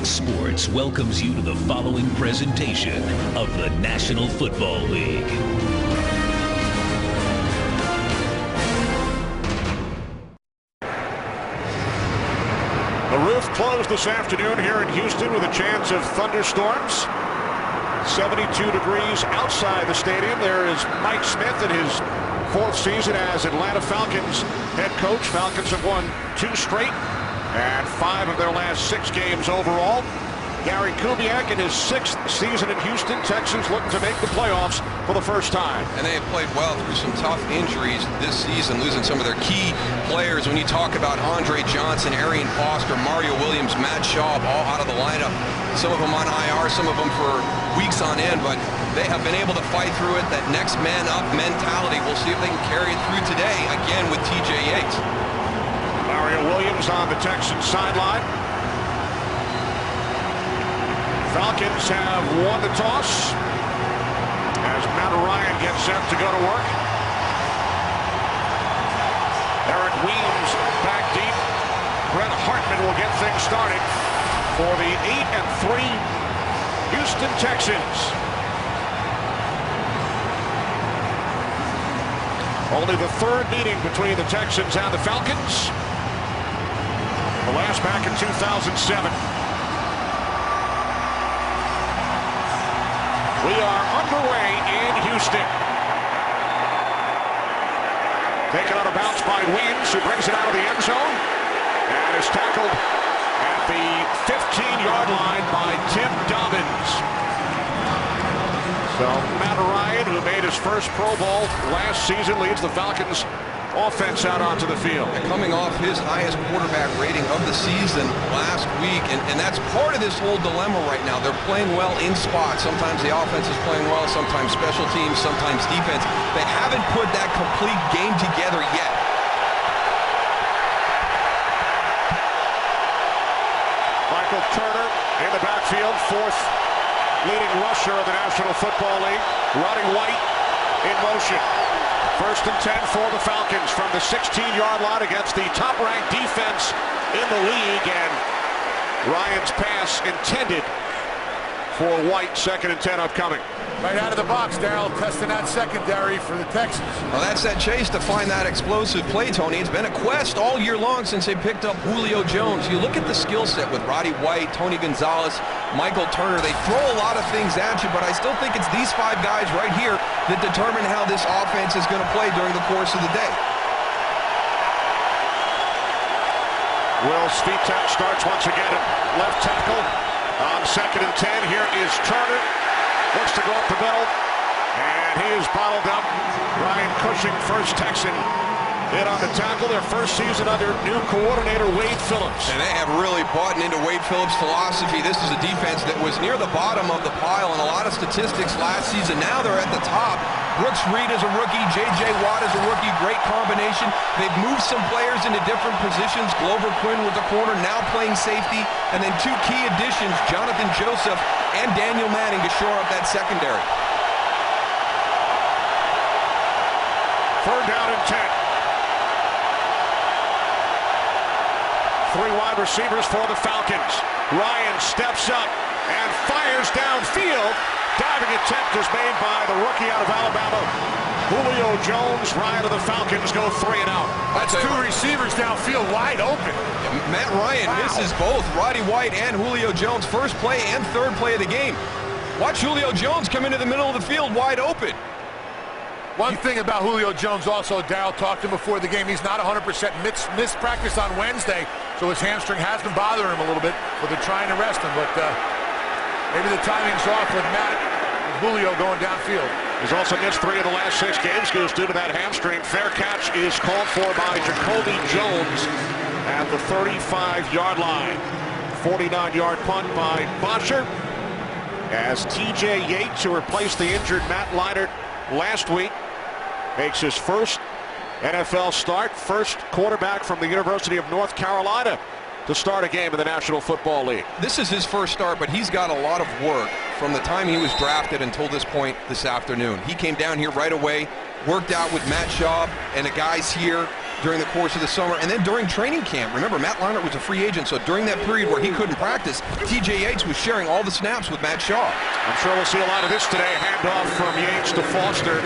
Fox Sports welcomes you to the following presentation of the National Football League. The roof closed this afternoon here in Houston with a chance of thunderstorms. 72 degrees outside the stadium. There is Mike Smith in his fourth season as Atlanta Falcons head coach. Falcons have won 2 straight and 5 of their last 6 games overall. Gary Kubiak in his 6th season in Houston. Texans looking to make the playoffs for the first time. And they have played well through some tough injuries this season, losing some of their key players. When you talk about Andre Johnson, Arian Foster, Mario Williams, Matt Schaub, all out of the lineup. Some of them on IR, some of them for weeks on end, but they have been able to fight through it. That next man up mentality. We'll see if they can carry it through today, again with TJ Yates. Mario Williams on the Texans sideline. Falcons have won the toss as Matt Ryan gets set to go to work. Eric Weems back deep. Brett Hartman will get things started for the 8-3 Houston Texans. Only the 3rd meeting between the Texans and the Falcons. The last back in 2007. We are underway in Houston. Taken out of bounds by Weems, who brings it out of the end zone. And is tackled at the 15-yard line by Tim Dobbins. So Matt Ryan, who made his first Pro Bowl last season, leads the Falcons offense out onto the field. And coming off his highest quarterback rating of the season last week, and that's part of this whole dilemma right now. They're playing well in spots. Sometimes the offense is playing well, sometimes special teams, sometimes defense. They haven't put that complete game together yet. Michael Turner in the backfield, 4th leading rusher of the National Football League. Roddy White in motion. 1st and 10 for the Falcons from the 16-yard line against the top-ranked defense in the league. And Ryan's pass intended for White. 2nd and 10 upcoming. Right out of the box, Darryl, testing that secondary for the Texans. Well, that's that chase to find that explosive play, Tony. It's been a quest all year long since they picked up Julio Jones. You look at the skill set with Roddy White, Tony Gonzalez, Michael Turner. They throw a lot of things at you, but I still think it's these 5 guys right here that determine how this offense is going to play during the course of the day. Will Svitek starts once again at left tackle on 2nd and 10. Here is Turner. Looks to go up the middle, and he is bottled up. Ryan Cushing, first Texan, in on the tackle. Their first season under new coordinator Wade Phillips. And they have really bought into Wade Phillips' philosophy. This is a defense that was near the bottom of the pile in a lot of statistics last season. Now they're at the top. Brooks Reed is a rookie. J.J. Watt is a rookie. Great combination. They've moved some players into different positions. Glover Quinn was a corner, now playing safety. And then 2 key additions, Jonathan Joseph and Daniel Manning, to shore up that secondary. 3rd down and 10. 3 wide receivers for the Falcons. Ryan steps up and fires downfield. Diving attempt is made by the rookie out of Alabama, Julio Jones. Ryan of the Falcons go 3 and out. That's 2 receivers downfield wide open. Matt Ryan misses both Roddy White and Julio Jones. First play and 3rd play of the game. Watch Julio Jones come into the middle of the field wide open. One thing about Julio Jones also, Darryl talked to him before the game, he's not 100%. Missed practice on Wednesday, so his hamstring has been bothering him a little bit, but they're trying to rest him. But maybe the timing's off with Matt and Julio going downfield. He's also missed 3 of the last 6 games due to that hamstring. Fair catch is called for by Jacoby Jones at the 35-yard line. 49-yard punt by Bosher as TJ Yates, who replaced the injured Matt Leinart last week, makes his first NFL start. First quarterback from the University of North Carolina to start a game in the National Football League. This is his first start, but he's got a lot of work from the time he was drafted until this point this afternoon. He came down here right away, worked out with Matt Schaub and the guys here during the course of the summer, and then during training camp. Remember, Matt Leinart was a free agent, so during that period where he couldn't practice, TJ Yates was sharing all the snaps with Matt Shaw. I'm sure we'll see a lot of this today. Handoff from Yates to Foster,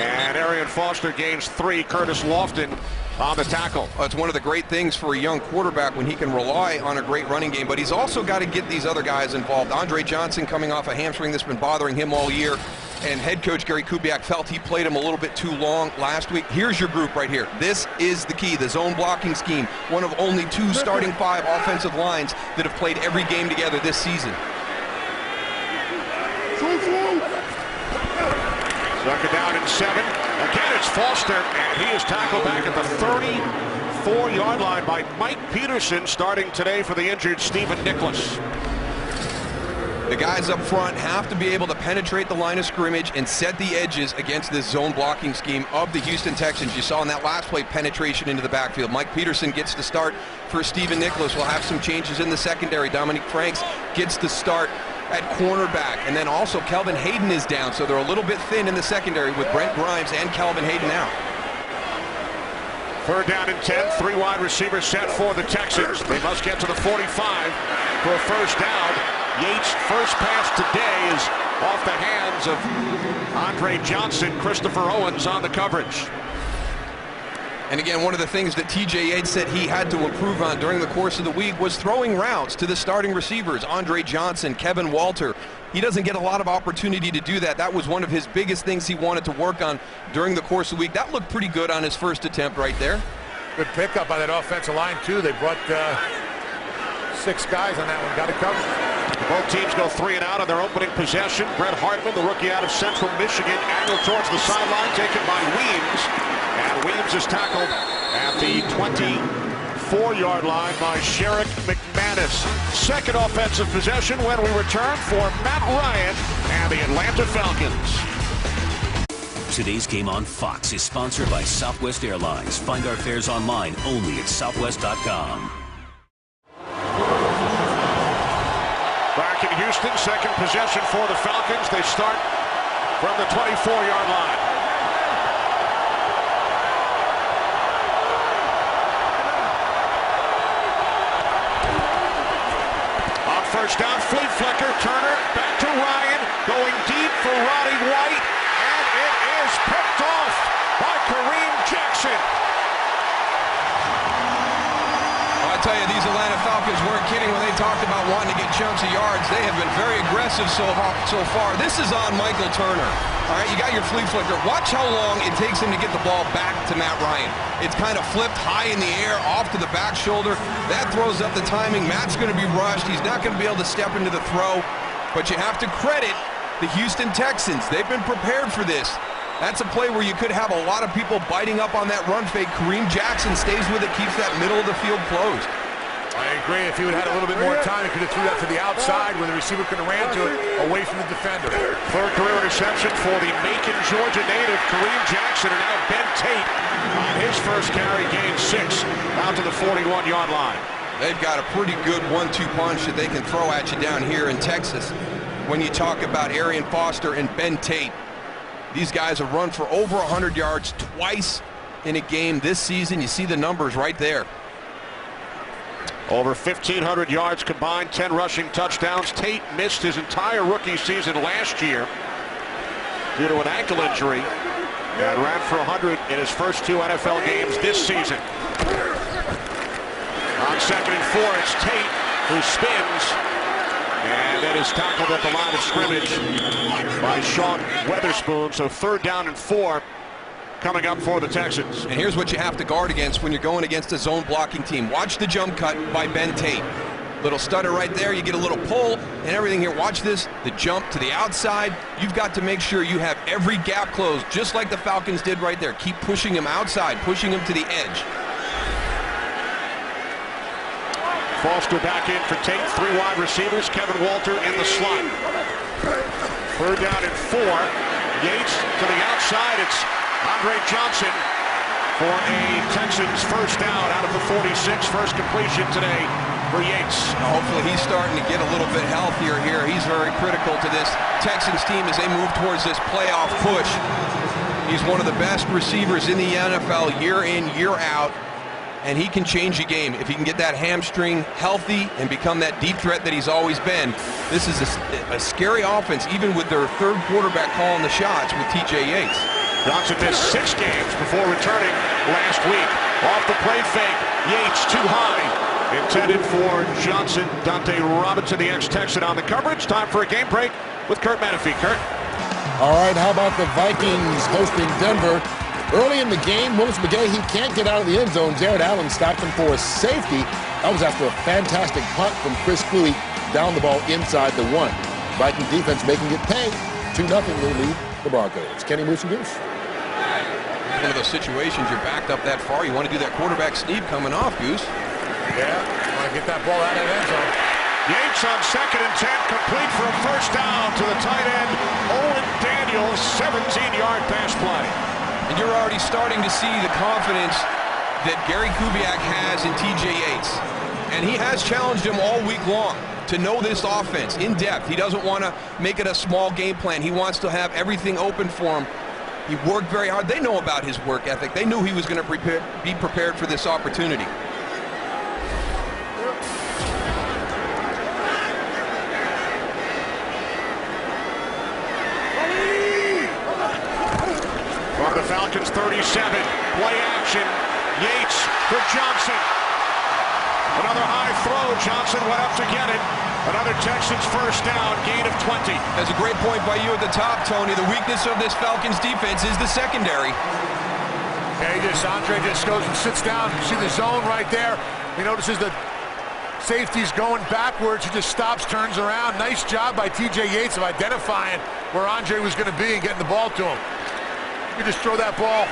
and Arian Foster gains 3. Curtis Lofton on the tackle. It's one of the great things for a young quarterback when he can rely on a great running game, but he's also got to get these other guys involved. Andre Johnson coming off a hamstring that's been bothering him all year, and head coach Gary Kubiak felt he played him a little bit too long last week. Here's your group right here. This is the key, the zone blocking scheme. One of only 2 starting 5 offensive lines that have played every game together this season. Second down and 7. Again, it's Foster, and he is tackled back at the 34-yard line by Mike Peterson, starting today for the injured Stephen Nicholas. The guys up front have to be able to penetrate the line of scrimmage and set the edges against this zone blocking scheme of the Houston Texans. You saw in that last play penetration into the backfield. Mike Peterson gets the start for Stephen Nicholas. We'll have some changes in the secondary. Dominique Franks gets the start at cornerback, and then also Kelvin Hayden is down, so they're a little bit thin in the secondary with Brent Grimes and Kelvin Hayden out. 3rd down and 10, 3 wide receivers set for the Texans. They must get to the 45 for a first down. Yates' first pass today is off the hands of Andre Johnson. Christopher Owens on the coverage. And again, one of the things that TJ Yates said he had to improve on during the course of the week was throwing routes to the starting receivers, Andre Johnson, Kevin Walter. He doesn't get a lot of opportunity to do that. That was one of his biggest things he wanted to work on during the course of the week. That looked pretty good on his first attempt right there. Good pickup by that offensive line, too. They brought 6 guys on that one. Got it covered. Both teams go 3 and out on their opening possession. Brett Hartman, the rookie out of Central Michigan, angled towards the sideline, taken by Weems. And Weems is tackled at the 24-yard line by Sherrick McManus. Second offensive possession when we return for Matt Ryan and the Atlanta Falcons. Today's game on Fox is sponsored by Southwest Airlines. Find our fares online only at southwest.com. Back in Houston, second possession for the Falcons. They start from the 24-yard line. On first down, flea flicker, Turner, back to Ryan, going deep for Roddy White, and it is picked off by Kareem Jackson. I tell you, these Atlanta Falcons weren't kidding when they talked about wanting to get chunks of yards. They have been very aggressive so far. This is on Michael Turner. All right, you got your flea flicker. Watch how long it takes him to get the ball back to Matt Ryan. It's kind of flipped high in the air, off to the back shoulder. That throws up the timing. Matt's going to be rushed. He's not going to be able to step into the throw. But you have to credit the Houston Texans. They've been prepared for this. That's a play where you could have a lot of people biting up on that run fake. Kareem Jackson stays with it, keeps that middle of the field closed. I agree. If he would have had a little bit more time, he could have threw that to the outside where the receiver could have ran to it away from the defender. 3rd career interception for the Macon, Georgia native, Kareem Jackson, and now Ben Tate on his first carry gained 6 out to the 41-yard line. They've got a pretty good 1-2 punch that they can throw at you down here in Texas. When you talk about Arian Foster and Ben Tate, these guys have run for over 100 yards twice in a game this season. You see the numbers right there. Over 1,500 yards combined, 10 rushing touchdowns. Tate missed his entire rookie season last year due to an ankle injury and ran for 100 in his first 2 NFL games this season. On 2nd and 4, it's Tate who spins, and that is tackled at the line of scrimmage by Sean Weatherspoon. So 3rd down and 4 coming up for the Texans. And here's what you have to guard against when you're going against a zone blocking team. Watch the jump cut by Ben Tate. Little stutter right there, you get a little pull and everything here. Watch this, the jump to the outside. You've got to make sure you have every gap closed, just like the Falcons did right there. Keep pushing him outside, pushing him to the edge. Foster back in for Tate, 3 wide receivers, Kevin Walter in the slot. 3rd down and 4. Yates to the outside, it's Andre Johnson for a Texans first down out of the 46. First completion today for Yates. Hopefully he's starting to get a little bit healthier here. He's very critical to this Texans team as they move towards this playoff push. He's one of the best receivers in the NFL year in, year out, and he can change a game. If he can get that hamstring healthy and become that deep threat that he's always been, this is a scary offense, even with their third quarterback calling the shots with T.J. Yates. Johnson missed 6 games before returning last week. Off the play fake, Yates too high. Intended for Johnson. Dante Robinson, the ex-Texan, on the coverage. Time for a game break with Kurt Menefee. Kurt. All right, how about the Vikings hosting Denver? Early in the game, Willis McGahee, he can't get out of the end zone. Jared Allen stopped him for a safety. That was after a fantastic punt from Chris Cluey down the ball inside the 1. Viking defense making it pay. 2-0 will lead the Broncos. Kenny Moose and Goose. One of those situations, you're backed up that far. You want to do that quarterback sneak coming off, Goose. Yeah, want to get that ball out of the end zone. Yates on 2nd and 10, complete for a first down to the tight end, Owen Daniels, 17-yard pass play. And you're already starting to see the confidence that Gary Kubiak has in T.J. Yates. And he has challenged him all week long to know this offense in depth. He doesn't want to make it a small game plan. He wants to have everything open for him. He worked very hard. They know about his work ethic. They knew he was going to be prepared for this opportunity. From the Falcons 37, play action, Yates for Johnson. Another high throw, Johnson went up to get it. Another Texans first down, gain of 20. That's a great point by you at the top, Tony. The weakness of this Falcons defense is the secondary. Yeah, Andre just goes and sits down. You see the zone right there. He notices the safety's going backwards. He just stops, turns around. Nice job by T.J. Yates of identifying where Andre was going to be and getting the ball to him. You just throw that ball,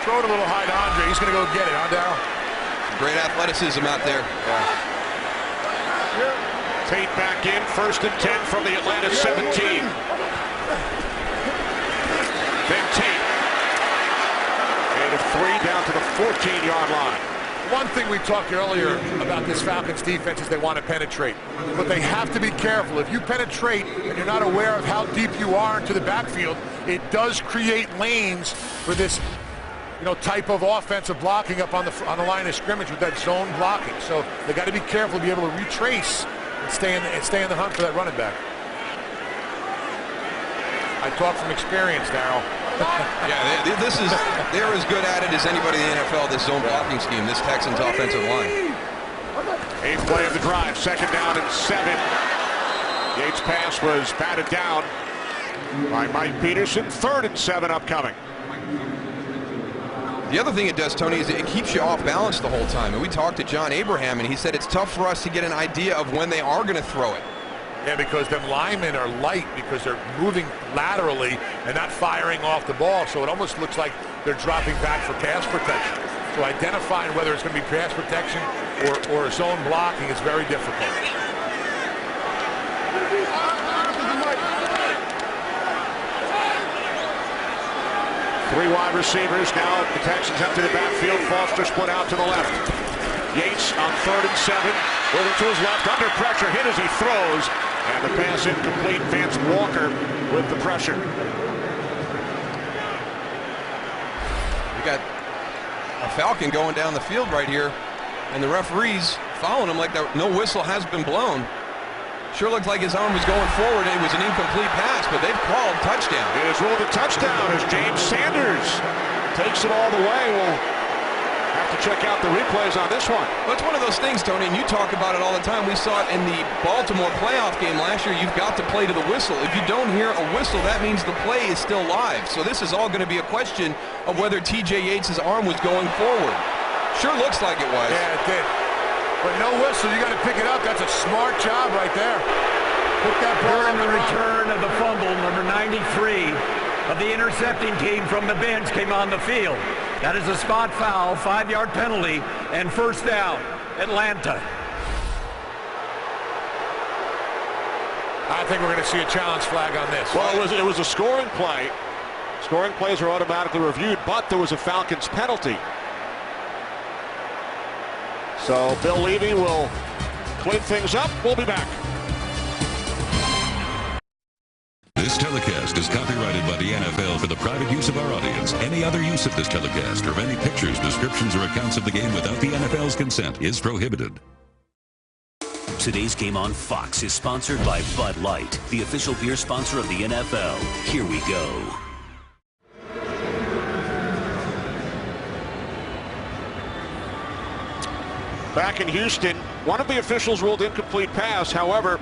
throw it a little high to Andre. He's going to go get it, huh, Darryl? Great athleticism out there. Tate back in, 1st and 10 from the Atlanta 17. Then Tate. Gain of 3 down to the 14-yard line. One thing we talked earlier about this Falcons defense is they want to penetrate. But they have to be careful. If you penetrate and you're not aware of how deep you are into the backfield, it does create lanes for this type of offensive blocking up on the line of scrimmage with that zone blocking. So they got to be careful to be able to retrace and stay in the hunt for that running back. I talk from experience, Darryl. Yeah, they're as good at it as anybody in the NFL, this zone blocking scheme, this Texans offensive line. 8th play of the drive, 2nd down and 7. Yates' pass was batted down by Mike Peterson. 3rd and 7 upcoming. The other thing it does, Tony, is it keeps you off balance the whole time. And we talked to John Abraham, and he said it's tough for us to get an idea of when they are going to throw it. Yeah, because them linemen are light because they're moving laterally and not firing off the ball. So it almost looks like they're dropping back for pass protection. So identifying whether it's going to be pass protection or zone blocking is very difficult. 3 wide receivers. Now the Texans empty the backfield. Foster split out to the left. Yates on 3rd and 7. Moving to his left. Under pressure. Hit as he throws. And the pass incomplete. Vance Walker with the pressure. We got a Falcon going down the field right here. And the referee's following him like no whistle has been blown. Sure looked like his arm was going forward and it was an incomplete pass, but they've called touchdown. It is ruled a touchdown as James Sanders takes it all the way. We'll have to check out the replays on this one. Well, it's one of those things, Tony, and you talk about it all the time. We saw it in the Baltimore playoff game last year. You've got to play to the whistle. If you don't hear a whistle, that means the play is still live. So this is all going to be a question of whether T.J. Yates' arm was going forward. Sure looks like it was. Yeah, it did. But no whistle, you got to pick it up. That's a smart job right there. Put that ball During the return of the fumble, number 93 of the intercepting team from the bench came on the field. That is a spot foul, 5-yard penalty, and first down, Atlanta. I think we're going to see a challenge flag on this. Well, it was a scoring play. Scoring plays are automatically reviewed, but there was a Falcons penalty. So Bill Levy will clean things up. We'll be back. This telecast is copyrighted by the NFL for the private private use of our audience. Any other use of this telecast or of any pictures, descriptions, or accounts of the game without the NFL's consent is prohibited. Today's game on Fox is sponsored by Bud Light, the official beer sponsor of the NFL. Here we go. Back in Houston, one of the officials ruled incomplete pass. However,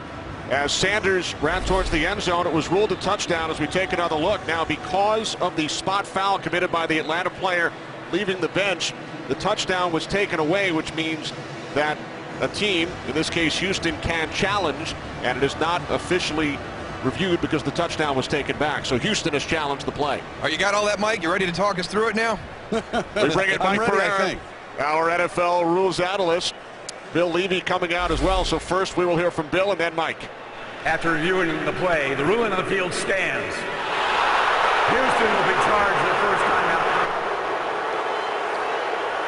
as Sanders ran towards the end zone, it was ruled a touchdown. As we take another look now, because of the spot foul committed by the Atlanta player leaving the bench, the touchdown was taken away, which means that a team, in this case Houston, can challenge, and it is not officially reviewed because the touchdown was taken back. So Houston has challenged the play. You got all that, Mike? You ready to talk us through it now? We bring in Mike Pereira, our NFL rules analyst. Bill Levy coming out as well. So first we will hear from Bill and then Mike. After reviewing the play, the ruling on the field stands. Houston will be charged the first time out.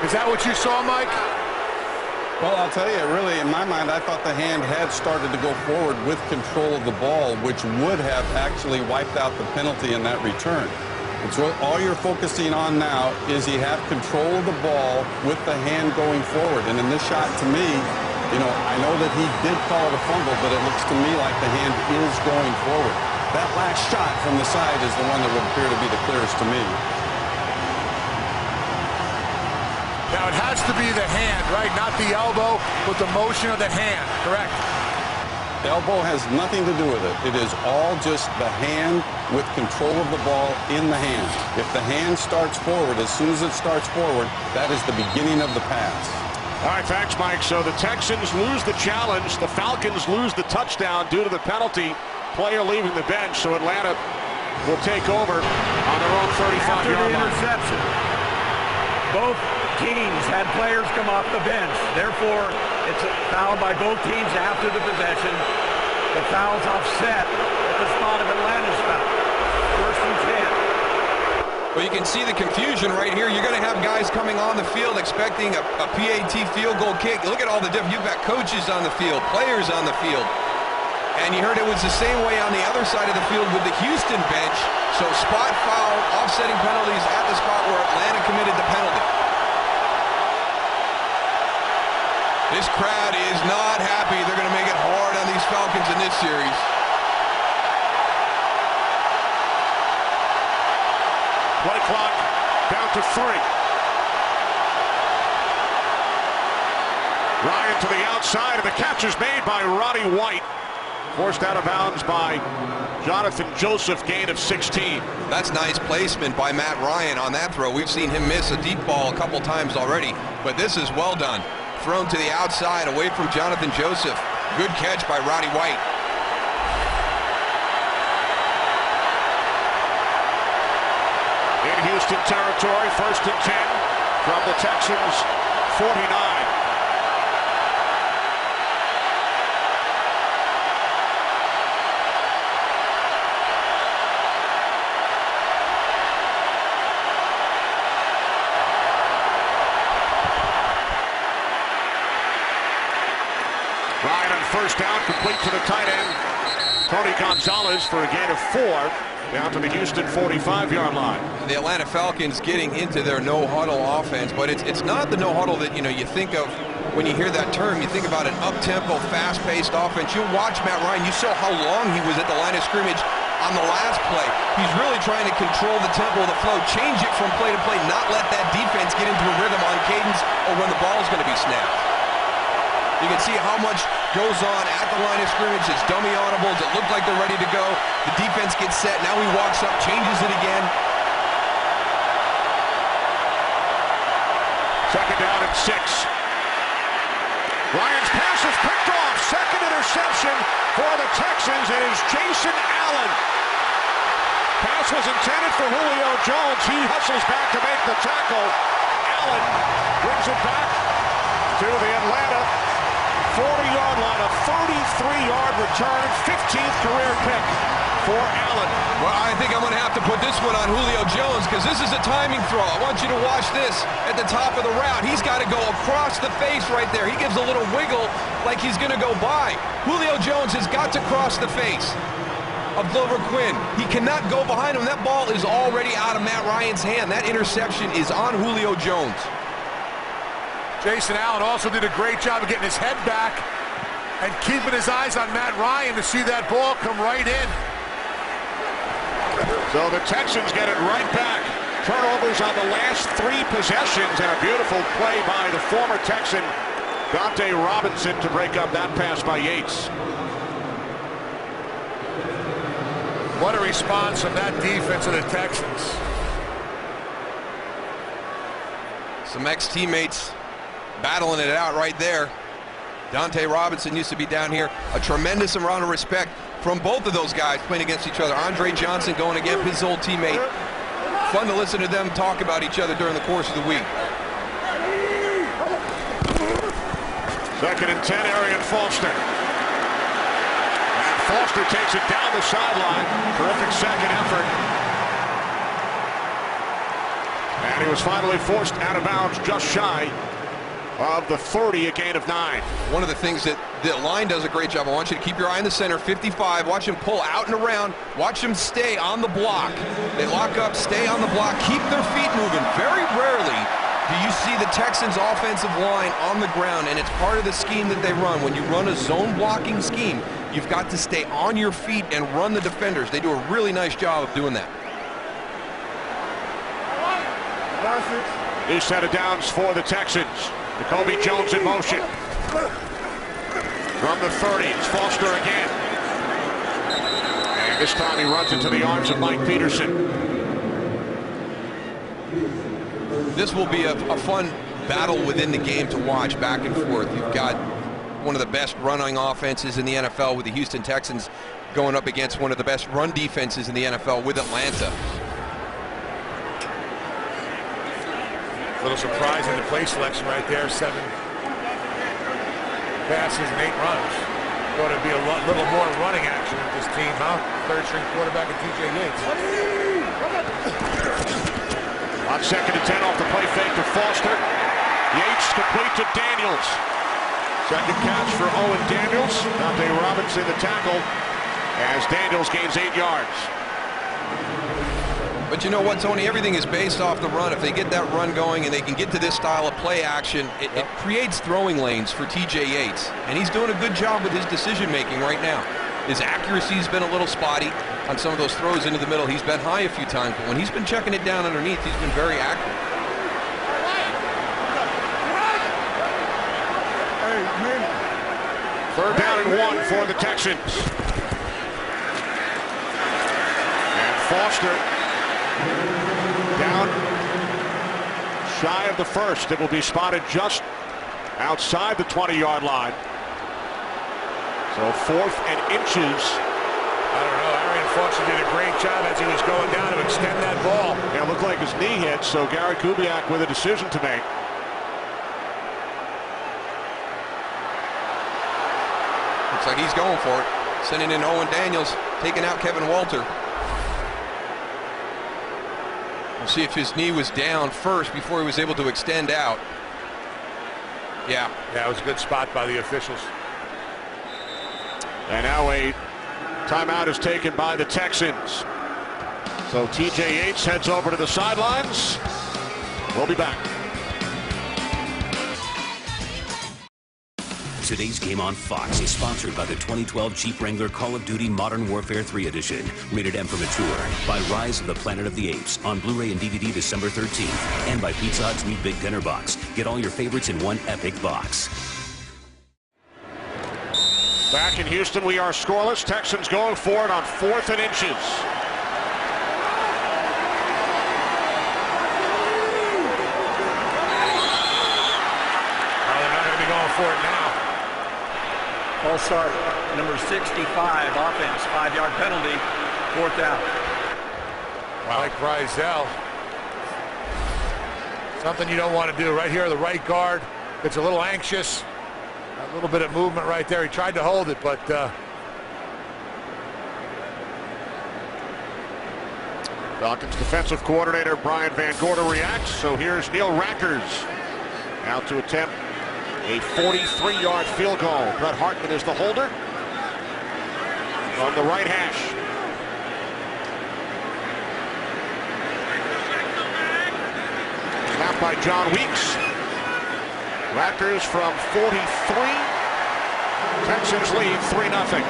Is that what you saw, Mike? Well, I'll tell you, really, in my mind, I thought the hand had started to go forward with control of the ball, which would have actually wiped out the penalty in that return. It's all you're focusing on now is he have control of the ball with the hand going forward. And in this shot, to me, I know that he did call it a fumble, but it looks to me like the hand is going forward. That last shot from the side is the one that would appear to be the clearest to me. Now, it has to be the hand, right? Not the elbow, but the motion of the hand, correct? The elbow has nothing to do with it. It is all just the hand with control of the ball in the hand. If the hand starts forward, as soon as it starts forward, that is the beginning of the pass. All right, thanks, Mike. So the Texans lose the challenge. The Falcons lose the touchdown due to the penalty. Player leaving the bench, so Atlanta will take over on their own 35-yard line. After the interception, both teams had players come off the bench. Therefore, it's a foul by both teams after the possession. The foul's offset at the spot of Atlanta's foul. First and 10. Well, you can see the confusion right here. You're going to have guys coming on the field expecting a PAT field goal kick. Look at all the different. You've got coaches on the field, players on the field. And you heard it was the same way on the other side of the field with the Houston bench. So spot foul, offsetting penalties at the spot where Atlanta committed the penalty. This crowd is not happy. They're going to make it hard on these Falcons in this series. Play clock down to 3. Ryan to the outside, and the catch is made by Roddy White. Forced out of bounds by Jonathan Joseph, gain of 16. That's nice placement by Matt Ryan on that throw. We've seen him miss a deep ball a couple times already, but this is well done. Thrown to the outside, away from Jonathan Joseph. Good catch by Roddy White. In Houston territory, first and 10 from the Texans' 49. Ryan on first down, complete to the tight end, Tony Gonzalez, for a gain of 4, down to the Houston 45-yard line. The Atlanta Falcons getting into their no-huddle offense, but it's not the no-huddle that you think of when you hear that term. You think about an up-tempo, fast-paced offense. You watch Matt Ryan, you saw how long he was at the line of scrimmage on the last play. He's really trying to control the tempo of the flow, change it from play to play, not let that defense get into a rhythm on cadence or when the ball is going to be snapped. You can see how much goes on at the line of scrimmage. It's dummy audibles. It looked like they're ready to go. The defense gets set. Now he walks up, changes it again. Second down and 6. Ryan's pass is picked off. Second interception for the Texans. It is Jason Allen. Pass was intended for Julio Jones. He hustles back to make the tackle. Allen brings it back to the Atlanta 40-yard line, a 33-yard return, 15th career pick for Allen. Well, I think I'm going to have to put this one on Julio Jones because this is a timing throw. I want you to watch this at the top of the route. He's got to go across the face right there. He gives a little wiggle like he's going to go by. Julio Jones has got to cross the face. of Glover Quinn. He cannot go behind him. That ball is already out of Matt Ryan's hand. That interception is on Julio Jones. Jason Allen also did a great job of getting his head back and keeping his eyes on Matt Ryan to see that ball come right in. So the Texans get it right back. Turnovers on the last 3 possessions, and a beautiful play by the former Texan, Dante Robinson, to break up that pass by Yates. What a response from that defense of the Texans. Some ex-teammates battling it out right there. Dante Robinson used to be down here. A tremendous amount of respect from both of those guys playing against each other. Andre Johnson going against his old teammate. Fun to listen to them talk about each other during the course of the week. 2nd and 10, Arian Foster. And Foster takes it down the sideline. Terrific second effort. And he was finally forced out of bounds just shy of the 30, a gain of 9. One of the things that the line does a great job. I want you to keep your eye in the center, 55. Watch him pull out and around. Watch him stay on the block. They lock up, stay on the block, keep their feet moving. Very rarely do you see the Texans' offensive line on the ground, and it's part of the scheme that they run. When you run a zone blocking scheme, you've got to stay on your feet and run the defenders. They do a really nice job of doing that. New set of downs for the Texans. Jacoby Jones in motion. From the 30, it's Foster again. And this time he runs into the arms of Mike Peterson. This will be a fun battle within the game to watch, back and forth. You've got one of the best running offenses in the NFL with the Houston Texans going up against one of the best run defenses in the NFL with Atlanta. A little surprise in the play selection right there. 7 passes and 8 runs. Thought it'd be a little more running action with this team, huh? 3rd-string quarterback and TJ Yates. On 2nd and 10 off the play fake to Foster. Yates complete to Daniels. Second catch for Owen Daniels. Dante Robinson the tackle as Daniels gains 8 yards. But you know what, Tony? Everything is based off the run. If they get that run going and they can get to this style of play action, it creates throwing lanes for TJ Yates. And he's doing a good job with his decision-making right now. His accuracy's been a little spotty on some of those throws into the middle. He's been high a few times, but when he's been checking it down underneath, he's been very accurate. 3rd down and 1 for the Texans. And Foster down shy of the 1st. It will be spotted just outside the 20-yard line. So 4th and inches. I don't know. Arian Foster did a great job as he was going down to extend that ball. Yeah, it looked like his knee hit, so Gary Kubiak with a decision to make. Looks like he's going for it. Sending in Owen Daniels, taking out Kevin Walter. We'll see if his knee was down first before he was able to extend out. Yeah. Yeah, it was a good spot by the officials. And now a timeout is taken by the Texans. So TJ Yates heads over to the sidelines. We'll be back. Today's game on Fox is sponsored by the 2012 Jeep Wrangler Call of Duty Modern Warfare 3 Edition. Rated M for mature. By Rise of the Planet of the Apes on Blu-ray and DVD December 13th. And by Pizza Hut's new Big Dinner Box. Get all your favorites in one epic box. Back in Houston, we are scoreless. Texans going for it on 4th and inches. They're not going to be going for it now. False start, number 65, offense, 5-yard penalty, 4th down. Mike Rizell. Something you don't want to do. Right here, the right guard gets a little anxious. A little bit of movement right there. He tried to hold it, but Falcons defensive coordinator Brian Van Gorder reacts. So here's Neil Rackers out to attempt a 43-yard field goal. Brett Hartman is the holder on the right hash. by John Weeks. Raptors from 43. Texans lead 3-0.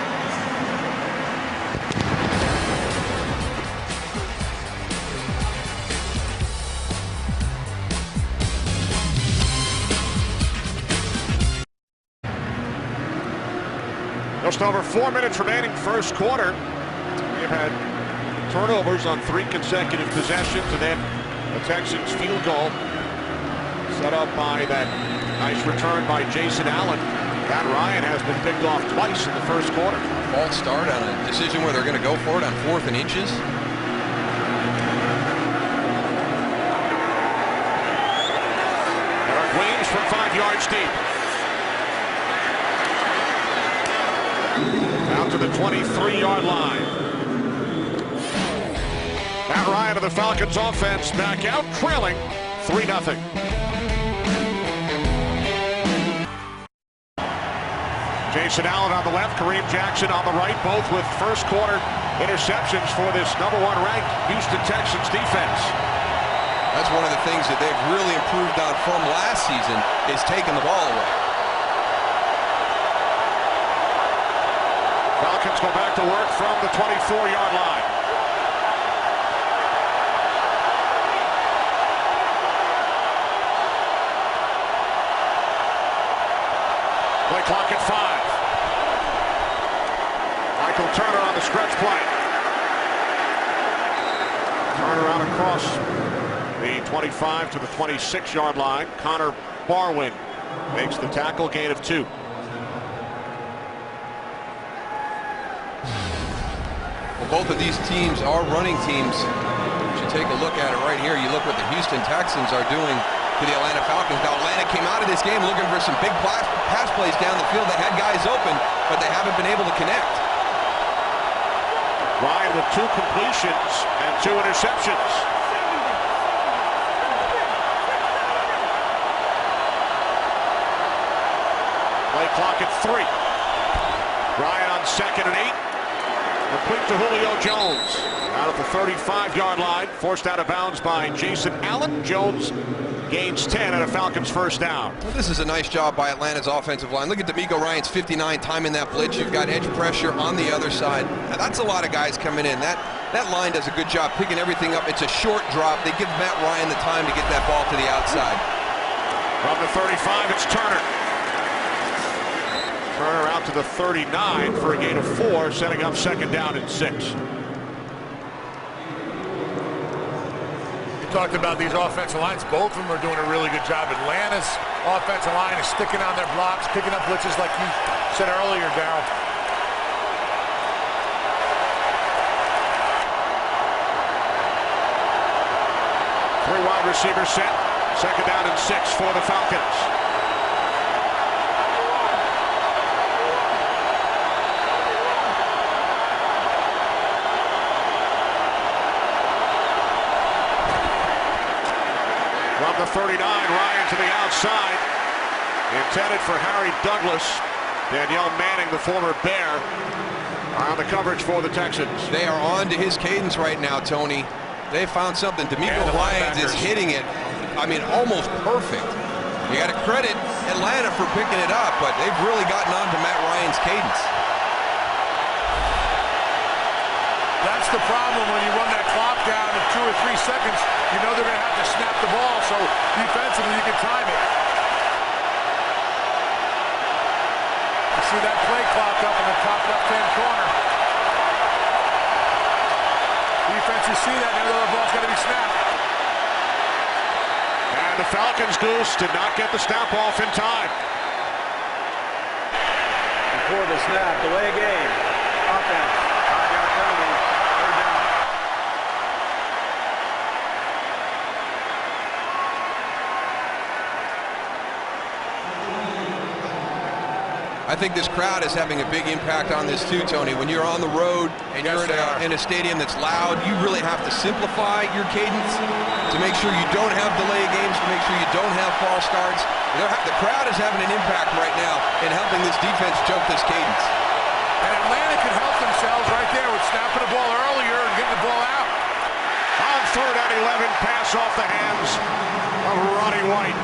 Just over 4 minutes remaining first quarter. We've had turnovers on 3 consecutive possessions, and then the Texans field goal set up by that nice return by Jason Allen. Matt Ryan has been picked off twice in the first quarter. False start on a decision where they're going to go for it on 4th and inches. Eric Weems from 5 yards deep. Out to the 23-yard line. Matt Ryan of the Falcons offense back out, trailing 3-0. Jason Allen on the left, Kareem Jackson on the right, both with first quarter interceptions for this #1 ranked Houston Texans defense. That's one of the things that they've really improved on from last season, is taking the ball away. Falcons go back to work from the 24-yard line. Play clock at 5. Michael Turner on the stretch play. Turner out across the 25 to the 26-yard line. Connor Barwin makes the tackle, gain of 2. Well, both of these teams are running teams. You should take a look at it right here. You look what the Houston Texans are doing to the Atlanta Falcons. Now, Atlanta came out of this game looking for some big pass plays down the field. They had guys open, but they haven't been able to connect. Ryan with 2 completions and 2 interceptions. Play clock at 3. Ryan on 2nd and 8. Complete to Julio Jones. Out at the 35-yard line. Forced out of bounds by Jason Allen. Jones gains 10 and a Falcons first down. Well, this is a nice job by Atlanta's offensive line. Look at D'Amico Ryan's 59 time in that blitz. You've got edge pressure on the other side. Now, that's a lot of guys coming in. That line does a good job picking everything up. It's a short drop. They give Matt Ryan the time to get that ball to the outside. From the 35, it's Turner. Turner out to the 39 for a gain of 4, setting up 2nd down and 6. Talked about these offensive lines. Both of them are doing a really good job. Atlanta's offensive line is sticking on their blocks, picking up blitzes like you said earlier, Darryl. Three wide receivers set. 2nd down and 6 for the Falcons. From the 39, Ryan to the outside. Intended for Harry Douglas. Danielle Manning, the former Bear, are on the coverage for the Texans. They are on to his cadence right now, Tony. They found something. D'Amico Ryan is hitting it, I mean, almost perfect. You got to credit Atlanta for picking it up, but they've really gotten on to Matt Ryan's cadence. That's the problem when you run that clock down to 2 or 3 seconds. You know they're going to have to snap the ball, so defensively you can time it. You see that play clock up in the top left-hand corner. Defense, you see that, now the ball's got to be snapped. And the Falcons goose did not get the snap off in time. Before the snap, delay game. Offense. 5-yard penalty. 3rd down. I think this crowd is having a big impact on this too, Tony. When you're on the road and you're in a stadium that's loud, you really have to simplify your cadence to make sure you don't have delay games, to make sure you don't have false starts. The crowd is having an impact right now in helping this defense jump this cadence. And Atlanta can help themselves right there with snapping the ball earlier and getting the ball out. On 3rd and 11 pass off the hands of Roddy White.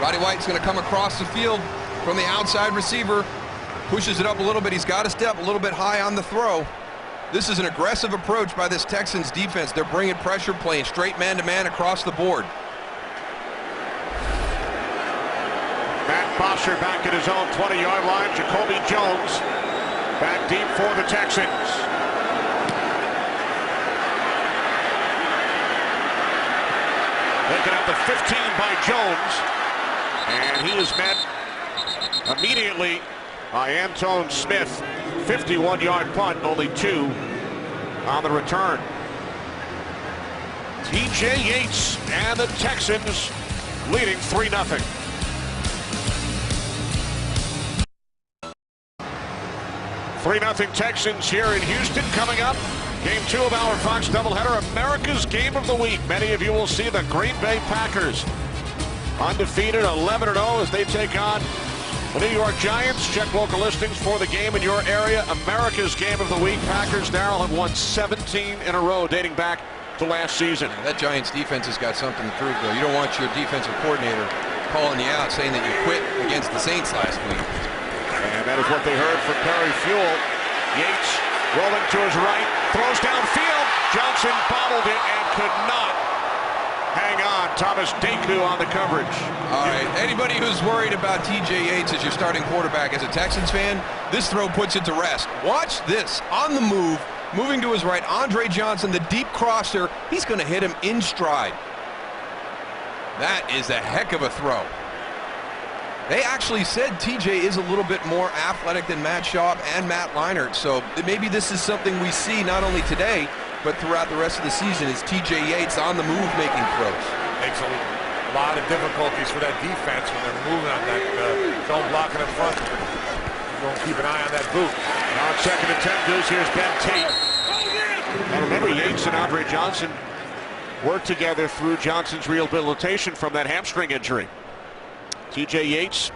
Roddy White's going to come across the field from the outside receiver. Pushes it up a little bit. He's got to step a little bit high on the throw. This is an aggressive approach by this Texans defense. They're bringing pressure, playing straight man-to-man across the board. Matt Foster back at his own 20-yard line. Jacoby Jones back deep for the Texans. Taken at the 15 by Jones. And he is met immediately by Antone Smith. 51-yard punt, only 2 on the return. T.J. Yates and the Texans leading 3-0. Texans here in Houston coming up. Game 2 of our Fox doubleheader, America's Game of the Week. Many of you will see the Green Bay Packers undefeated 11-0 as they take on the New York Giants. Check local listings for the game in your area. America's Game of the Week. Packers, Darryl, have won 17 in a row dating back to last season. That Giants defense has got something to prove, though. You don't want your defensive coordinator calling you out saying that you quit against the Saints last week. And that is what they heard from Perry Fuel. Yates rolling to his right, throws downfield. Johnson bobbled it and could not hang on. Thomas Deku on the coverage. All right, anybody who's worried about T.J. Yates as your starting quarterback as a Texans fan, this throw puts it to rest. Watch this, on the move, moving to his right, Andre Johnson, the deep crosser. He's going to hit him in stride. That is a heck of a throw. They actually said TJ is a little bit more athletic than Matt Schaub and Matt Leinart, so maybe this is something we see not only today, but throughout the rest of the season is TJ Yates on the move making throws. Makes a lot of difficulties for that defense when they're moving on that zone blocking in front. Don't keep an eye on that boot. Now on 2nd and 10, Goose, here's Ben Tate. Now remember, Yates and Andre Johnson worked together through Johnson's rehabilitation from that hamstring injury. T.J. Yates,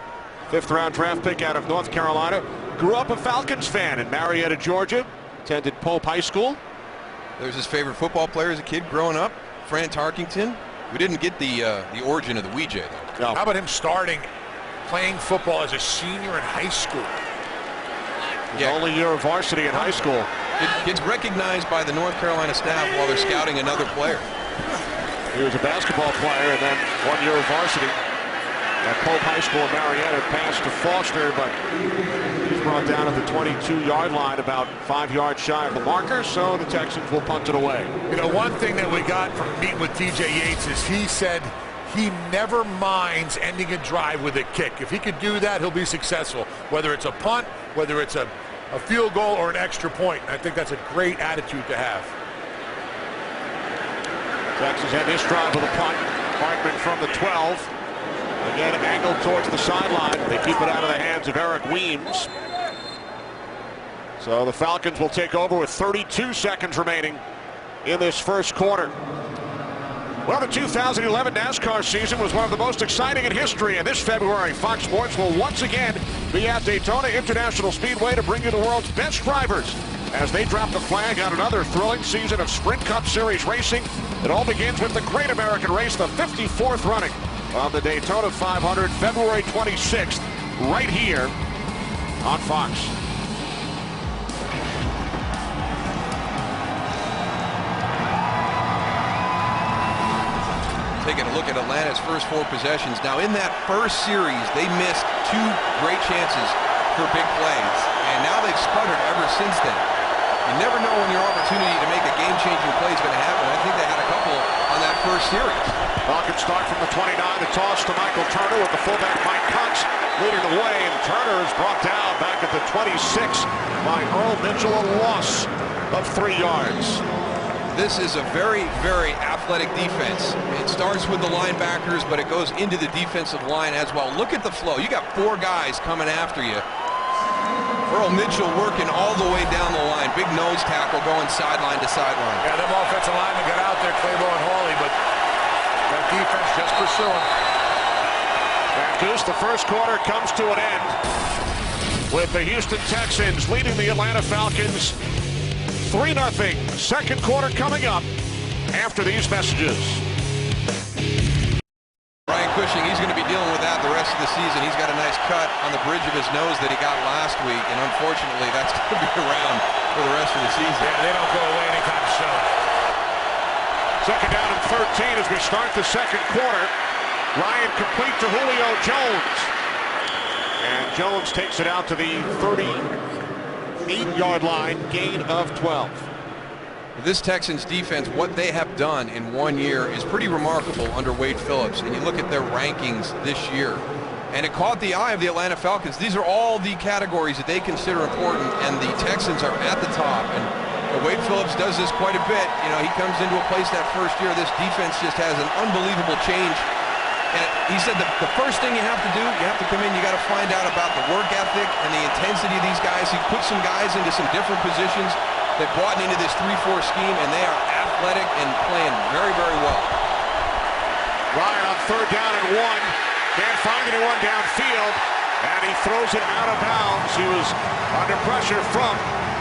5th-round draft pick out of North Carolina, grew up a Falcons fan in Marietta, Georgia, attended Pope High School. There's his favorite football player as a kid growing up, Fran Tarkington. We didn't get the origin of the Ouija, though. No. How about him playing football as a senior in high school? His only year of varsity in high school. It gets recognized by the North Carolina staff while they're scouting another player. He was a basketball player and then 1 year of varsity at Pope High School in Marietta. Pass to Foster, but he's brought down at the 22-yard line, about 5 yards shy of the marker, so the Texans will punt it away. You know, one thing that we got from meeting with T.J. Yates is he said he never minds ending a drive with a kick. If he could do that, he'll be successful, whether it's a punt, whether it's a field goal or an extra point. I think that's a great attitude to have. Texans had this drive with a punt. Hartman from the 12. Again, angled towards the sideline. They keep it out of the hands of Eric Weems. So the Falcons will take over with 32 seconds remaining in this first quarter. Well, the 2011 NASCAR season was one of the most exciting in history, and this February, Fox Sports will once again be at Daytona International Speedway to bring you the world's best drivers as they drop the flag on another thrilling season of Sprint Cup Series racing. It all begins with the Great American Race, the 54th running of the Daytona 500, February 26th, right here on Fox. Taking a look at Atlanta's first 4 possessions. Now, in that first series, they missed 2 great chances for big plays, and now they've sputtered ever since then. You never know when your opportunity to make a game-changing play is going to happen. I think they had a couple on that first series. Falcons start from the 29, the toss to Michael Turner with the fullback Mike Cox leading the way, and Turner is brought down back at the 26 by Earl Mitchell, a loss of 3 yards. This is a very, very athletic defense. It starts with the linebackers, but it goes into the defensive line as well. Look at the flow. You got 4 guys coming after you. Earl Mitchell working all the way down the line. Big nose tackle going sideline to sideline. Yeah, them offensive linemen got out there, Claiborne and Hawley, but that defense just pursuing. And Goose, the first quarter comes to an end. with the Houston Texans leading the Atlanta Falcons 3-0. Second quarter coming up after these messages. Brian Cushing, he's going to be dealing with that the rest of the season. He's got a nice cut on the bridge of his nose that he got last week, and unfortunately that's going to be around for the rest of the season. Yeah, they don't go away anytime soon. Second down and 13 as we start the second quarter. Ryan complete to Julio Jones. And Jones takes it out to the 38-yard line, gain of 12. This Texans defense, what they have done in 1 year is pretty remarkable under Wade Phillips. And you look at their rankings this year, and it caught the eye of the Atlanta Falcons. These are all the categories that they consider important, and the Texans are at the top. And Wade Phillips does this quite a bit. You know, he comes into a place that first year, this defense just has an unbelievable change. And he said the first thing you have to do, you have to come in, you got to find out about the work ethic and the intensity of these guys. He put some guys into some different positions that brought into this 3-4 scheme, and they are athletic and playing very, very well. Ryan on third down and 1. Can't find anyone downfield, and he throws it out of bounds. He was under pressure from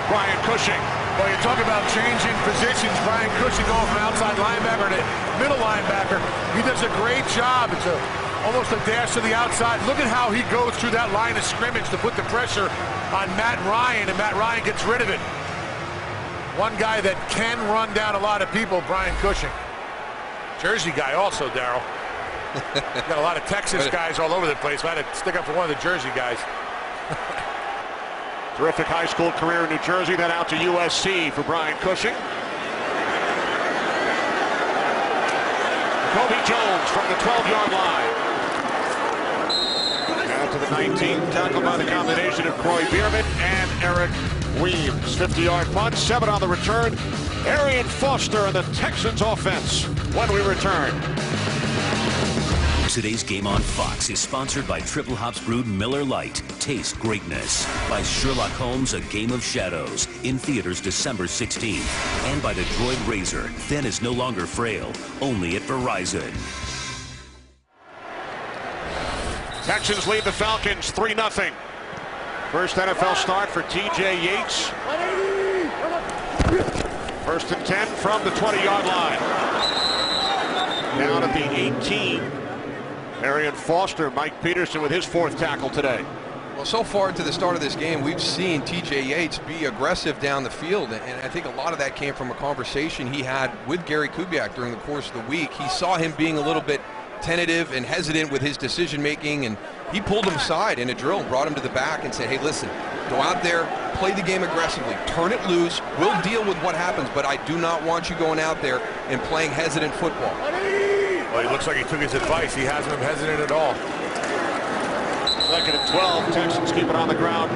Brian Cushing. Well, you talk about changing positions. Brian Cushing going from outside linebacker to middle linebacker. He does a great job. It's almost a dash to the outside. Look at how he goes through that line of scrimmage to put the pressure on Matt Ryan, and Matt Ryan gets rid of it. One guy that can run down a lot of people, Brian Cushing. Jersey guy also, Darryl. Got a lot of Texas guys all over the place. I had to stick up for one of the Jersey guys. Terrific high school career in New Jersey, then out to USC for Brian Cushing. Kobe Jones from the 12-yard line. Down to the 19, tackled by the combination of Croy Bierman and Eric Weems. 50-yard punt, 7 on the return. Arian Foster and the Texans offense when we return. Today's game on Fox is sponsored by Triple Hops Brewed Miller Lite. Taste greatness. By Sherlock Holmes, A Game of Shadows. In theaters December 16th. And by the Droid Razor. Thin is no longer frail. Only at Verizon. Texans lead the Falcons 3-0. First NFL start for TJ Yates. First and 10 from the 20-yard line. Down at the 18. Arian Foster, Mike Peterson with his 4th tackle today. Well, so far to the start of this game, we've seen TJ Yates be aggressive down the field, and I think a lot of that came from a conversation he had with Gary Kubiak during the course of the week. He saw him being a little bit tentative and hesitant with his decision making, and he pulled him aside in a drill and brought him to the back and said, hey, listen, go out there, play the game aggressively, turn it loose, we'll deal with what happens, but I do not want you going out there and playing hesitant football. Well, he looks like he took his advice. He hasn't been hesitant at all. Second and 12, Texans keep it on the ground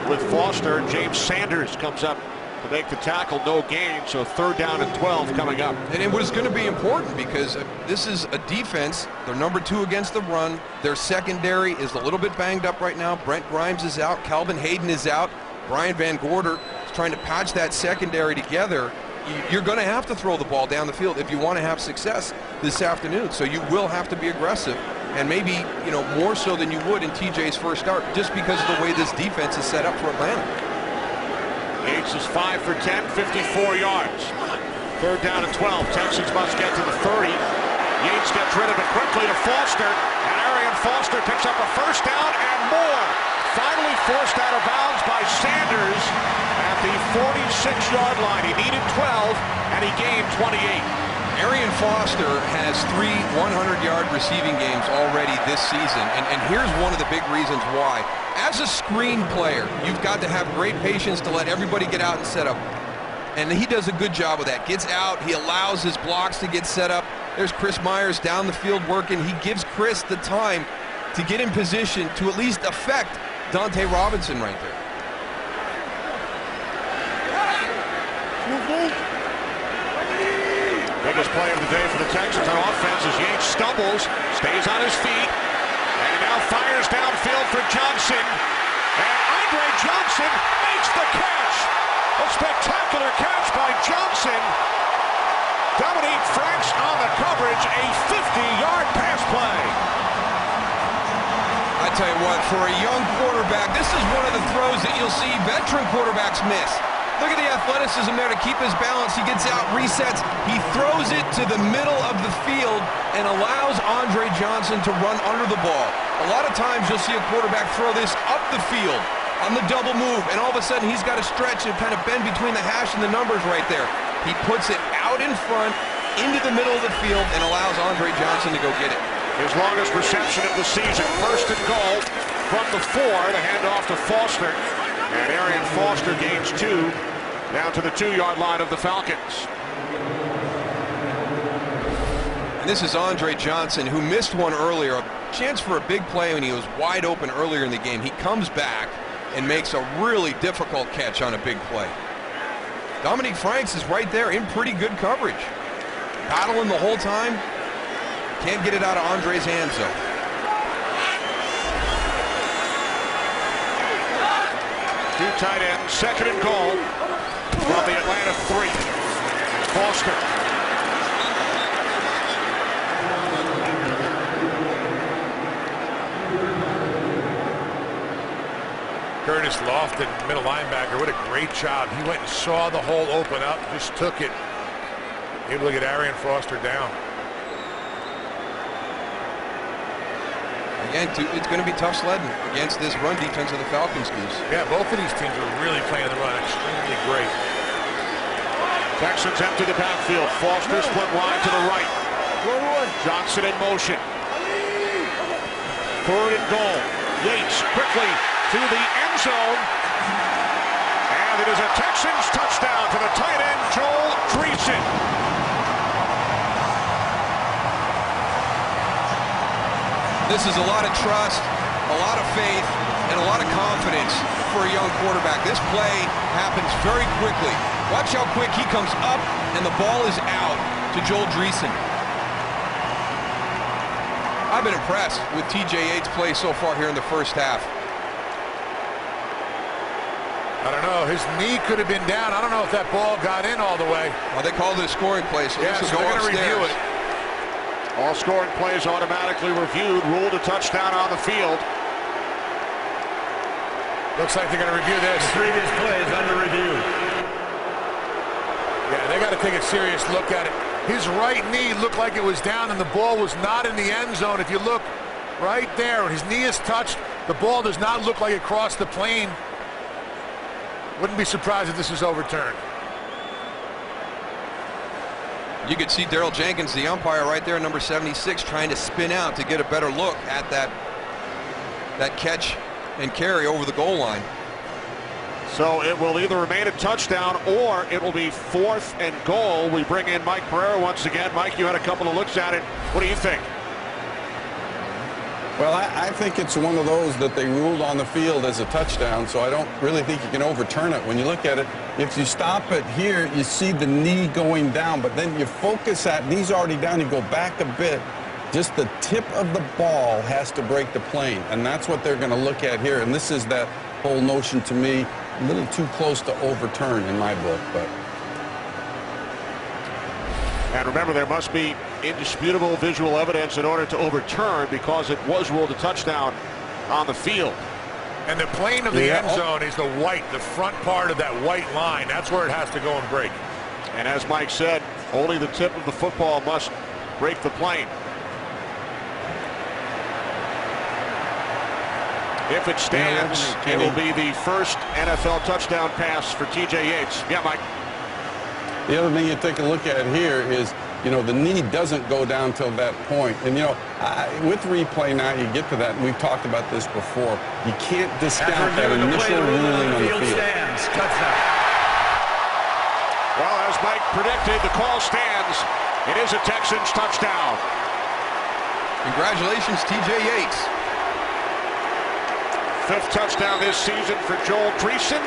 with Foster. James Sanders comes up to make the tackle, no gain, so third down and 12 coming up. And it was going to be important because this is a defense. They're number 2 against the run. Their secondary is a little bit banged up right now. Brent Grimes is out. Calvin Hayden is out. Brian Van Gorder is trying to patch that secondary together. You're going to have to throw the ball down the field if you want to have success this afternoon. So you will have to be aggressive, and maybe, you know, more so than you would in TJ's first start, just because of the way this defense is set up for Atlanta. Yates is 5 for 10, 54 yards. Third down and 12. Texans must get to the 30. Yates gets rid of it quickly to Foster, and Arian Foster picks up a first down and more. Finally forced out of bounds by Sanders at the 46-yard line. He needed 12, and he gained 28. Arian Foster has 3 100-yard receiving games already this season, and here's one of the big reasons why. As a screen player, you've got to have great patience to let everybody get out and set up. And he does a good job of that. Gets out, he allows his blocks to get set up. There's Chris Myers down the field working. He gives Chris the time to get in position to at least affect Dante Robinson right there. Biggest play of the day for the Texans on offense as Yates stumbles, stays on his feet, and now fires downfield for Johnson. And Andre Johnson makes the catch. A spectacular catch by Johnson. Dominique Franks on the coverage, a 50-yard pass play. I I'll tell you what, for a young quarterback, this is one of the throws that you'll see veteran quarterbacks miss. Look at the athleticism there to keep his balance. He gets out, resets, he throws it to the middle of the field and allows Andre Johnson to run under the ball. A lot of times you'll see a quarterback throw this up the field on the double move, and all of a sudden he's got to stretch and kind of bend between the hash and the numbers right there. He puts it out in front, into the middle of the field, and allows Andre Johnson to go get it. His longest reception of the season. First and goal from the 4. The handoff to Foster. And Arian Foster gains 2 down to the 2-yard line of the Falcons. And this is Andre Johnson, who missed one earlier. A chance for a big play when he was wide open earlier in the game. He comes back and makes a really difficult catch on a big play. Dominique Franks is right there in pretty good coverage. Battling the whole time. Can't get it out of Andre's hands, though. Two tight ends, second and goal from the Atlanta 3. Foster. Curtis Lofton, middle linebacker, what a great job. He went and saw the hole open up, just took it. Able to get Arian Foster down. Again, it's going to be tough sledding against this run defense of the Falcons, Goose. Yeah, both of these teams are really playing the run extremely great. Texans empty the backfield. Foster split wide to the right. Johnson in motion. Third and goal. Yates quickly to the end zone. And it is a Texans touchdown to the tight end, Joel Dreesen. This is a lot of trust, a lot of faith, and a lot of confidence for a young quarterback. This play happens very quickly. Watch how quick he comes up, and the ball is out to Joel Dreesen. I've been impressed with TJ Yates' play so far here in the first half. I don't know. His knee could have been down. I don't know if that ball got in all the way. Well, they called it a scoring play, so yeah, this so will go they're going to review it. All scoring plays automatically reviewed. Ruled a touchdown on the field. Looks like they're going to review this. The previous play is under review. Yeah, they got to take a serious look at it. His right knee looked like it was down, and the ball was not in the end zone. If you look right there, when his knee is touched, the ball does not look like it crossed the plane. Wouldn't be surprised if this is overturned. You could see Daryl Jenkins, the umpire, right there, number 76, trying to spin out to get a better look at that catch and carry over the goal line. So it will either remain a touchdown or it will be 4th and goal. We bring in Mike Pereira once again. Mike, you had a couple of looks at it. What do you think? Well, I think it's one of those that they ruled on the field as a touchdown, so I don't really think you can overturn it. When you look at it, if you stop it here, you see the knee going down, but then you focus at knee's already down, you go back a bit. Just the tip of the ball has to break the plane, and that's what they're going to look at here. And this is that whole notion to me, a little too close to overturn in my book. But and remember, there must be indisputable visual evidence in order to overturn, because it was ruled a touchdown on the field. And the plane of the end zone is the white, the front part of that white line. That's where it has to go and break. And as Mike said, only the tip of the football must break the plane. If it stands, it will be the first NFL touchdown pass for TJ Yates. Yeah, Mike. The other thing you take a look at here is, you know, the knee doesn't go down till that point. And, you know, with replay now, you get to that, and we've talked about this before. You can't discount that initial ruling on the field. Stands. Touchdown. Well, as Mike predicted, the call stands. It is a Texans touchdown. Congratulations, TJ Yates. 5th touchdown this season for Joel Dreesen.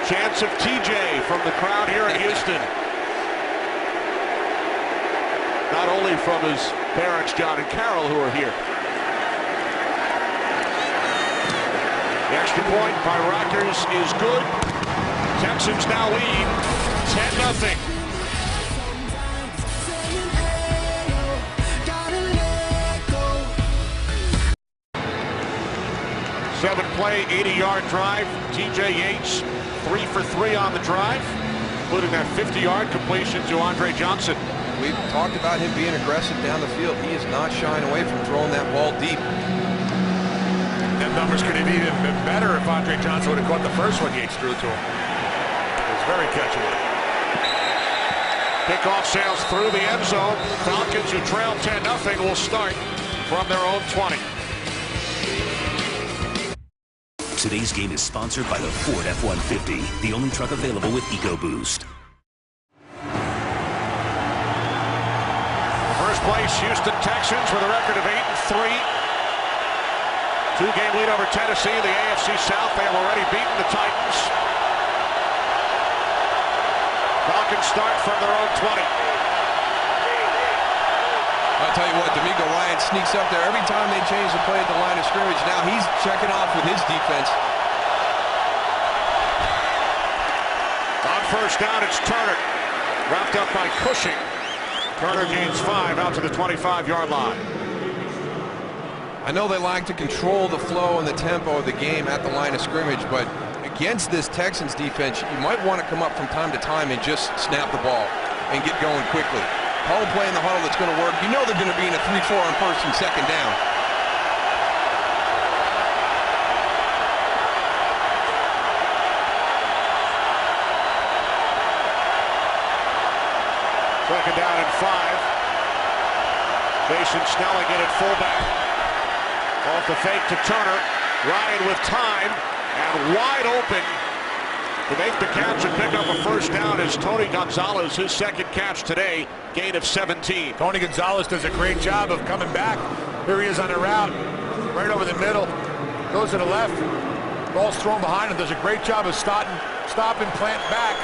Chance of TJ from the crowd here in Houston. Not only from his parents, John and Carol, who are here. The extra point by Rutgers is good. Texans now lead 10-0. 7-play, 80-yard drive. TJ Yates, 3 for 3 on the drive, including that 50-yard completion to Andre Johnson. We've talked about him being aggressive down the field. He is not shying away from throwing that ball deep. Them numbers could have even been better if Andre Johnson would have caught the first one Yates threw to him. It was very catchable. Kickoff sails through the end zone. Falcons, who trail 10-0, will start from their own 20. Today's game is sponsored by the Ford F-150, the only truck available with EcoBoost. First place, Houston Texans with a record of 8-3. 2-game lead over Tennessee in the AFC South. They have already beaten the Titans. Falcons start from their own 20. I'll tell you what, D'Amico Ryan sneaks up there every time they change the play at the line of scrimmage. Now he's checking off with his defense. On first down, it's Turner. Wrapped up by Cushing. Turner gains 5 out to the 25-yard line. I know they like to control the flow and the tempo of the game at the line of scrimmage, but against this Texans defense, you might want to come up from time to time and just snap the ball and get going quickly. Call a play in the huddle that's going to work. You know they're going to be in a 3-4 on first and second down. Second down and 5. Jason Snelling in at fullback. Off the fake to Turner. Ryan with time and wide open to make the catch and pick up a first down is Tony Gonzalez, his second catch today, gain of 17. Tony Gonzalez does a great job of coming back. Here he is on a route, right over the middle, goes to the left, ball's thrown behind him, does a great job of stopping, plant back.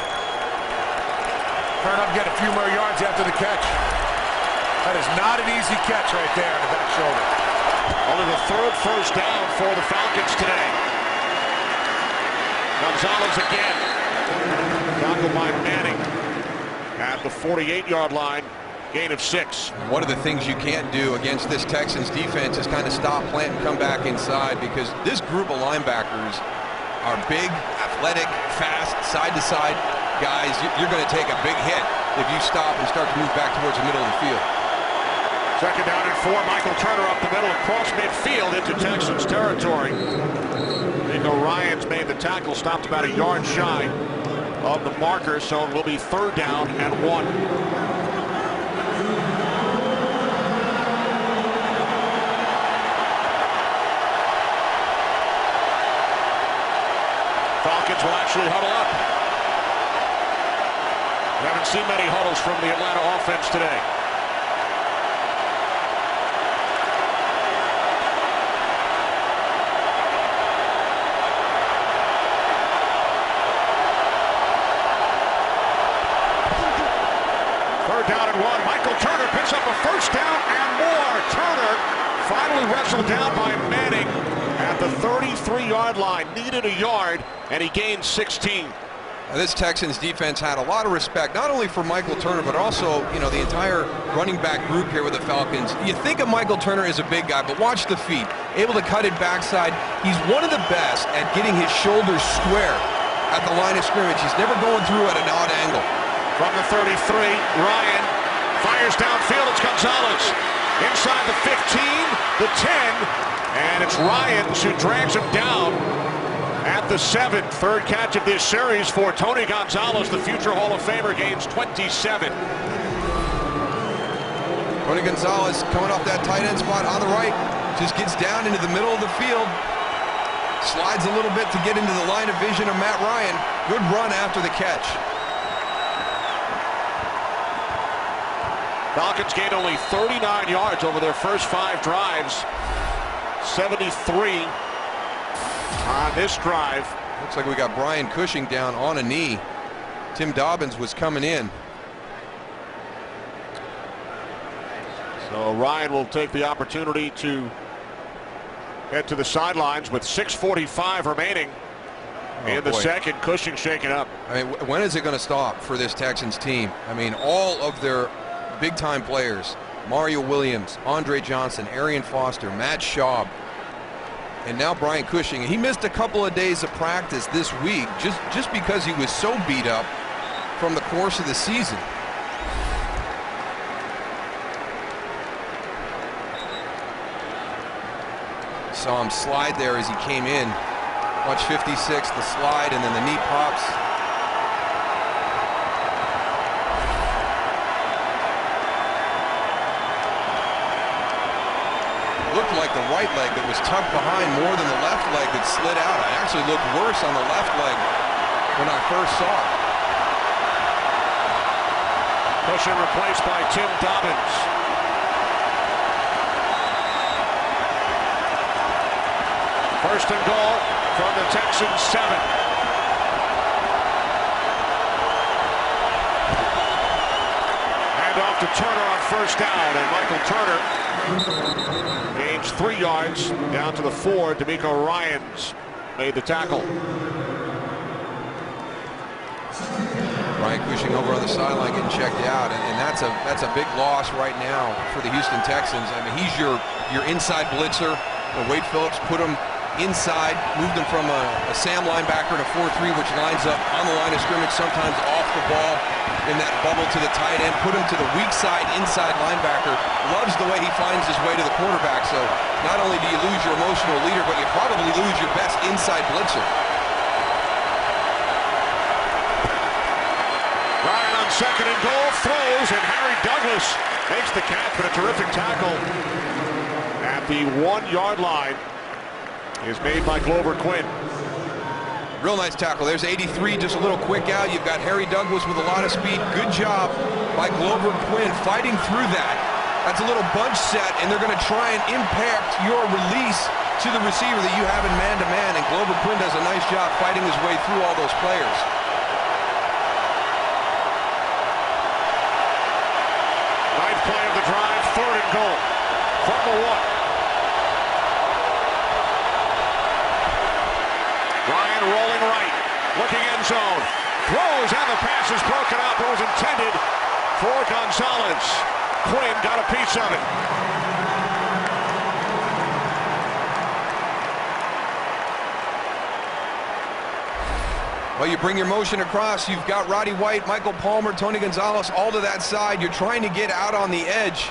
Turn up, get a few more yards after the catch. That is not an easy catch right there on the back shoulder. Only the third first down for the Falcons today. Gonzalez again. Tackled by Manning at the 48-yard line. Gain of 6. One of the things you can't do against this Texans defense is kind of stop, plant, and come back inside, because this group of linebackers are big, athletic, fast, side-to-side guys. You're going to take a big hit if you stop and start to move back towards the middle of the field. Second down and 4. Michael Turner up the middle across midfield into Texans territory. Ryan's made the tackle, stopped about a yard shy of the marker, so it will be third down and 1. Falcons will actually huddle up. We haven't seen many huddles from the Atlanta offense today. Down and 1. Michael Turner picks up a first down and more. Turner finally wrestled down by Manning at the 33-yard line. Needed a yard, and he gained 16. Now, this Texans defense had a lot of respect, not only for Michael Turner, but also, the entire running back group here with the Falcons. You think of Michael Turner as a big guy, but watch the feet. Able to cut it backside. He's one of the best at getting his shoulders square at the line of scrimmage. He's never going through at an odd angle. From the 33, Ryan fires downfield. It's Gonzalez inside the 15, the 10, and it's Ryans who drags him down at the 7. Third catch of this series for Tony Gonzalez, the future Hall of Famer, gains 27. Tony Gonzalez coming off that tight end spot on the right, just gets down into the middle of the field, slides a little bit to get into the line of vision of Matt Ryan. Good run after the catch. Falcons gained only 39 yards over their first 5 drives. 73 on this drive. Looks like we got Brian Cushing down on a knee. Tim Dobbins was coming in. So Ryan will take the opportunity to head to the sidelines with 6:45 remaining in the second. Cushing shaken up. I mean, when is it going to stop for this Texans team? I mean, all of their big-time players, Mario Williams, Andre Johnson, Arian Foster, Matt Schaub, And now Brian Cushing. He missed a couple of days of practice this week just because he was so beat up from the course of the season. Saw him slide there as he came in. Watch 56, the slide, and then the knee pops. Looked like the right leg that was tucked behind more than the left leg that slid out. It actually looked worse on the left leg when I first saw it. Cushing replaced by Tim Dobbins. First and goal from the Texans 7. Hand off to Turner on first down, and Michael Turner gains 3 yards down to the 4. D'Amico Ryans made the tackle. Brian Cushing over on the sideline getting checked out, and that's a big loss right now for the Houston Texans. I mean, he's your inside blitzer. Wade Phillips put him inside, moved him from a Sam linebacker to 4-3, which lines up on the line of scrimmage, sometimes off the ball in that bubble to the tight end, put him to the weak side inside linebacker. Loves the way he finds his way to the quarterback, so not only do you lose your emotional leader, but you probably lose your best inside blitzer. Ryan on second and goal, throws, and Harry Douglas makes the catch, but a terrific tackle at the 1-yard line is made by Glover Quinn. Real nice tackle. There's 83, just a little quick out. You've got Harry Douglas with a lot of speed. Good job by Glover Quinn fighting through that. That's a little bunch set, and they're going to try and impact your release to the receiver that you have in man-to-man, and Glover Quinn does a nice job fighting his way through all those players. Ninth play of the drive, third and goal from the 1. Ryan rolling right, looking end zone, throws, and the pass is broken up. It was intended for Gonzalez. Quinn got a piece of it. Well, you bring your motion across. You've got Roddy White, Michael Palmer, Tony Gonzalez, all to that side. You're trying to get out on the edge.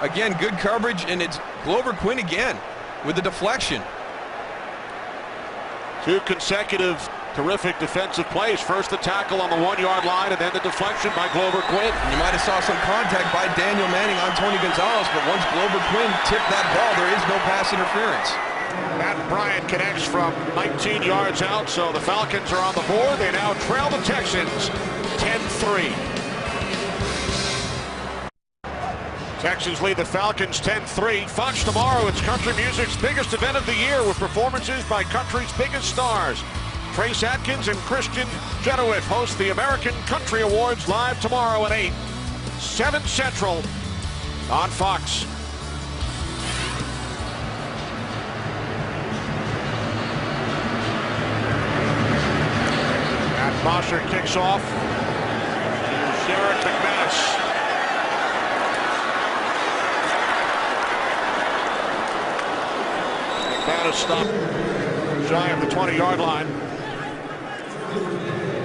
Again, good coverage, and it's Glover Quinn again with the deflection. 2 consecutive terrific defensive plays. First the tackle on the 1-yard line, and then the deflection by Glover Quinn. You might have saw some contact by Daniel Manning on Tony Gonzalez, but once Glover Quinn tipped that ball, there is no pass interference. Matt Bryant connects from 19 yards out, so the Falcons are on the board. They now trail the Texans 10-3. Texans lead the Falcons 10-3. Fox tomorrow, it's country music's biggest event of the year with performances by country's biggest stars. Trace Atkins and Christian Chenoweth host the American Country Awards live tomorrow at 8, 7 Central on Fox. Matt Foster kicks off to Derek McManus. McManus stopped shy of the 20-yard line.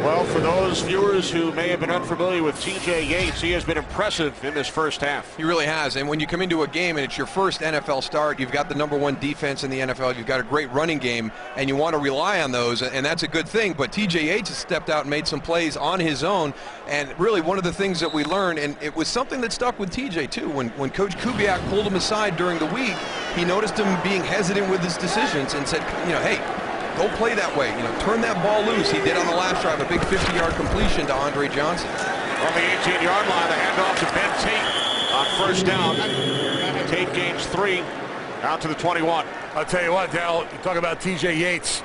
Well, for those viewers who may have been unfamiliar with TJ Yates, he has been impressive in this first half. He really has, and when you come into a game and it's your first NFL start, you've got the #1 defense in the NFL, you've got a great running game, and you want to rely on those, and that's a good thing. But TJ Yates has stepped out and made some plays on his own, and really one of the things that we learned, and it was something that stuck with TJ too, when Coach Kubiak pulled him aside during the week, he noticed him being hesitant with his decisions and said, you know, hey, go play that way. You know, turn that ball loose. He did on the last drive, a big 50-yard completion to Andre Johnson. On the 18-yard line, the handoff to Ben Tate on first down. Tate gains 3 out to the 21. I'll tell you what, Dal, you talk about TJ Yates.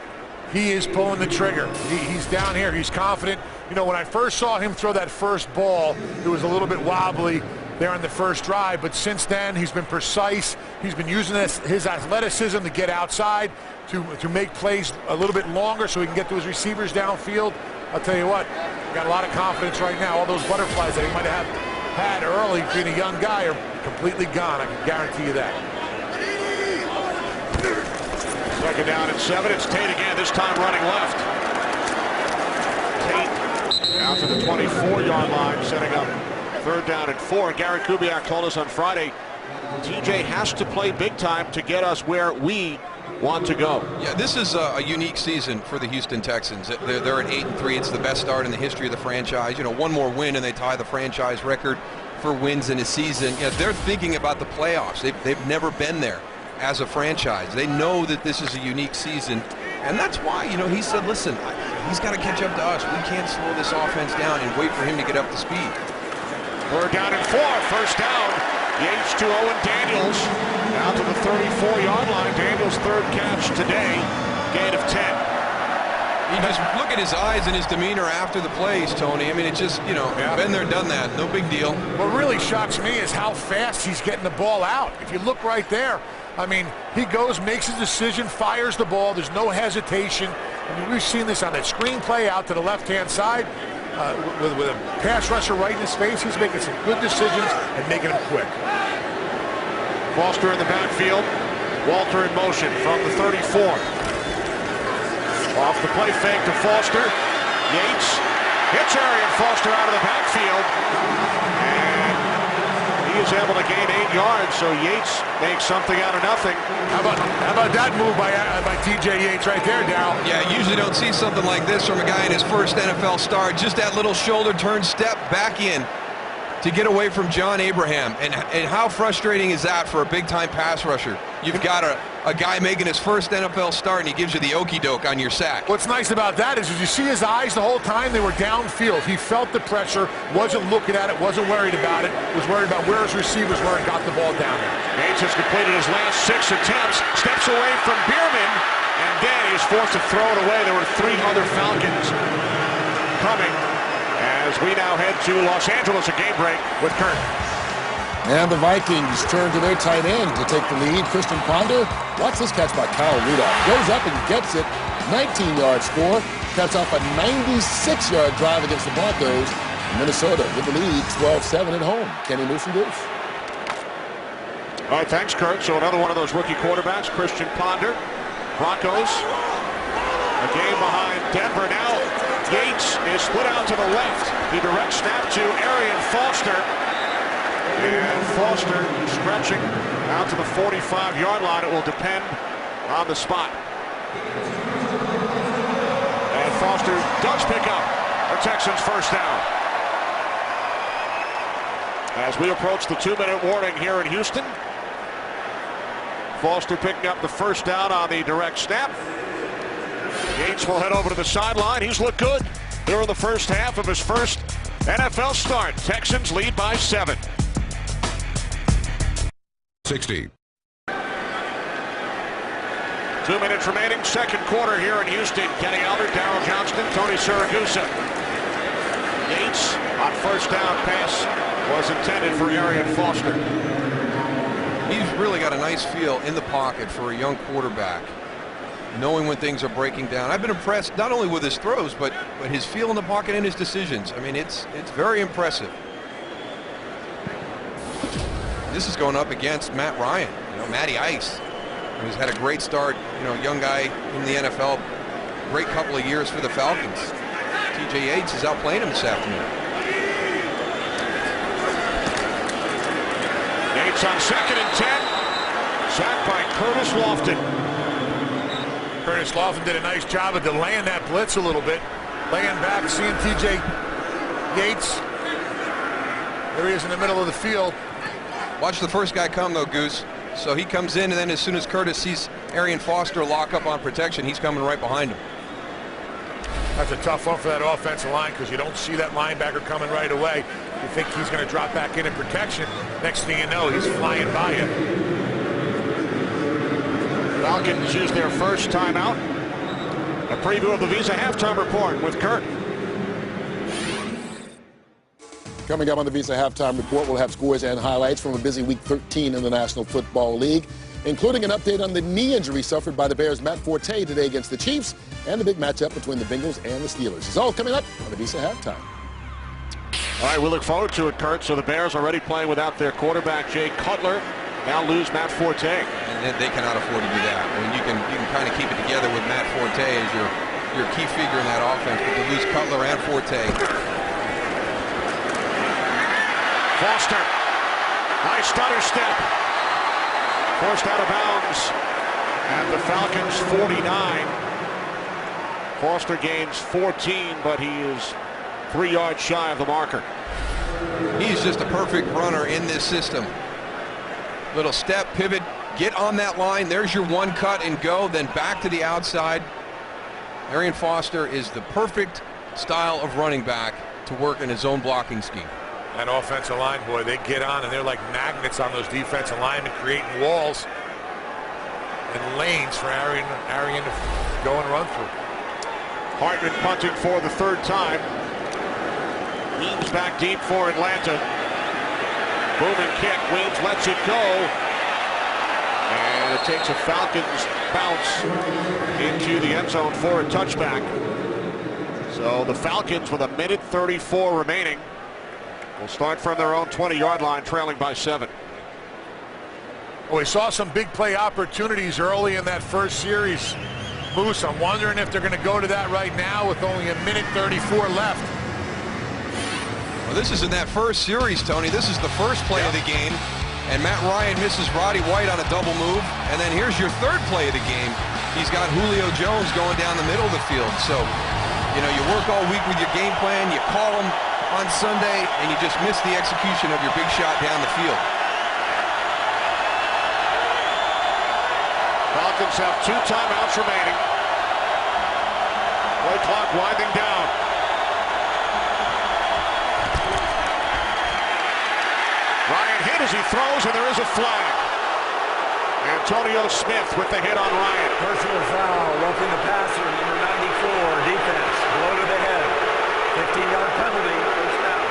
He is pulling the trigger. He's down here. He's confident. You know, when I first saw him throw that first ball, it was a little bit wobbly there on the first drive, but since then he's been precise. He's been using his athleticism to get outside, to make plays a little bit longer so he can get to his receivers downfield. I'll tell you what, got a lot of confidence right now. All those butterflies that he might have had early being a young guy are completely gone. I can guarantee you that. Second down and 7. It's Tate again, this time running left. Tate out to the 24-yard line, setting up third down and 4. Gary Kubiak told us on Friday, TJ has to play big time to get us where we want to go. Yeah, this is a unique season for the Houston Texans. They're at 8-3. It's the best start in the history of the franchise. You know, one more win and they tie the franchise record for wins in a season. You know, they're thinking about the playoffs. They've never been there as a franchise. They know that this is a unique season, and that's why, you know, he said, listen, he's got to catch up to us. We can't slow this offense down and wait for him to get up to speed. Third down and 4. First down. Yates to Owen Daniels. Out to the 34-yard line. Daniels' third catch today. Gain of 10. You just look at his eyes and his demeanor after the plays, Tony. I mean, it's just, you know, been there, done that. No big deal. What really shocks me is how fast he's getting the ball out. If you look right there, I mean, he goes, makes his decision, fires the ball. There's no hesitation. I mean, we've seen this on that screen play out to the left-hand side. With a pass rusher right in his face, he's making some good decisions and making them quick. Foster in the backfield. Walter in motion from the 34. Off the play fake to Foster. Yates hits Arian Foster out of the backfield. And he is able to gain 8 yards, so Yates makes something out of nothing. How about that move by TJ Yates right there, Darryl? Yeah, you usually don't see something like this from a guy in his first NFL start. Just that little shoulder turn step back in to get away from John Abraham. And how frustrating is that for a big-time pass rusher? You've got a guy making his first NFL start, and he gives you the okey-doke on your sack. What's nice about that is you see his eyes the whole time, they were downfield. He felt the pressure, wasn't looking at it, wasn't worried about it, was worried about where his receivers were and got the ball down there. Yates has completed his last 6 attempts, steps away from Bierman, and then he is forced to throw it away. There were 3 other Falcons coming as we now head to Los Angeles, a game break with Kurt. And the Vikings turn to their tight end to take the lead. Christian Ponder, watch this catch by Kyle Rudolph. Goes up and gets it. 19-yard score. Cuts off a 96-yard drive against the Broncos. Minnesota with the lead, 12-7 at home. Kenny Moose and Goose. All right, thanks, Kurt. So another one of those rookie quarterbacks, Christian Ponder. Broncos, a game behind Denver. Now Yates is split out to the left. The direct snap to Arian Foster. And Foster stretching out to the 45-yard line. It will depend on the spot. And Foster does pick up the Texans' first down. As we approach the 2-minute warning here in Houston, Foster picking up the first down on the direct snap. Yates will head over to the sideline. He's looked good here in the first half of his first NFL start. Texans lead by 7. 60. 2 minutes remaining, second quarter here in Houston. Kenny Albert, Darryl Johnston, Tony Siragusa. Yates on first down pass was intended for Arian Foster. He's really got a nice feel in the pocket for a young quarterback, knowing when things are breaking down. I've been impressed not only with his throws, but his feel in the pocket and his decisions. I mean, it's very impressive. This is going up against Matt Ryan, Matty Ice, who's had a great start, young guy in the NFL, great couple of years for the Falcons. TJ Yates is outplaying him this afternoon. Yates on 2nd and 10, sacked by Curtis Lofton. Curtis Lofton did a nice job of delaying that blitz a little bit, laying back, seeing TJ Yates. There he is in the middle of the field. Watch the first guy come, though, Goose. So he comes in, and then as soon as Curtis sees Arian Foster lock up on protection, he's coming right behind him. That's a tough one for that offensive line because you don't see that linebacker coming right away. You think he's going to drop back in protection. Next thing you know, he's flying by you. Falcons use their first timeout. A preview of the Visa halftime report with Kurt. Coming up on the Visa Halftime Report, we'll have scores and highlights from a busy Week 13 in the National Football League, including an update on the knee injury suffered by the Bears' Matt Forte today against the Chiefs, and the big matchup between the Bengals and the Steelers. It's all coming up on the Visa Halftime. All right, we look forward to it, Kurt. So the Bears already playing without their quarterback, Jay Cutler. Now lose Matt Forte. And they cannot afford to do that. I mean, you can kind of keep it together with Matt Forte as your key figure in that offense, but to lose Cutler and Forte. Foster, nice stutter step. Forced out of bounds at the Falcons 49. Foster gains 14, but he is 3 yards shy of the marker. He's just a perfect runner in this system. Little step, pivot, get on that line. There's your one cut and go, then back to the outside. Arian Foster is the perfect style of running back to work in his own blocking scheme. That offensive line, boy, they get on and they're like magnets on those defensive linemen, creating walls and lanes for Arian to go and run through. Hartman punting for the 3rd time. Weems back deep for Atlanta. Booming kick. Weems lets it go. And it takes a Falcons bounce into the end zone for a touchback. So the Falcons with 1:34 remaining will start from their own 20-yard line, trailing by 7. Well, we saw some big play opportunities early in that first series. Moose, I'm wondering if they're going to go to that right now with only 1:34 left. Well, this is in that first series, Tony. This is the first play of the game, and Matt Ryan misses Roddy White on a double move, and then here's your 3rd play of the game. He's got Julio Jones going down the middle of the field. So, you know, you work all week with your game plan, you call him on Sunday, and you just miss the execution of your big shot down the field. Falcons have 2 timeouts remaining. Play clock winding down. Ryan hit as he throws, and there is a flag. Antonio Smith with the hit on Ryan. Personal foul, roughing the passer, number 94, defense, blow to the head. 15-yard penalty, first down.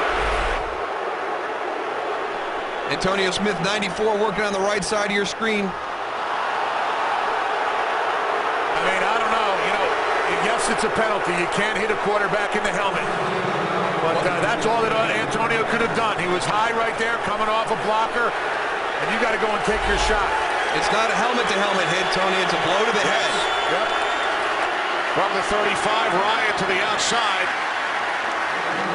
Antonio Smith, 94, working on the right side of your screen. I mean, I don't know. You know, yes, it's a penalty. You can't hit a quarterback in the helmet. But that's all that Antonio could have done. He was high right there, coming off a blocker, and you got to go and take your shot. It's not a helmet-to-helmet hit, Tony. It's a blow to the head. Yep. From the 35, Ryan to the outside.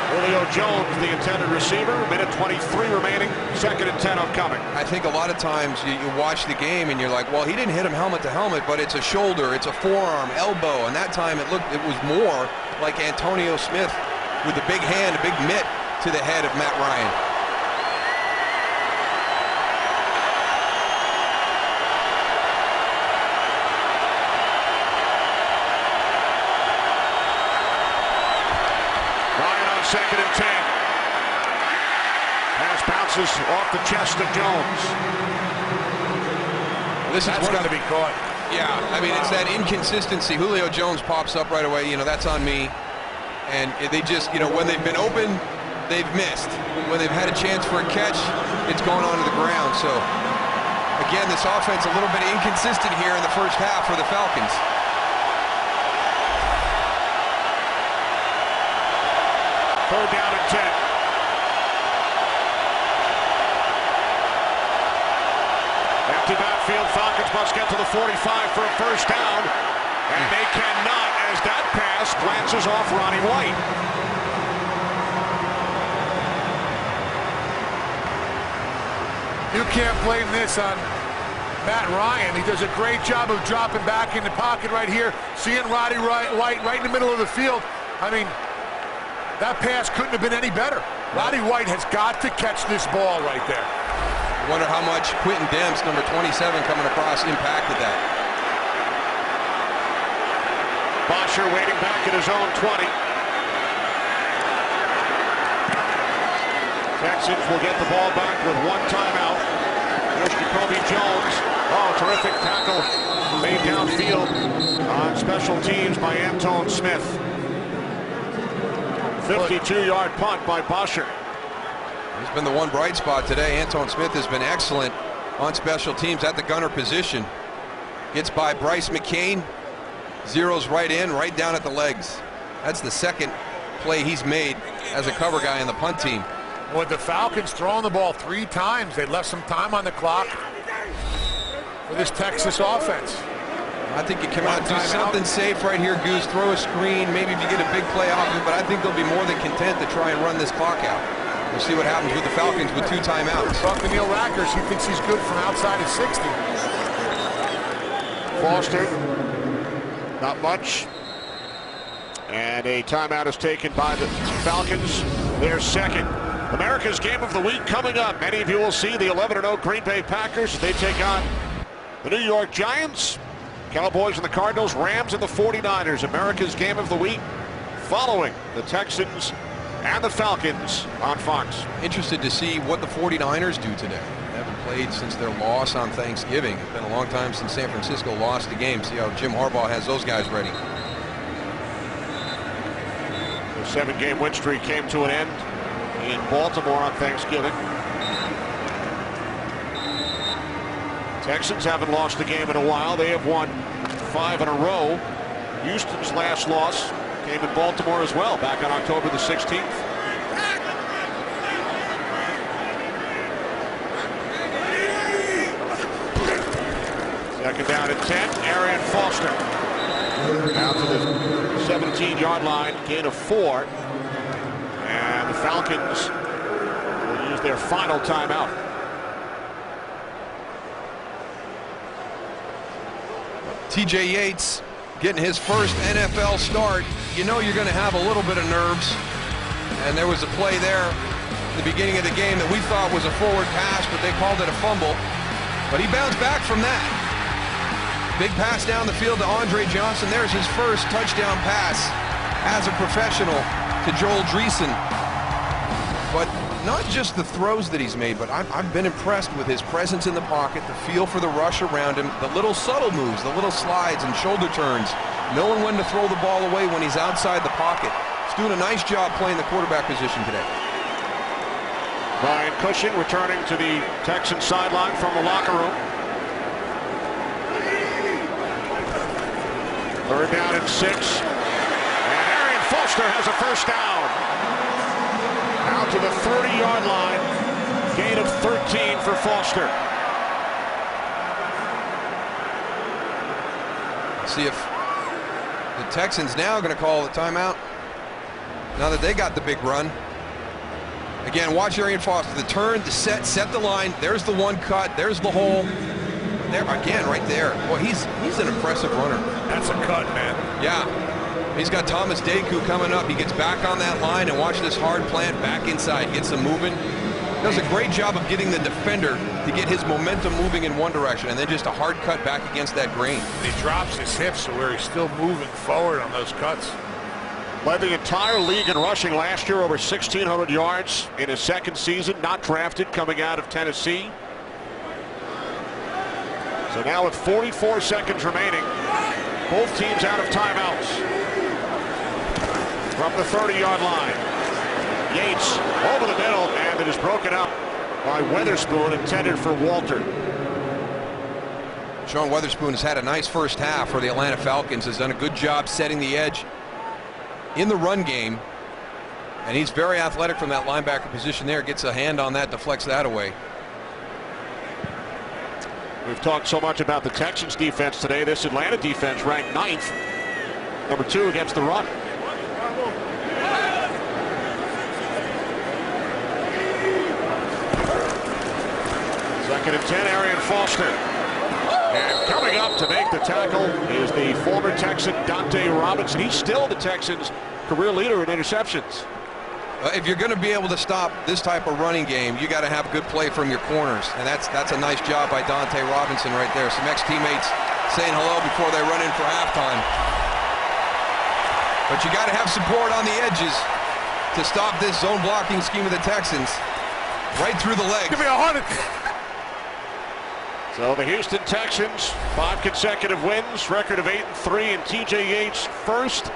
Julio Jones, the intended receiver. 1:23 remaining. 2nd and 10 upcoming. I think a lot of times you watch the game and you're like, well, he didn't hit him helmet-to-helmet, but it's a shoulder, it's a forearm, elbow, and that time it was more like Antonio Smith with a big hand, a big mitt to the head of Matt Ryan. Ryan on 2nd and 10. Pass bounces off the chest of Jones. That's got to be caught. Yeah, I mean, it's that inconsistency. Julio Jones pops up right away. You know, that's on me. And they just, you know, when they've been open, they've missed. When they've had a chance for a catch, it's gone onto the ground. So, again, this offense a little bit inconsistent here in the first half for the Falcons. Third down and 10. Empty backfield. Falcons must get to the 45 for a first down. And they cannot, as that pass glances off Ronnie White. You can't blame this on Matt Ryan. He does a great job of dropping back in the pocket right here, seeing Roddy White right in the middle of the field. I mean, that pass couldn't have been any better. Roddy White has got to catch this ball right there. I wonder how much Quentin Demps, number 27, coming across, impacted that. Bosher waiting back at his own 20. Texans will get the ball back with 1 timeout. Here's Jacoby Jones. Oh, terrific tackle made downfield on special teams by Anton Smith. 52-yard punt by Bosher. He's been the one bright spot today. Anton Smith has been excellent on special teams at the gunner position. Gets by Bryce McCain. Zeroes right in, right down at the legs. That's the 2nd play he's made as a cover guy on the punt team. With the Falcons throwing the ball 3 times, they left some time on the clock. for this Texas offense. I think you come out and do something safe right here, Goose. Throw a screen, maybe if you get a big play off of it, but I think they'll be more than content to try and run this clock out. We'll see what happens with the Falcons with 2 timeouts. Talk to Neil Rackers. He thinks he's good from outside of 60. Foster, not much. And a timeout is taken by the Falcons. Their second. America's game of the week coming up. Many of you will see the 11-0 Green Bay Packers. They take on the New York Giants, Cowboys and the Cardinals, Rams and the 49ers. America's game of the week following the Texans and the Falcons on Fox. Interested to see what the 49ers do today. They haven't played since their loss on Thanksgiving. It's been a long time since San Francisco lost a game. See how Jim Harbaugh has those guys ready. The 7-game win streak came to an end in Baltimore on Thanksgiving. Texans haven't lost a game in a while. They have won 5 in a row. Houston's last loss came in Baltimore as well, back on October the 16th. Second down and 10, Arian Foster. Out to the 17-yard line, gain of 4. And the Falcons will use their final timeout. TJ Yates getting his first NFL start. You know you're going to have a little bit of nerves. And there was a play there at the beginning of the game that we thought was a forward pass, but they called it a fumble. But he bounced back from that. Big pass down the field to Andre Johnson. There's his first touchdown pass as a professional to Joel Dreesen. But not just the throws that he's made, but I've been impressed with his presence in the pocket, the feel for the rush around him, the little subtle moves, the little slides and shoulder turns, knowing when to throw the ball away when he's outside the pocket. He's doing a nice job playing the quarterback position today. Brian Cushing returning to the Texan sideline from the locker room. Third down and 6. And Arian Foster has a first down. Out to the 30-yard line. Gain of 13 for Foster. See if the Texans now are going to call the timeout now that they got the big run. Again, watch Arian Foster. The turn, the set the line. There's the one cut. There's the hole. There again, right there. Boy, he's an impressive runner. That's a cut, man. Yeah. He's got Thomas Deku coming up. He gets back on that line and watch this hard plant back inside. Gets him moving. Does a great job of getting the defender to get his momentum moving in one direction, and then just a hard cut back against that grain. He drops his hips to where he's still moving forward on those cuts. Led the entire league in rushing last year, over 1,600 yards in his second season. Not drafted, coming out of Tennessee. So now with 44 seconds remaining, both teams out of timeouts. From the 30-yard line, Yates over the middle, and it is broken up by Weatherspoon, intended for Walter. Sean Weatherspoon has had a nice first half for the Atlanta Falcons, has done a good job setting the edge in the run game, and he's very athletic from that linebacker position there. Gets a hand on that, deflects that away. We've talked so much about the Texans defense today. This Atlanta defense ranked 9th, number 2 against the run. Second and 10, Arian Foster. And coming up to make the tackle is the former Texan Dante Robinson. He's still the Texans' career leader in interceptions. If you're going to be able to stop this type of running game, you got to have good play from your corners, and that's a nice job by Dante Robinson right there. Some ex-teammates saying hello before they run in for halftime. But you got to have support on the edges to stop this zone blocking scheme of the Texans. Right through the legs. Give me a heart. So the Houston Texans, 5 consecutive wins, record of 8-3, and TJ Yates' first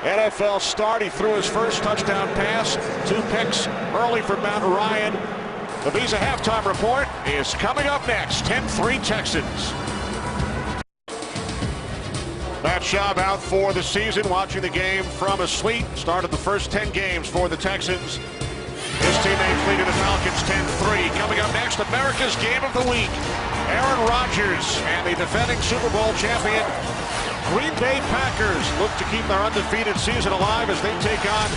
NFL start. He threw his first touchdown pass, 2 picks early for Matt Ryan. The Visa halftime report is coming up next. 10-3 Texans. Matt Schaub out for the season, watching the game from a suite. Started the first 10 games for the Texans. His teammates leading the Falcons 10-3. Coming up next, America's game of the week. Aaron Rodgers and the defending Super Bowl champion Green Bay Packers look to keep their undefeated season alive as they take on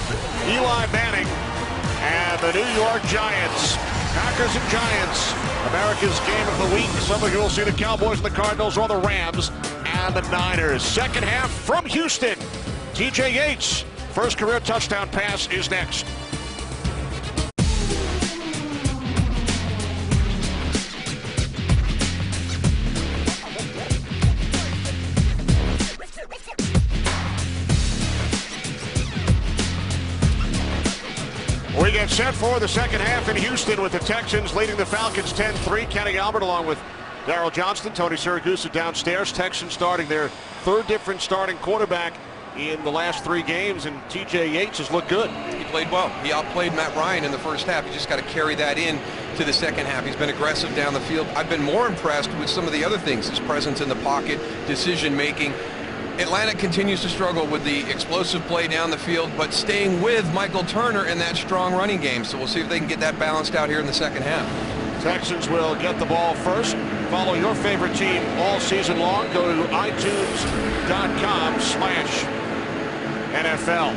Eli Manning and the New York Giants. Packers and Giants, America's game of the week. Some of you will see the Cowboys and the Cardinals or the Rams and the Niners. Second half from Houston. TJ Yates, first career touchdown pass is next. We get set for the second half in Houston with the Texans leading the Falcons 10-3. Kenny Albert along with Darryl Johnston, Tony Siragusa downstairs. Texans starting their third different starting quarterback in the last 3 games, and TJ Yates has looked good. He played well. He outplayed Matt Ryan in the first half. You just got to carry that in to the second half. He's been aggressive down the field. I've been more impressed with some of the other things, his presence in the pocket, decision making. Atlanta continues to struggle with the explosive play down the field, but staying with Michael Turner in that strong running game. So we'll see if they can get that balanced out here in the second half. Texans will get the ball first. Follow your favorite team all season long. Go to iTunes.com/NFL.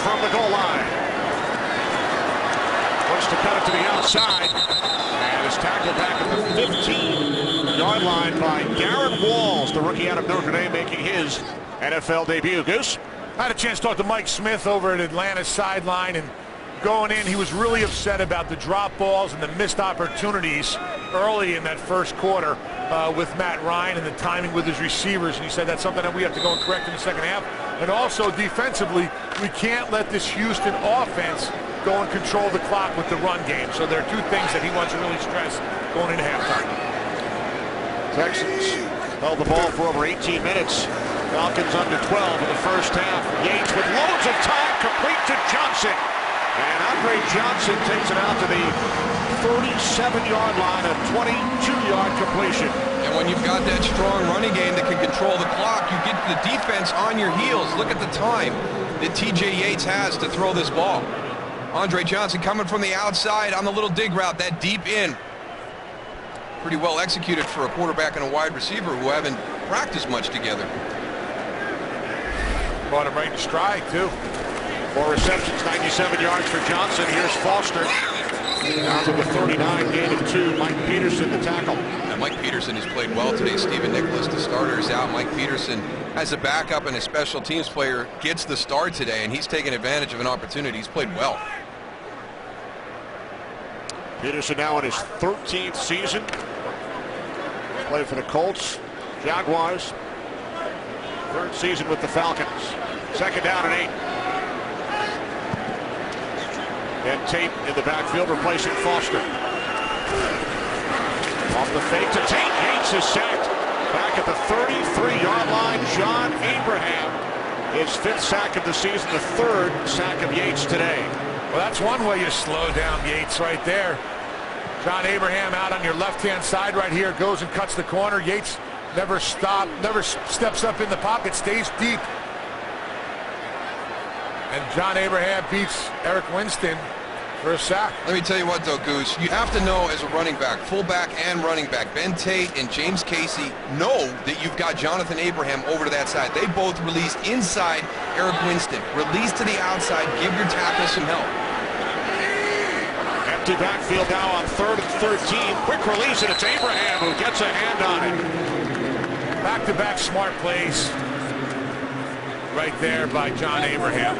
From the goal line. Wants to cut it to the outside. And is tackled back at the 15-yard line by Darren Walls, the rookie out of Notre Dame, making his NFL debut. Goose? I had a chance to talk to Mike Smith over at Atlanta's sideline, and going in, he was really upset about the drop balls and the missed opportunities early in that first quarter with Matt Ryan and the timing with his receivers. And he said that's something that we have to go and correct in the second half. And also defensively, we can't let this Houston offense go and control the clock with the run game. So there are 2 things that he wants to really stress going into halftime. Texans held the ball for over 18 minutes. Falcons under 12 in the first half. Yates with loads of time, complete to Johnson. And Andre Johnson takes it out to the 37-yard line, a 22-yard completion. And when you've got that strong running game that can control the clock, you get the defense on your heels. Look at the time that TJ Yates has to throw this ball. Andre Johnson coming from the outside on the little dig route, that deep in. Pretty well executed for a quarterback and a wide receiver who haven't practiced much together. Brought him right in stride, too. 4 receptions, 97 yards for Johnson. Here's Foster. Down to the 39, gain of 2. Mike Peterson the tackle. Now, Mike Peterson has played well today. Stephen Nicholas, the starter, is out. Mike Peterson, as a backup and a special teams player, gets the start today, and he's taken advantage of an opportunity. He's played well. Peterson now in his 13th season. Played for the Colts, Jaguars. 3rd season with the Falcons. Second down and 8. And Tate in the backfield replacing Foster. Off the fake to Tate. Yates is sacked. Back at the 33-yard line, John Abraham. His 5th sack of the season, the 3rd sack of Yates today. Well, that's one way you slow down Yates right there. John Abraham out on your left-hand side right here, goes and cuts the corner. Yates never steps up in the pocket, stays deep. And John Abraham beats Eric Winston for a sack. Let me tell you what, though, Goose, you have to know as a running back, fullback and running back, Ben Tate and James Casey know that you've got Jonathan Abraham over to that side. They both release inside Eric Winston. Release to the outside, give your tackle some help. Empty backfield now on 3rd and 13. Quick release, and it's Abraham who gets a hand on it. Back-to-back smart plays right there by John Abraham.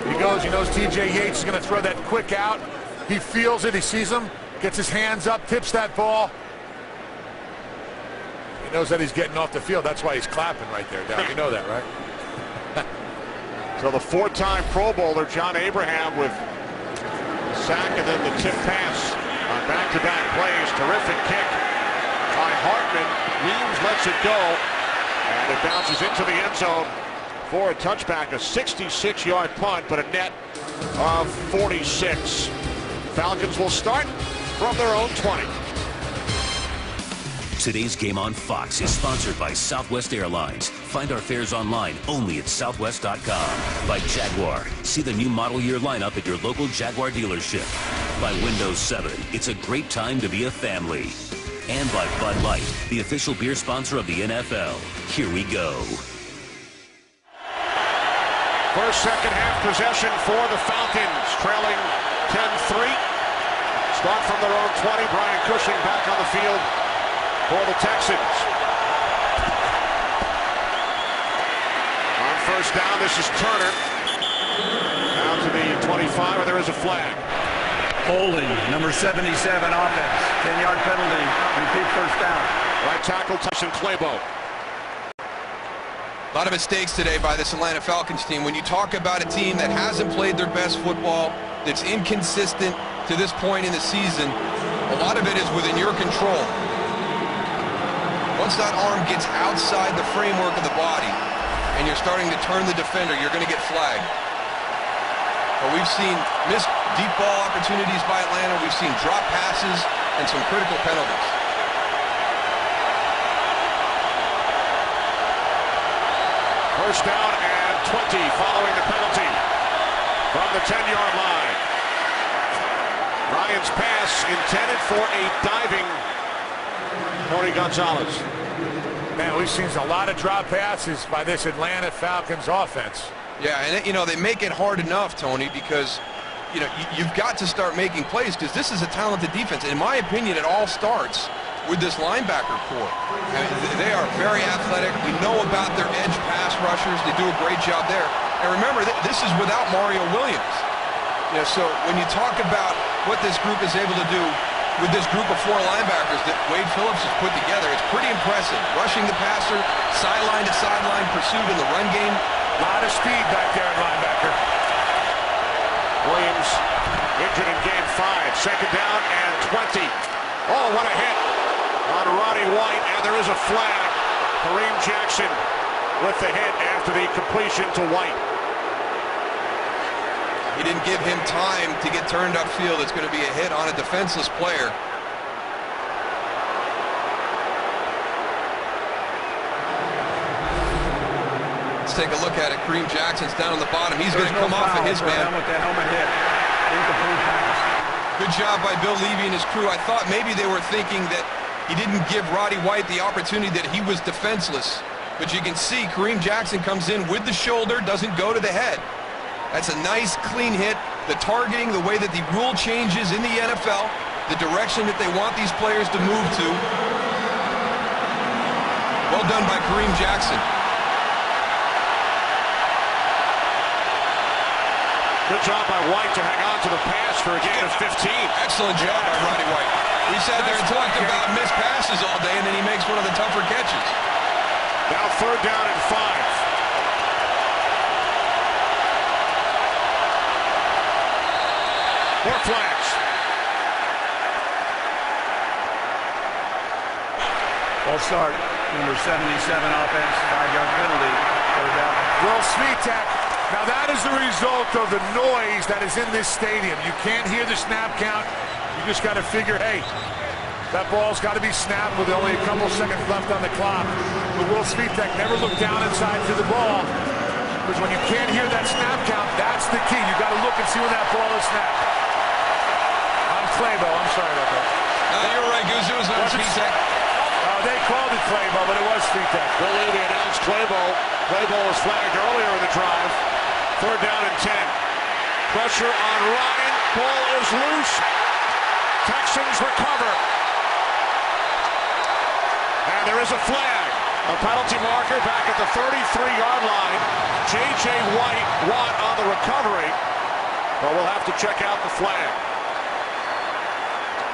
He goes, he knows TJ Yates is going to throw that quick out. He feels it, he sees him, gets his hands up, tips that ball. He knows that he's getting off the field. That's why he's clapping right there, Down. You know that, right? So the 4-time Pro Bowler, John Abraham, with the sack and then the tip pass on back-to-back plays. Terrific kick by Hartman. Weems lets it go, and it bounces into the end zone for a touchback, a 66-yard punt, but a net of 46. Falcons will start from their own 20. Today's Game on Fox is sponsored by Southwest Airlines. Find our fares online only at southwest.com. By Jaguar. See the new model year lineup at your local Jaguar dealership. By Windows 7. It's a great time to be a family. And by Bud Light, the official beer sponsor of the NFL. Here we go. First, second half possession for the Falcons, trailing 10-3. Start from their own 20. Brian Cushing back on the field for the Texans. On first down, this is Turner. Down to the 25, where there is a flag. Holding, number 77 offense. 10-yard penalty, repeat first down. Right tackle, Tyson Clabo. A lot of mistakes today by this Atlanta Falcons team. When you talk about a team that hasn't played their best football, that's inconsistent to this point in the season, a lot of it is within your control. Once that arm gets outside the framework of the body and you're starting to turn the defender, you're going to get flagged. But we've seen missed deep ball opportunities by Atlanta. We've seen drop passes and some critical penalties. First down and 20 following the penalty from the 10-yard line. Ryan's pass intended for a diving Tony Gonzalez. Man, we've seen a lot of drop passes by this Atlanta Falcons offense. Yeah, and you know, they make it hard enough, Tony, because you know, you've got to start making plays because this is a talented defense. In my opinion, it all starts with this linebacker core. I mean, they are very athletic. We know about their edge pass rushers. They do a great job there. And remember, this is without Mario Williams. You know, so when you talk about what this group is able to do with this group of 4 linebackers that Wade Phillips has put together, it's pretty impressive. Rushing the passer, sideline to sideline pursuit in the run game. A lot of speed back there at linebacker. Williams injured in game 5. Second down and 20. Oh, what a hit on Roddy White, and there is a flag. Kareem Jackson with the hit after the completion to White. He didn't give him time to get turned upfield. It's going to be a hit on a defenseless player. Let's take a look at it. Kareem Jackson's down on the bottom. He's going to come off of his man. With that helmet hit. Incomplete pass. Good job by Bill Levy and his crew. I thought maybe they were thinking that he didn't give Roddy White the opportunity, that he was defenseless. But you can see Kareem Jackson comes in with the shoulder, doesn't go to the head. That's a nice, clean hit. The targeting, the way that the rule changes in the NFL, the direction that they want these players to move to. Well done by Kareem Jackson. Good job by White to hang on to the pass for a gain of 15. Excellent job by Roddy White. We sat there and talked about missed passes all day, and then he makes one of the tougher catches. Now third down and 5. More flags. Ball start. Number 77 offense. 5-yard penalty. Third down. Will Svitek. Now that is the result of the noise that is in this stadium. You can't hear the snap count. You just got to figure, hey, that ball's got to be snapped with only a couple seconds left on the clock. But Will Svitek never looked down inside to the ball. Because when you can't hear that snap count, that's the key. You got to look and see when that ball is snapped. Clabo, I'm sorry about that. No, you're right, Goose. It was on Svitek. They called it Clabo, but it was Svitek. Bill Levy announced Clabo. Clabo was flagged earlier in the drive. Third down and 10. Pressure on Ryan. Ball is loose. Texans recover. And there is a flag. A penalty marker back at the 33-yard line. J.J. Watt on the recovery. But we'll have to check out the flag.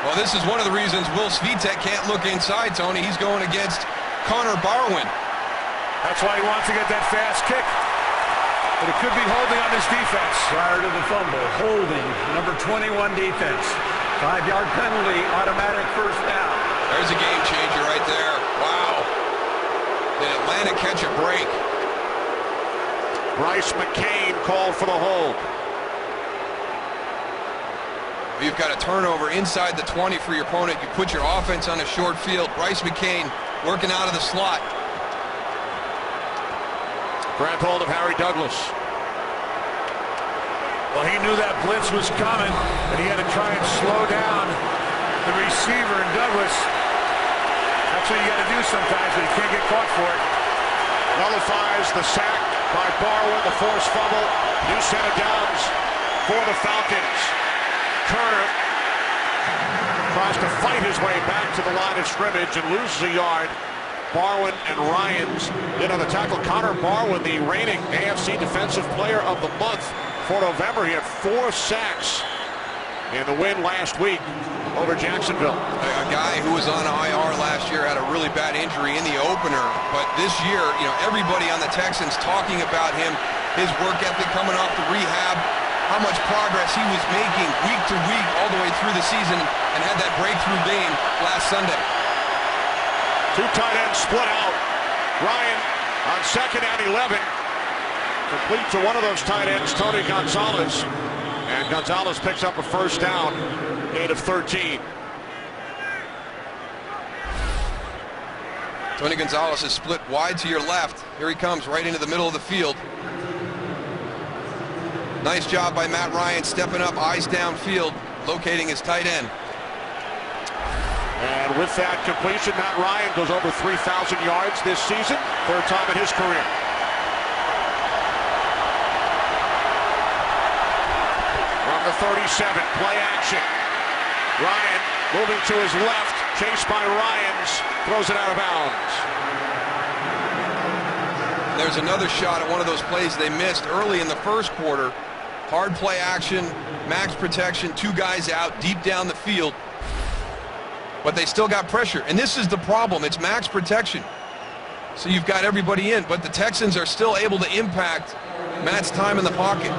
Well, this is one of the reasons Will Svitek can't look inside, Tony. He's going against Connor Barwin. That's why he wants to get that fast kick. But it could be holding on his defense. Prior to the fumble, holding, number 21 defense. 5-yard penalty, automatic first down. There's a game changer right there. Wow. Did Atlanta catch a break? Bryce McCain called for the hold. You've got a turnover inside the 20 for your opponent. You put your offense on a short field. Bryce McCain working out of the slot. Grab hold of Harry Douglas. Well, he knew that blitz was coming, and he had to try and slow down the receiver, and Douglas. That's what you got to do sometimes, but you can't get caught for it. Nullifies the sack by Barwin, the forced fumble. New set of downs for the Falcons. Turner tries to fight his way back to the line of scrimmage and loses a yard. Barwin and Ryans in on the tackle. Connor Barwin, the reigning AFC Defensive Player of the Month for November. He had 4 sacks in the win last week over Jacksonville. A guy who was on IR last year had a really bad injury in the opener, but this year, everybody on the Texans talking about him, his work ethic coming off the rehab, how much progress he was making week to week all the way through the season, and had that breakthrough game last Sunday. 2 tight ends split out. Ryan on 2nd and 11. Complete to one of those tight ends, Tony Gonzalez. And Gonzalez picks up a first down, gain of 13. Tony Gonzalez is split wide to your left. Here he comes right into the middle of the field. Nice job by Matt Ryan stepping up, eyes downfield, locating his tight end. And with that completion, Matt Ryan goes over 3,000 yards this season, 3rd time in his career. From the 37, play action. Ryan moving to his left, chased by Ryans, throws it out of bounds. There's another shot at one of those plays they missed early in the first quarter. Hard play action, max protection, 2 guys out, deep down the field. But they still got pressure, and this is the problem. It's max protection, so you've got everybody in, but the Texans are still able to impact Matt's time in the pocket.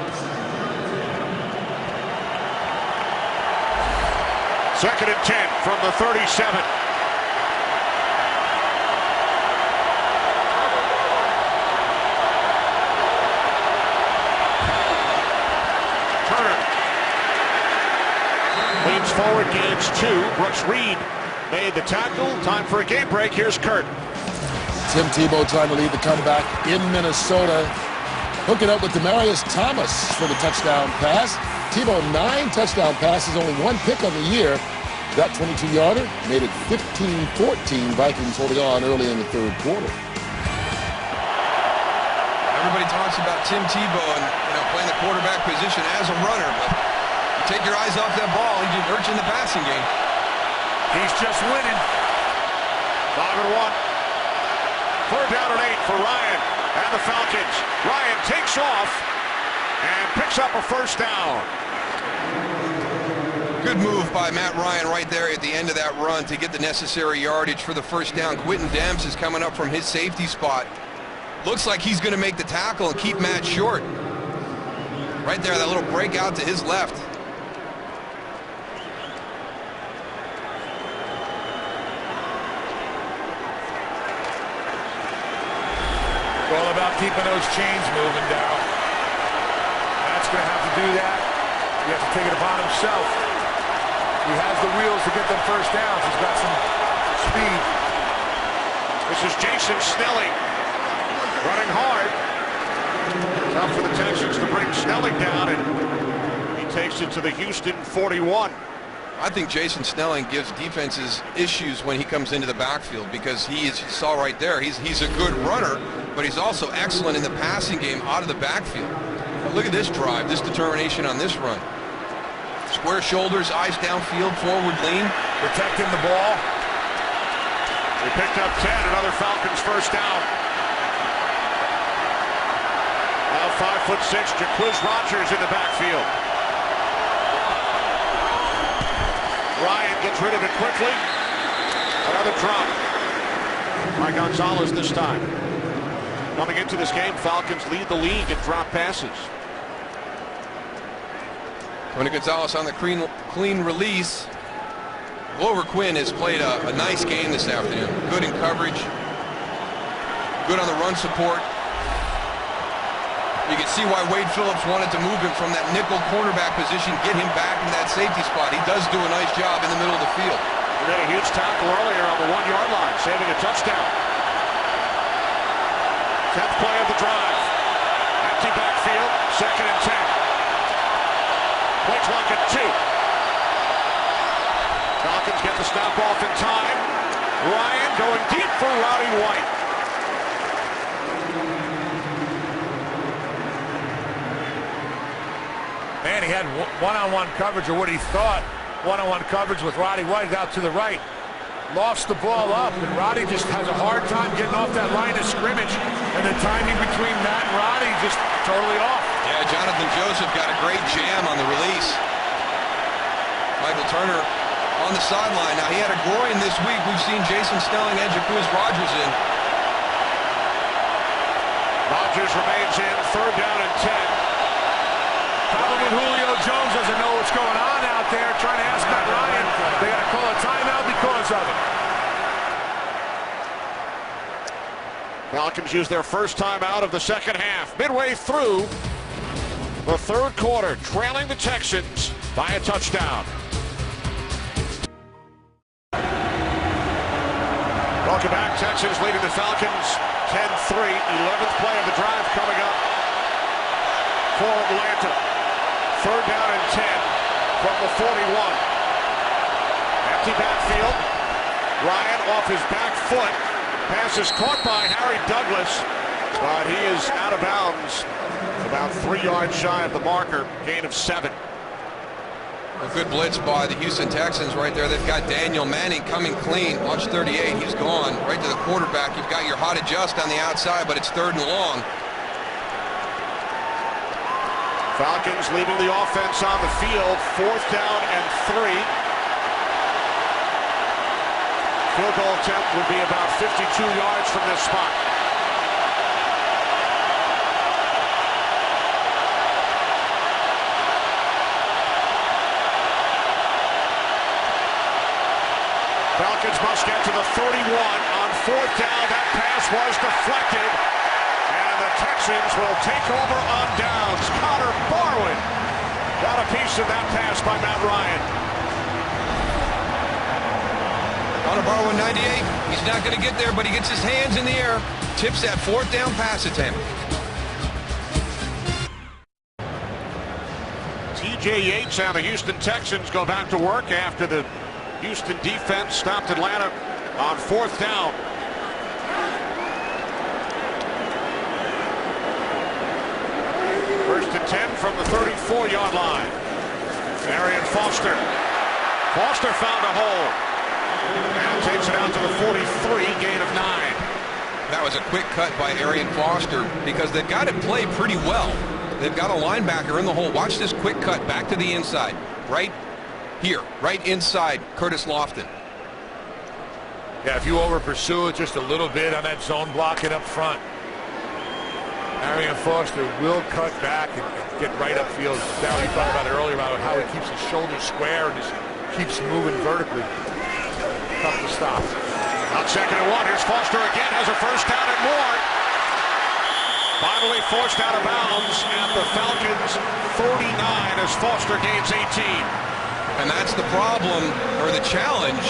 2nd and 10 from the 37. Turner leans forward, gains 2. Brooks Reed made the tackle. Time for a game break. Here's Kurt. Tim Tebow trying to lead the comeback in Minnesota. Hooking up with Demaryius Thomas for the touchdown pass. Tebow 9 touchdown passes, only 1 pick on the year. That 22-yarder made it 15-14. Vikings holding on early in the 3rd quarter. Everybody talks about Tim Tebow and playing the quarterback position as a runner, but you take your eyes off that ball, he just hurts in the passing game. He's just winning. 5 and 1. 3rd down and 8 for Ryan and the Falcons. Ryan takes off and picks up a first down. Good move by Matt Ryan right there at the end of that run to get the necessary yardage for the first down. Quentin Demps is coming up from his safety spot. Looks like he's going to make the tackle and keep Matt short. Right there, that little breakout to his left. It's all about keeping those chains moving, Darryl. Matt's going to have to do that. He has to take it upon himself. He has the wheels to get them first downs. He's got some speed. This is Jason Snelling running hard. Tough for the Texans to bring Snelling down, and he takes it to the Houston 41. I think Jason Snelling gives defenses issues when he comes into the backfield because you saw right there, he's a good runner, but he's also excellent in the passing game out of the backfield. But look at this drive, this determination on this run. Square shoulders, eyes downfield, forward lean. Protecting the ball. They picked up 10, another Falcons first down. Now 5'6", Jacquizz Rodgers in the backfield. Ryan gets rid of it quickly. Another drop by Gonzalez this time. Coming into this game, Falcons lead the league in drop passes. Tony Gonzalez on the clean release. Glover Quinn has played a nice game this afternoon. Good in coverage. Good on the run support. You can see why Wade Phillips wanted to move him from that nickel cornerback position, get him back in that safety spot. He does do a nice job in the middle of the field. He made a huge tackle earlier on the 1-yard line, saving a touchdown. 10th play of the drive. Empty backfield, 2nd and 10. Play clock at 2. Falcons get the snap off in time. Ryan going deep for Roddy White. Man, he had one-on-one coverage, or what he thought one-on-one coverage with Roddy White out to the right. Lost the ball up, and Roddy just has a hard time getting off that line of scrimmage, and the timing between Matt and Roddy just totally off. Yeah, Jonathan Joseph got a great jam on the release. Michael Turner on the sideline. Now, he had a groin this week. We've seen Jason Snelling and Jacquizz Rodgers in. Rodgers remains in, 3rd down and 10. Problem with Julio Jones doesn't know what's going on out there, trying to ask Matt Ryan. They got to call a timeout because of it. Falcons use their first timeout of the second half. Midway through the 3rd quarter, trailing the Texans by a touchdown. Welcome back. Texans leading the Falcons 10-3. 11th play of the drive coming up for Atlanta. 3rd down and 10 from the 41. Empty backfield. Ryan off his back foot. Pass is caught by Harry Douglas, but he is out of bounds. About 3 yards shy of the marker. Gain of 7. A good blitz by the Houston Texans right there. They've got Daniel Manning coming clean. Watch 38. He's gone right to the quarterback. You've got your hot adjust on the outside, but it's 3rd and long. Falcons leaving the offense on the field. 4th down and 3. Field goal attempt would be about 52 yards from this spot. Falcons must get to the 31 on 4th down. That pass was deflected. And the Texans will take over on downs. Connor Barwin got a piece of that pass by Matt Ryan. Connor Barwin, 98. He's not going to get there, but he gets his hands in the air. Tips that 4th down pass attempt. T.J. Yates and the Houston Texans go back to work after the Houston defense stopped Atlanta on 4th down. First and 10 from the 34-yard line. Arian Foster. Foster found a hole. And takes it out to the 43, gain of 9. That was a quick cut by Arian Foster because they've got it played pretty well. They've got a linebacker in the hole. Watch this quick cut back to the inside. Right here, right inside Curtis Lofton. Yeah, if you over pursue it just a little bit on that zone blocking up front, Arian Foster will cut back and get right upfield. Down, you talked about it earlier about how he keeps his shoulders square and just keeps moving vertically. Tough to stop. On 2nd and 1, here's Foster again, has a first down and more. Finally forced out of bounds at the Falcons 39 as Foster gains 18. And that's the problem, or the challenge,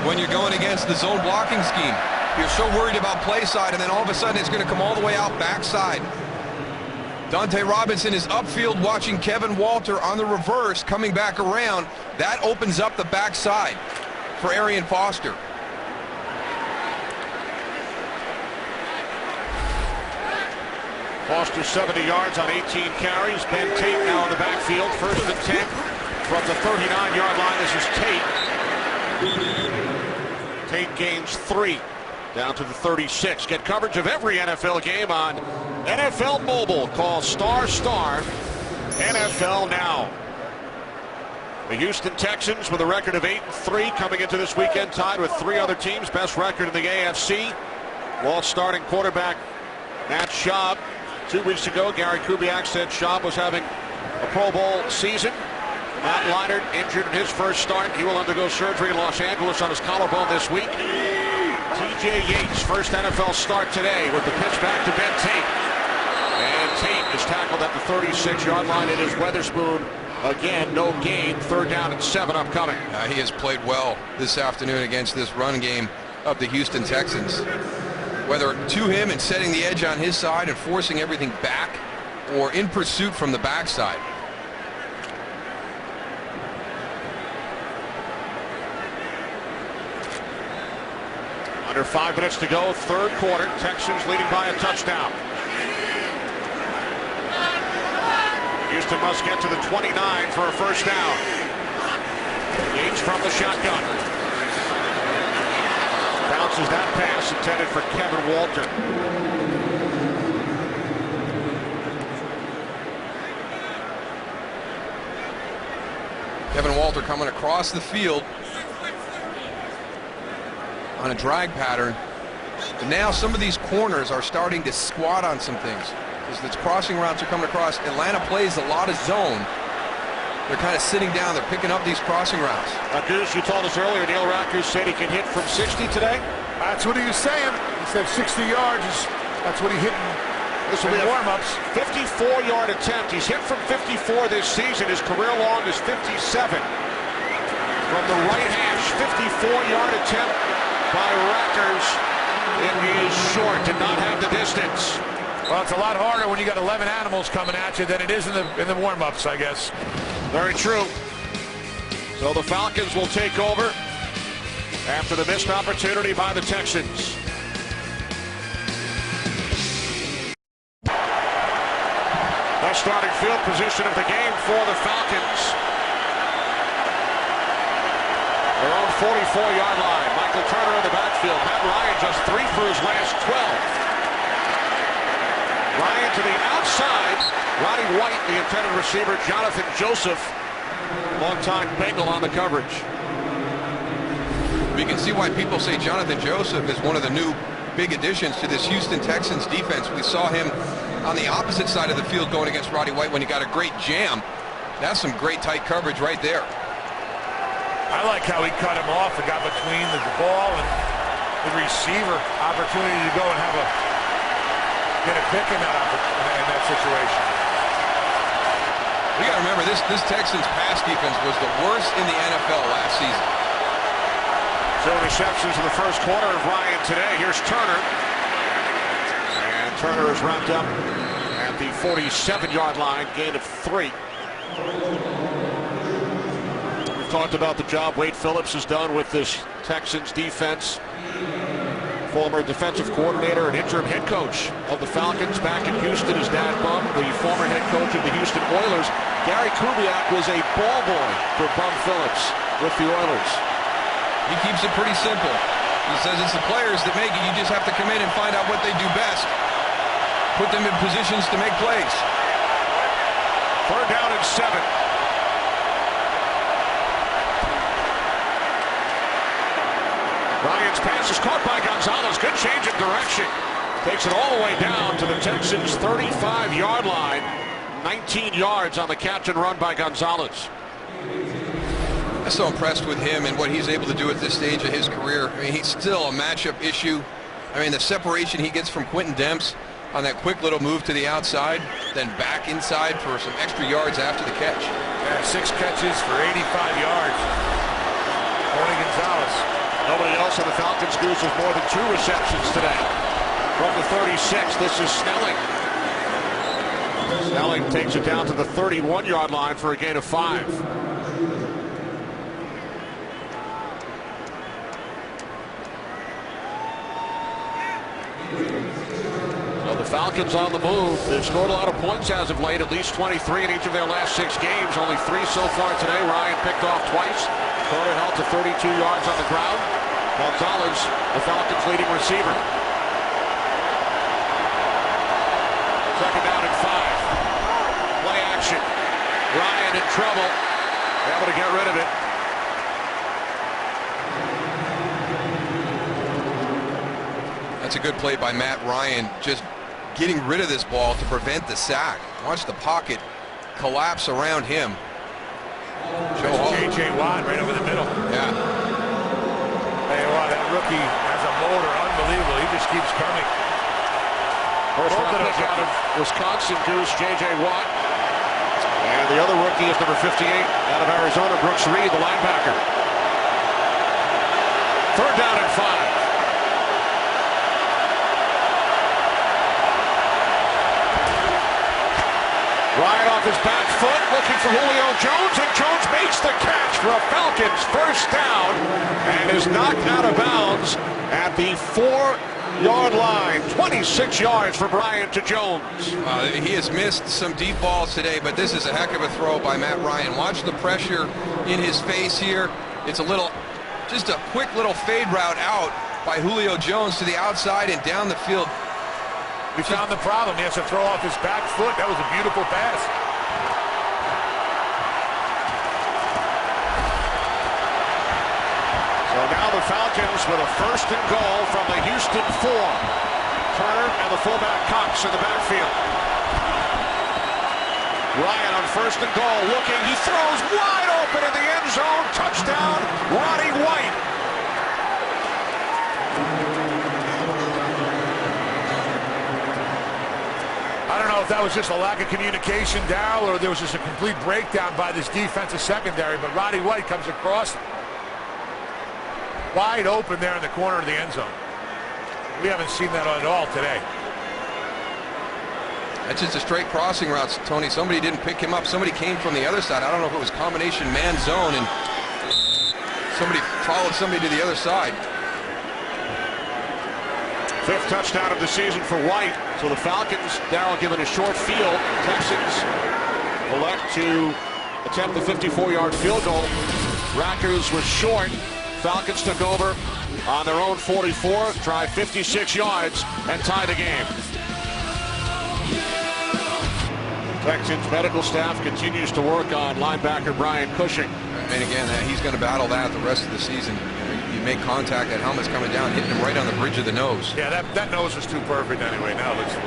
when you're going against the zone blocking scheme. You're so worried about play side, and then all of a sudden it's going to come all the way out backside. Dante Robinson is upfield watching Kevin Walter on the reverse, coming back around. That opens up the backside for Arian Foster. Foster 70 yards on 18 carries. Ben Tate now in the backfield. 1st and 10 from the 39-yard line. This is Tate. Tate gains 3 down to the 36. Get coverage of every NFL game on NFL Mobile. Call ** NFL Now. The Houston Texans with a record of 8-3 coming into this weekend, tied with 3 other teams. Best record in the AFC. Lost starting quarterback Matt Schaub. 2 weeks ago, Gary Kubiak said Schaub was having a Pro Bowl season. Matt Leinart injured in his first start. He will undergo surgery in Los Angeles on his collarbone this week. T.J. Yates, first NFL start today with the pitch back to Ben Tate. And Tate is tackled at the 36-yard line. It is Weatherspoon again, no gain. 3rd down and 7 upcoming. He has played well this afternoon against this run game of the Houston Texans. Whether to him and setting the edge on his side and forcing everything back, or in pursuit from the backside. Under 5 minutes to go, 3rd quarter. Texans leading by a touchdown. Houston must get to the 29 for a 1st down. Yates from the shotgun. Bounces that pass intended for Kevin Walter. Kevin Walter coming across the field on a drag pattern. But now some of these corners are starting to squat on some things. As the crossing routes are coming across, Atlanta plays a lot of zone. They're kind of sitting down. They're picking up these crossing routes. Goose, you told us earlier, Neil Rackers said he can hit from 60 today. That's what he was saying. He said 60 yards. That's what he hit This will be a warm-ups. 54-yard attempt. He's hit from 54 this season. His career long is 57. From the right hash, 54-yard attempt by Rackers. It is short, did not have the distance. Well, it's a lot harder when you got 11 animals coming at you than it is in the warm-ups, I guess. Very true. So the Falcons will take over after the missed opportunity by the Texans. Best starting field position of the game for the Falcons. Their own 44-yard line. Michael Turner in the backfield. Matt Ryan just 3 for his last 12. Ryan to the outside. Roddy White, the intended receiver. Jonathan Joseph, longtime Bengal on the coverage. We can see why people say Jonathan Joseph is one of the new big additions to this Houston Texans defense. We saw him on the opposite side of the field going against Roddy White when he got a great jam. That's some great tight coverage right there. I like how he cut him off and got between the ball and the receiver. Opportunity to go and get a pick in that situation. We got to remember, this Texans pass defense was the worst in the NFL last season. 0 receptions in the 1st quarter of Ryan today. Here's Turner. And Turner is wrapped up at the 47-yard line, gain of 3. We've talked about the job Wade Phillips has done with this Texans defense. Former defensive coordinator and interim head coach of the Falcons back in Houston is Dad Bum, the former head coach of the Houston Oilers. Gary Kubiak was a ball boy for Bum Phillips with the Oilers. He keeps it pretty simple. He says it's the players that make it. You just have to come in and find out what they do best. Put them in positions to make plays. 3rd down and 7. Ryan's pass is caught by Gonzalez. Good change of direction. Takes it all the way down to the Texans' 35-yard line. 19 yards on the catch and run by Gonzalez. I'm so impressed with him and what he's able to do at this stage of his career. I mean, he's still a matchup issue. I mean, the separation he gets from Quentin Demps on that quick little move to the outside, then back inside for some extra yards after the catch. Yeah, 6 catches for 85 yards. Tony Gonzalez. Nobody else on the Falcons Goose with more than 2 receptions today. From the 36, this is Snelling. Snelling takes it down to the 31-yard line for a gain of 5. So the Falcons on the move. They've scored a lot of points as of late, at least 23 in each of their last 6 games. Only 3 so far today. Ryan picked off twice. Turner held to 32 yards on the ground. Gonzalez, the Falcons' leading receiver. 2nd down and 5. Play action. Ryan in trouble. Able to get rid of it. That's a good play by Matt Ryan, just getting rid of this ball to prevent the sack. Watch the pocket collapse around him. J.J. Watt right over the middle. Yeah. Hey, wow, that rookie has a motor. Unbelievable. He just keeps coming. First round pick out of Wisconsin, Goose, J.J. Watt. And the other rookie is number 58 out of Arizona, Brooks Reed, the linebacker. Third down and 5. Ryan off his back foot, looking for Julio Jones, and Jones makes the catch for a Falcons first down and is knocked out of bounds at the 4-yard line. 26 yards for Bryant to Jones. He has missed some deep balls today, but this is a heck of a throw by Matt Ryan. Watch the pressure in his face here. It's just a quick little fade route out by Julio Jones to the outside and down the field. We found the problem. He has to throw off his back foot. That was a beautiful pass. So now the Falcons with a first and goal from the Houston 4. Turner and the fullback Cox in the backfield. Ryan on first and goal looking. He throws wide open in the end zone. Touchdown, Roddy White. I don't know if that was just a lack of communication, Darryl, or there was just a complete breakdown by this defensive secondary, but Roddy White comes across wide open there in the corner of the end zone. We haven't seen that at all today. That's just a straight crossing route, Tony. Somebody didn't pick him up. Somebody came from the other side. I don't know if it was combination man zone, and somebody followed somebody to the other side. 5th touchdown of the season for White. So the Falcons, Darryl, given a short field. Texans elect to attempt the 54-yard field goal. Rackers was short. Falcons took over on their own 44, drive 56 yards, and tie the game. Texans medical staff continues to work on linebacker Brian Cushing. And again, he's going to battle that the rest of the season. You make contact, that helmet's coming down, hitting him right on the bridge of the nose. Yeah, that nose was too perfect anyway. Now it looks a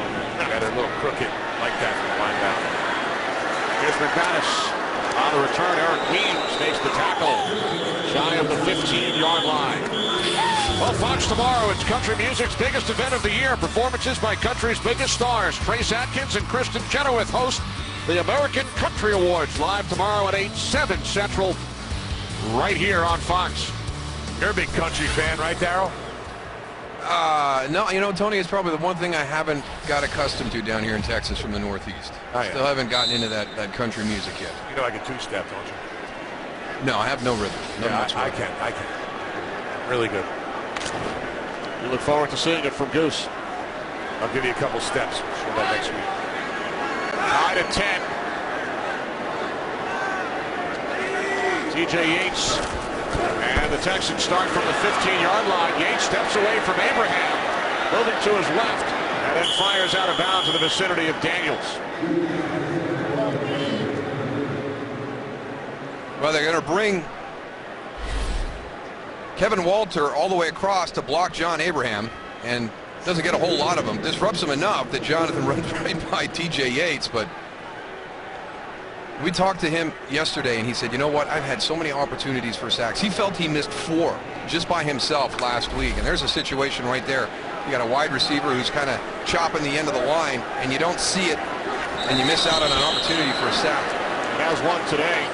little crooked like that from the linebacker. Here's McManus on the return. Eric Weems makes the tackle shy of the 15-yard line. Well, Fox tomorrow, it's country music's biggest event of the year. Performances by country's biggest stars. Trace Atkins and Kristen Chenoweth host the American Country Awards live tomorrow at 8/7 Central, right here on Fox. You're a big country fan, right, Darryl? No, you know, Tony, it's probably the one thing I haven't got accustomed to down here in Texas from the Northeast. Still haven't gotten into that country music yet. You know I can two-step, don't you? No, I have no rhythm. I can. Really good. We look forward to seeing it from Goose. I'll give you a couple steps. We'll show that next week. Tied at 10. TJ Yates. And the Texans start from the 15-yard line. Yates steps away from Abraham, moving to his left, and then fires out of bounds in the vicinity of Daniels. Well, they're going to bring Kevin Walter all the way across to block John Abraham, and doesn't get a whole lot of them. Disrupts him enough that Jonathan runs right by TJ Yates, but we talked to him yesterday, and he said, you know what, I've had so many opportunities for sacks. He felt he missed 4 just by himself last week, and there's a situation right there. You got a wide receiver who's kind of chopping the end of the line, and you don't see it, and you miss out on an opportunity for a sack. He has one today.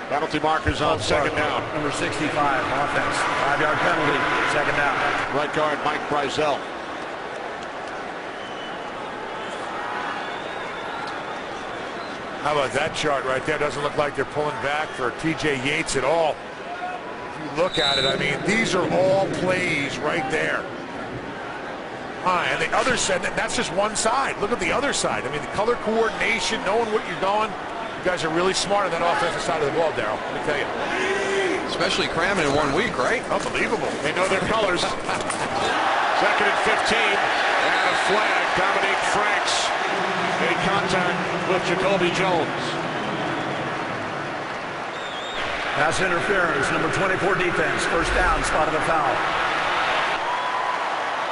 Penalty markers on second down. Number 65, offense. 5-yard penalty, second down. Right guard Mike Breisel. How about that chart right there? Doesn't look like they're pulling back for TJ Yates at all. If you look at it, I mean, these are all plays right there. And the other side, that's just one side. Look at the other side. I mean, the color coordination, knowing what you're going. You guys are really smart on that offensive side of the ball, Darryl. Let me tell you. Especially cramming in 1 week, right? Unbelievable. They know their colors. Second and 15. And a flag. Dominique Franks made contact with Jacoby Jones. Pass interference, number 24 defense. First down, spot of the foul.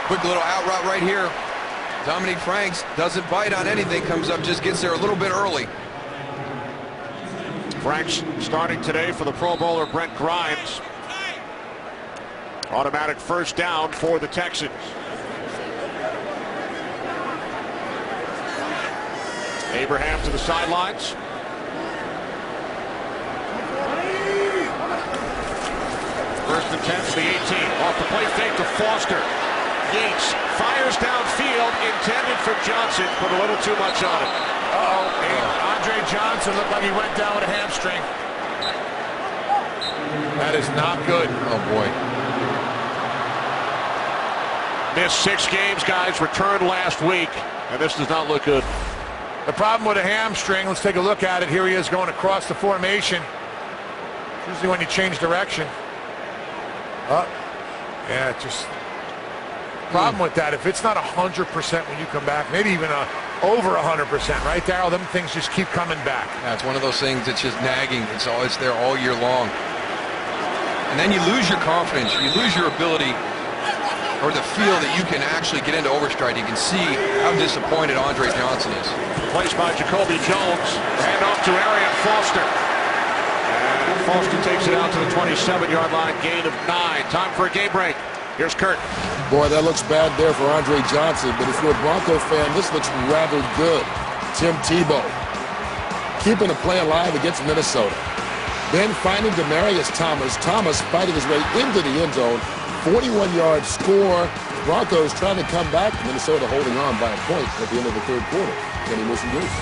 Quick little out route right here. Dominique Franks doesn't bite on anything, comes up, just gets there a little bit early. Franks starting today for the Pro Bowler Brent Grimes. Automatic first down for the Texans. Abraham to the sidelines. First and 10 to the 18. Off the play fake to Foster. Yates fires downfield, intended for Johnson, put a little too much on it. Andre Johnson looked like he went down with a hamstring. That is not good. Oh, boy. Missed 6 games, guys. Returned last week, and this does not look good. The problem with a hamstring, let's take a look at it. Here he is going across the formation. Usually when you change direction. Yeah, just problem with that. If it's not 100% when you come back, maybe even over 100%, right, Darryl? Them things just keep coming back. Yeah, it's one of those things that's just nagging. It's there all year long. And then you lose your confidence. You lose your ability or the feel that you can actually get into overstride. You can see how disappointed Andre Johnson is. Replaced by Jacoby Jones. Hand off to Arian Foster. And Foster takes it out to the 27-yard line. Gain of 9. Time for a game break. Here's Kurt. Boy, that looks bad there for Andre Johnson, but if you're a Bronco fan, this looks rather good. Tim Tebow keeping the play alive against Minnesota. Then finding Demaryius Thomas. Thomas fighting his way into the end zone. 41-yard score. Broncos trying to come back. Minnesota holding on by a point at the end of the third quarter. Kenny Wilson Goose.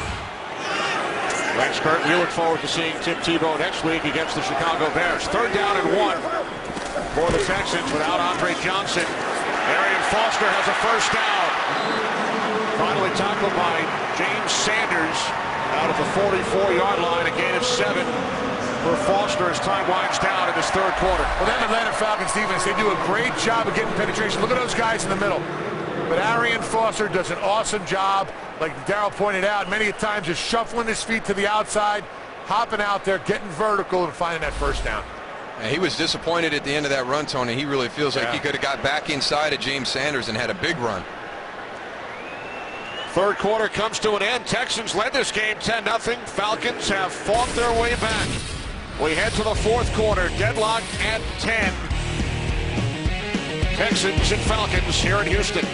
Thanks, Kurt. We look forward to seeing Tim Tebow next week against the Chicago Bears. 3rd down and 1 for the Texans without Andre Johnson. Arian Foster has a first down. Finally tackled by James Sanders out of the 44-yard line. A gain of 7 for Foster as time winds down in this third quarter. Well, that Atlanta Falcons defense, they do a great job of getting penetration. Look at those guys in the middle. But Arian Foster does an awesome job, like Darryl pointed out, many times is shuffling his feet to the outside, hopping out there, getting vertical, and finding that first down. And he was disappointed at the end of that run, Tony. He really feels like he could have got back inside of James Sanders and had a big run. Third quarter comes to an end. Texans led this game 10-0. Falcons have fought their way back. We head to the fourth quarter, deadlocked at 10. Texans and Falcons here in Houston.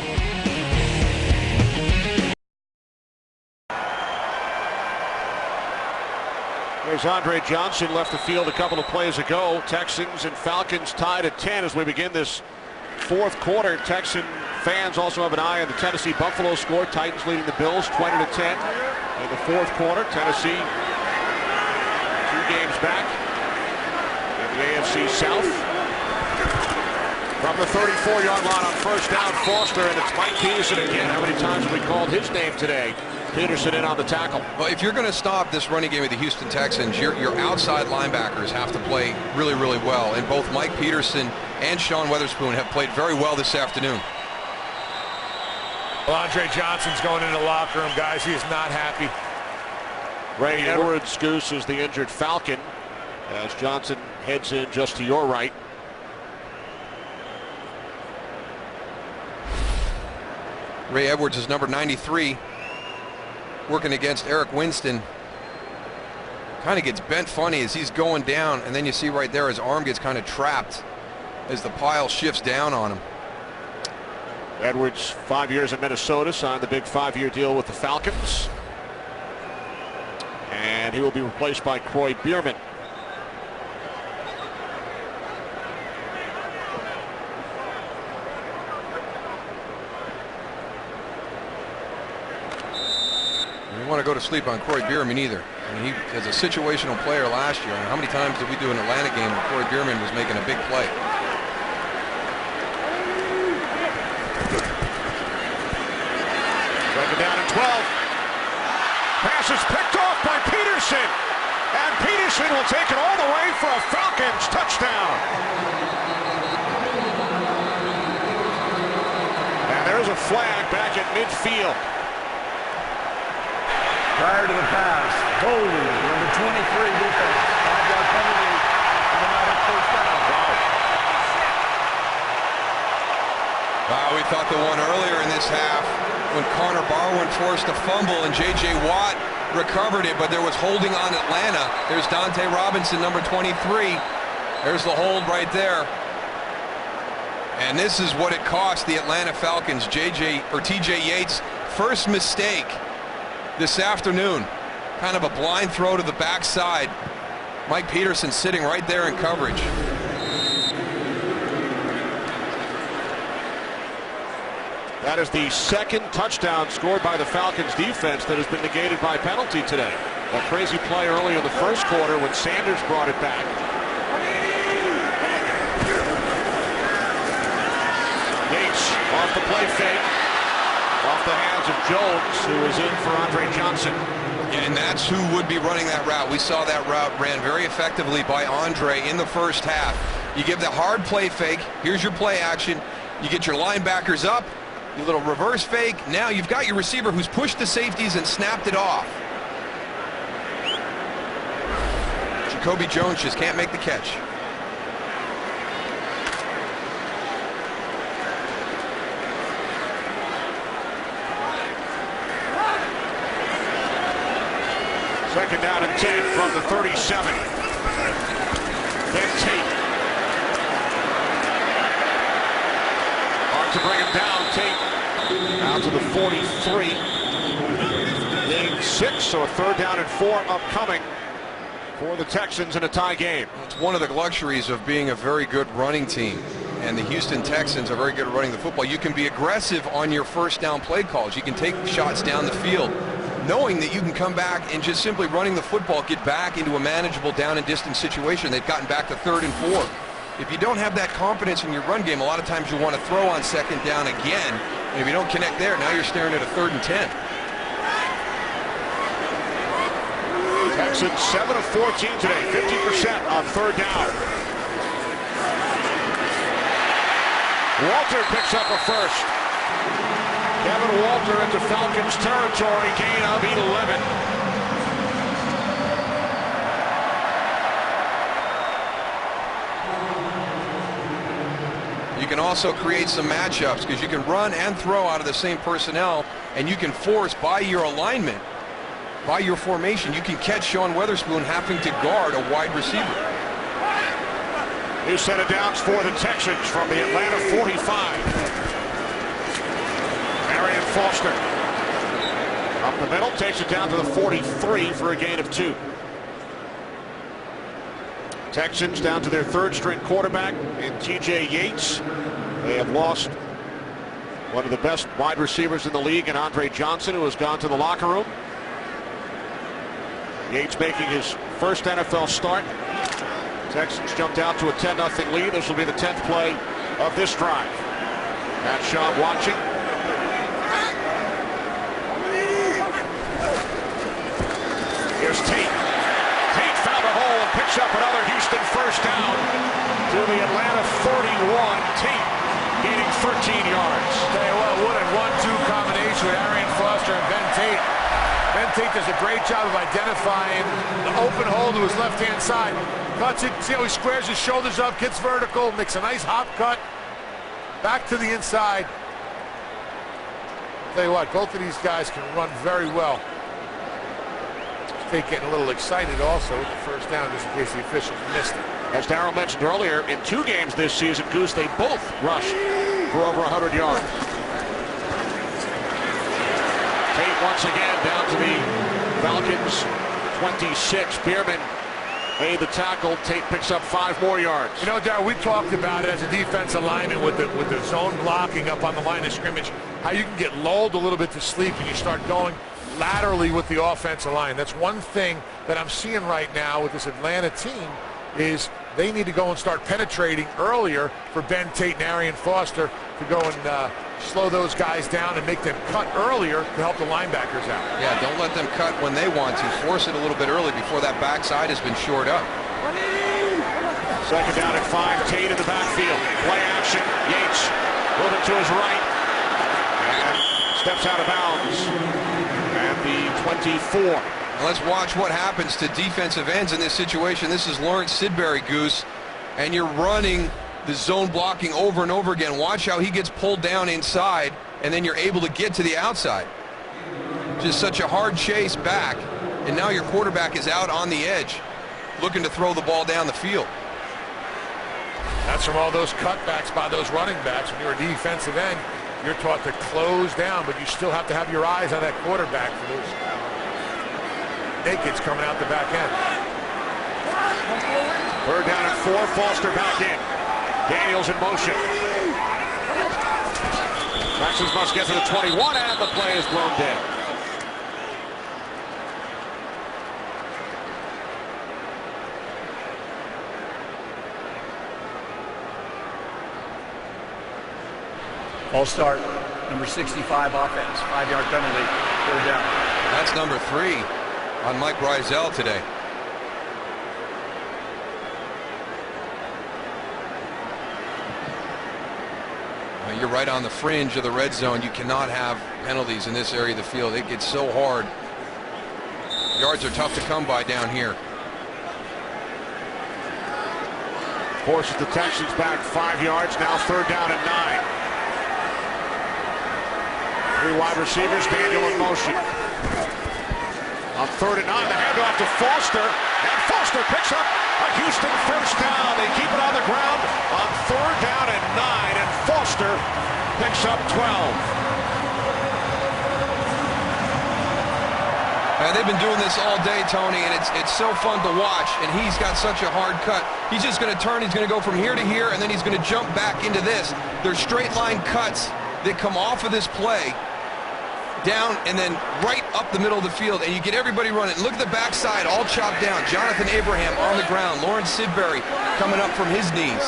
There's Andre Johnson, left the field a couple of plays ago. Texans and Falcons tied at 10 as we begin this fourth quarter. Texan fans also have an eye on the Tennessee-Buffalo score. Titans leading the Bills 20-10 in the fourth quarter. Tennessee 2 games back in the AFC South. From the 34-yard line on first down, Foster, and it's Mike Peterson again. How many times have we called his name today? Peterson in on the tackle. Well, if you're going to stop this running game of the Houston Texans, your outside linebackers have to play really, really well. And both Mike Peterson and Sean Weatherspoon have played very well this afternoon. Well, Andre Johnson's going into the locker room, guys. He is not happy. Ray Edwards, Goose, is the injured Falcon as Johnson heads in just to your right. Ray Edwards is number 93, working against Eric Winston. Kind of gets bent funny as he's going down, and then you see right there his arm gets kind of trapped as the pile shifts down on him. Edwards, 5 years in Minnesota, signed the big 5-year deal with the Falcons. And he will be replaced by Croy Bierman. You don't want to go to sleep on Croy Bierman either. I mean, he was a situational player last year. I mean, how many times did we do an Atlanta game where Croy Bierman was making a big play? Second down and 12. Pass is picked off by Peterson. And Peterson will take it all the way for a Falcons touchdown. And there's a flag back at midfield. Prior to the pass, Goldie, number 23 defense, 5-yard penalty, and another first down. Wow, we thought the one earlier in this half when Connor Barwin forced a fumble and J.J. Watt recovered it, but there was holding on Atlanta. There's Dante Robinson, number 23. There's the hold right there. And this is what it cost the Atlanta Falcons. T.J. Yates' first mistake this afternoon. Kind of a blind throw to the backside. Mike Peterson sitting right there in coverage. That is the second touchdown scored by the Falcons defense that has been negated by penalty today. A crazy play early in the first quarter when Sanders brought it back. Yates off the play fake. Off the hands of Jones, who is in for Andre Johnson. And that's who would be running that route. We saw that route ran very effectively by Andre in the first half. You give the hard play fake. Here's your play action. You get your linebackers up. Your little reverse fake. Now you've got your receiver who's pushed the safeties and snapped it off. Jacoby Jones just can't make the catch. Second down and 10 from the 37. Then Tate. Hard to bring him down. Tate out to the 43. Gain 6, so a third down and 4 upcoming for the Texans in a tie game. It's one of the luxuries of being a very good running team. And the Houston Texans are very good at running the football. You can be aggressive on your first down play calls. You can take shots down the field, knowing that you can come back and just simply running the football, get back into a manageable down and distance situation. They've gotten back to 3rd and 4. If you don't have that confidence in your run game, a lot of times you want to throw on 2nd down again. And if you don't connect there, now you're staring at a 3rd and 10. Texans 7 of 14 today, 50% on 3rd down. Walter picks up a first. Kevin Walter into Falcons territory, gain of 11. You can also create some matchups because you can run and throw out of the same personnel, and you can force by your alignment, by your formation, you can catch Sean Weatherspoon having to guard a wide receiver. New set of downs for the Texans from the Atlanta 45. Arian Foster up the middle, takes it down to the 43 for a gain of 2. Texans down to their 3rd string quarterback in TJ Yates. They have lost one of the best wide receivers in the league in Andre Johnson, who has gone to the locker room. Yates making his first NFL start. Texans jumped out to a 10-0 lead. This will be the 10th play of this drive. Matt Schaub watching. Here's Tate. Tate found a hole and picks up another Houston first down to the Atlanta 31. Tate gaining 13 yards. Tell you what a 1-2 combination with Arian Foster and Ben Tate. Ben Tate does a great job of identifying the open hole to his left-hand side. Cuts it, see how he squares his shoulders up, gets vertical, makes a nice hop cut, back to the inside. Tell you what, both of these guys can run very well. Tate getting a little excited also with the first down, just in case the officials missed it. As Darryl mentioned earlier, in 2 games this season, Goose, they both rushed for over 100 yards. Tate once again down to the Falcons 26. Bierman made the tackle. Tate picks up 5 more yards. You know, Darryl, we talked about it as a defensive lineman with the zone blocking up on the line of scrimmage, how you can get lulled a little bit to sleep and you start going laterally with the offensive line. That's one thing that I'm seeing right now with this Atlanta team is they need to go and start penetrating earlier for Ben Tate and Arian Foster to go and slow those guys down and make them cut earlier to help the linebackers out. Yeah, don't let them cut when they want to. Force it a little bit early before that backside has been shored up. Second down and 5. Tate in the backfield. Play action. Yates moving to his right. And steps out of bounds at the 24. Let's watch what happens to defensive ends in this situation. This is Lawrence Sidbury, Goose, and you're running the zone blocking over and over again. Watch how he gets pulled down inside, and then you're able to get to the outside. Just such a hard chase back, and now your quarterback is out on the edge, looking to throw the ball down the field. That's from all those cutbacks by those running backs. When you're a defensive end, you're taught to close down, but you still have to have your eyes on that quarterback for those snake hits coming out the back end. 3rd down and 4. Foster back in. Daniels in motion. Texans must get to the 21, and the play is blown dead. False start, number 65 offense, 5-yard penalty, 3rd down. That's number 3 on Mike Brizell today. You're right on the fringe of the red zone. You cannot have penalties in this area of the field. It gets so hard. Yards are tough to come by down here. Forces the Texans back 5 yards. Now 3rd down and 9. 3 wide receivers. Daniel in motion. On 3rd and 9, the handoff to Foster. And Foster picks up a Houston 1st down. They keep it on the ground on 3rd down and 9. And Foster picks up 12. They've been doing this all day, Tony, and it's so fun to watch. And he's got such a hard cut. He's just going to turn. He's going to go from here to here, and then he's going to jump back into this. There's straight line cuts that come off of this play down and then right up the middle of the field, and you get everybody running. Look at the backside, all chopped down. Jonathan Abraham on the ground. Lawrence Sidbury coming up from his knees.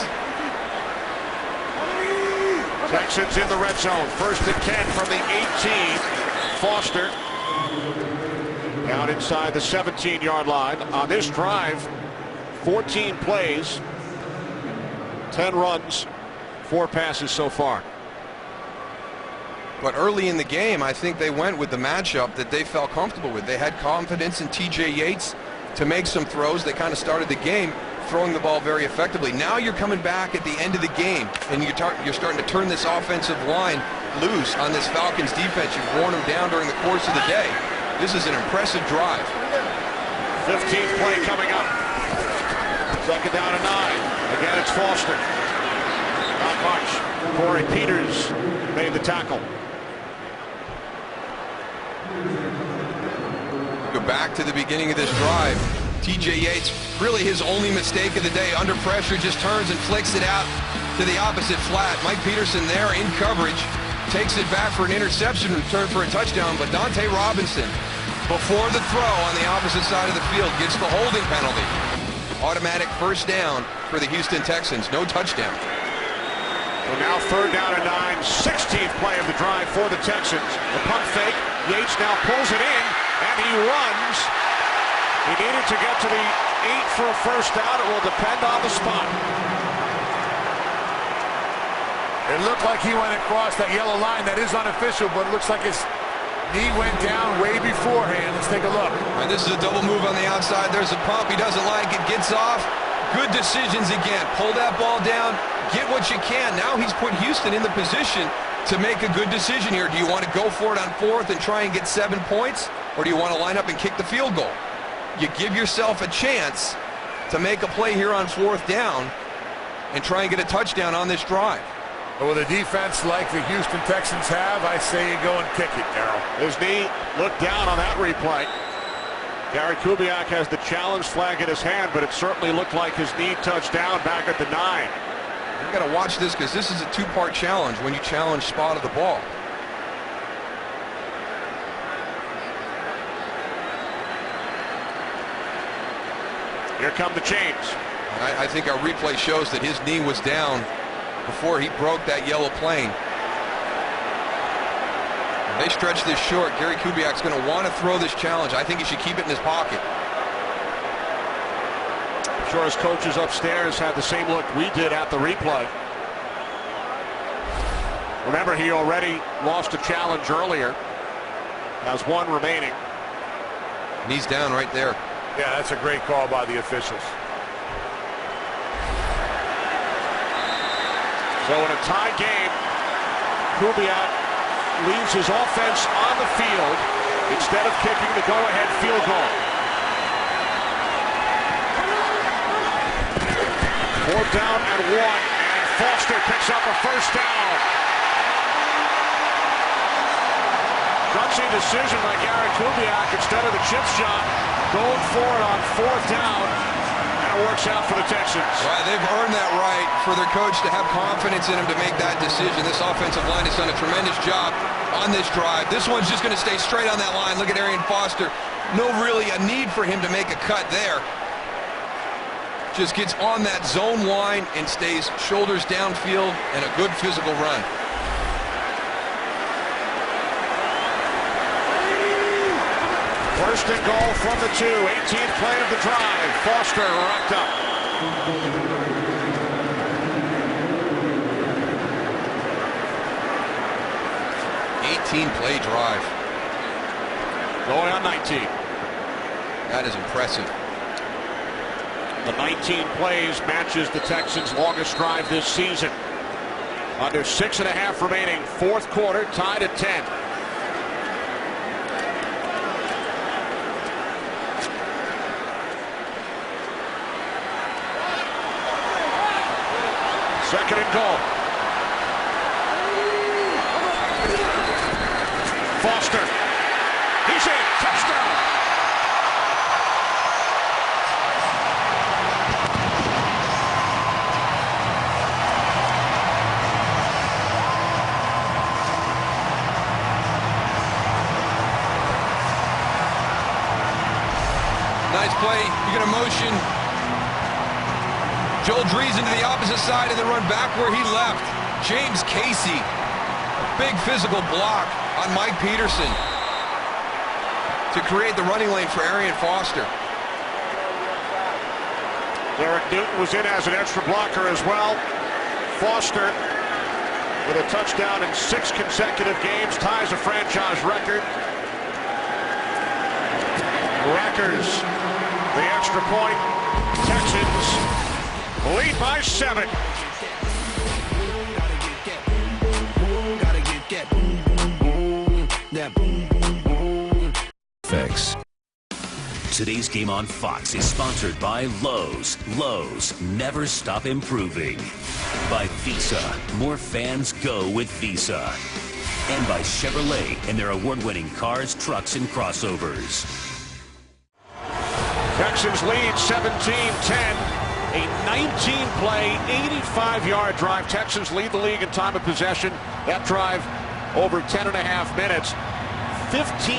Texans in the red zone. 1st and 10 from the 18. Foster down inside the 17-yard line. On this drive, 14 plays, 10 runs, 4 passes so far. But early in the game, I think they went with the matchup that they felt comfortable with. They had confidence in TJ Yates to make some throws. They kind of started the game throwing the ball very effectively. Now you're coming back at the end of the game, and you're starting to turn this offensive line loose on this Falcons defense. You've worn them down during the course of the day. This is an impressive drive. 15th play coming up. 2nd down and 9. Again, it's Foster. Not much. Corey Peters made the tackle. Go back to the beginning of this drive. TJ Yates, really his only mistake of the day. Under pressure, just turns and flicks it out to the opposite flat. Mike Peterson there in coverage. Takes it back for an interception, return for a touchdown. But Dante Robinson, before the throw on the opposite side of the field, gets the holding penalty. Automatic 1st down for the Houston Texans. No touchdown. So now 3rd down and 9. 16th play of the drive for the Texans. The pump fake. Yates now pulls it in, and he runs. He needed to get to the 8 for a 1st down. It will depend on the spot. It looked like he went across that yellow line. That is unofficial, but it looks like his knee went down way beforehand. Let's take a look. And this is a double move on the outside. There's a pump. He doesn't like it. Gets off. Good decisions again. Pull that ball down. Get what you can. Now he's put Houston in the position to make a good decision here. Do you want to go for it on 4th and try and get 7 points? Or do you want to line up and kick the field goal? You give yourself a chance to make a play here on 4th down and try and get a touchdown on this drive. With a defense like the Houston Texans have, I say you go and kick it, Darryl. His knee looked down on that replay. Gary Kubiak has the challenge flag in his hand, but it certainly looked like his knee touched down back at the 9. You got to watch this because this is a 2-part challenge when you challenge spot of the ball. Here come the chains. I think our replay shows that his knee was down before he broke that yellow plane. They stretch this short. Gary Kubiak's going to want to throw this challenge. I think he should keep it in his pocket. I'm sure his coaches upstairs had the same look we did at the replay. Remember, he already lost a challenge earlier. Has 1 remaining. Knees down right there. Yeah, that's a great call by the officials. So in a tie game, Kubiak leaves his offense on the field instead of kicking the go-ahead field goal. 4th down and 1, and Foster picks up a 1st down. Gutsy decision by Gary Kubiak instead of the chip shot. going for it on 4th down. And it works out for the Texans. Right, they've earned that right for their coach to have confidence in him to make that decision. This offensive line has done a tremendous job on this drive. This one's just going to stay straight on that line. Look at Arian Foster. No really a need for him to make a cut there. Just gets on that zone line and stays shoulders downfield and a good physical run. First and goal from the 2. 18th play of the drive. Foster racked up. 18-play drive. Going on 19. That is impressive. The 19 plays matches the Texans' longest drive this season. Under 6.5 remaining. 4th quarter, tied at 10. Second and goal. Foster. He's in. Touchdown. Nice play. You get a motion. Joel Drees into the opposite side and then run back where he left. James Casey, a big physical block on Mike Peterson to create the running lane for Arian Foster. Derek Newton was in as an extra blocker as well. Foster with a touchdown in 6 consecutive games, ties a franchise record. Rackers, the extra point. Texans lead by 7. Fix. Today's game on Fox is sponsored by Lowe's. Lowe's, never stop improving. By Visa, more fans go with Visa. And by Chevrolet and their award-winning cars, trucks, and crossovers. Texans lead 17-10. A 19-play, 85-yard drive. Texans lead the league in time of possession. That drive over 10.5 minutes. 15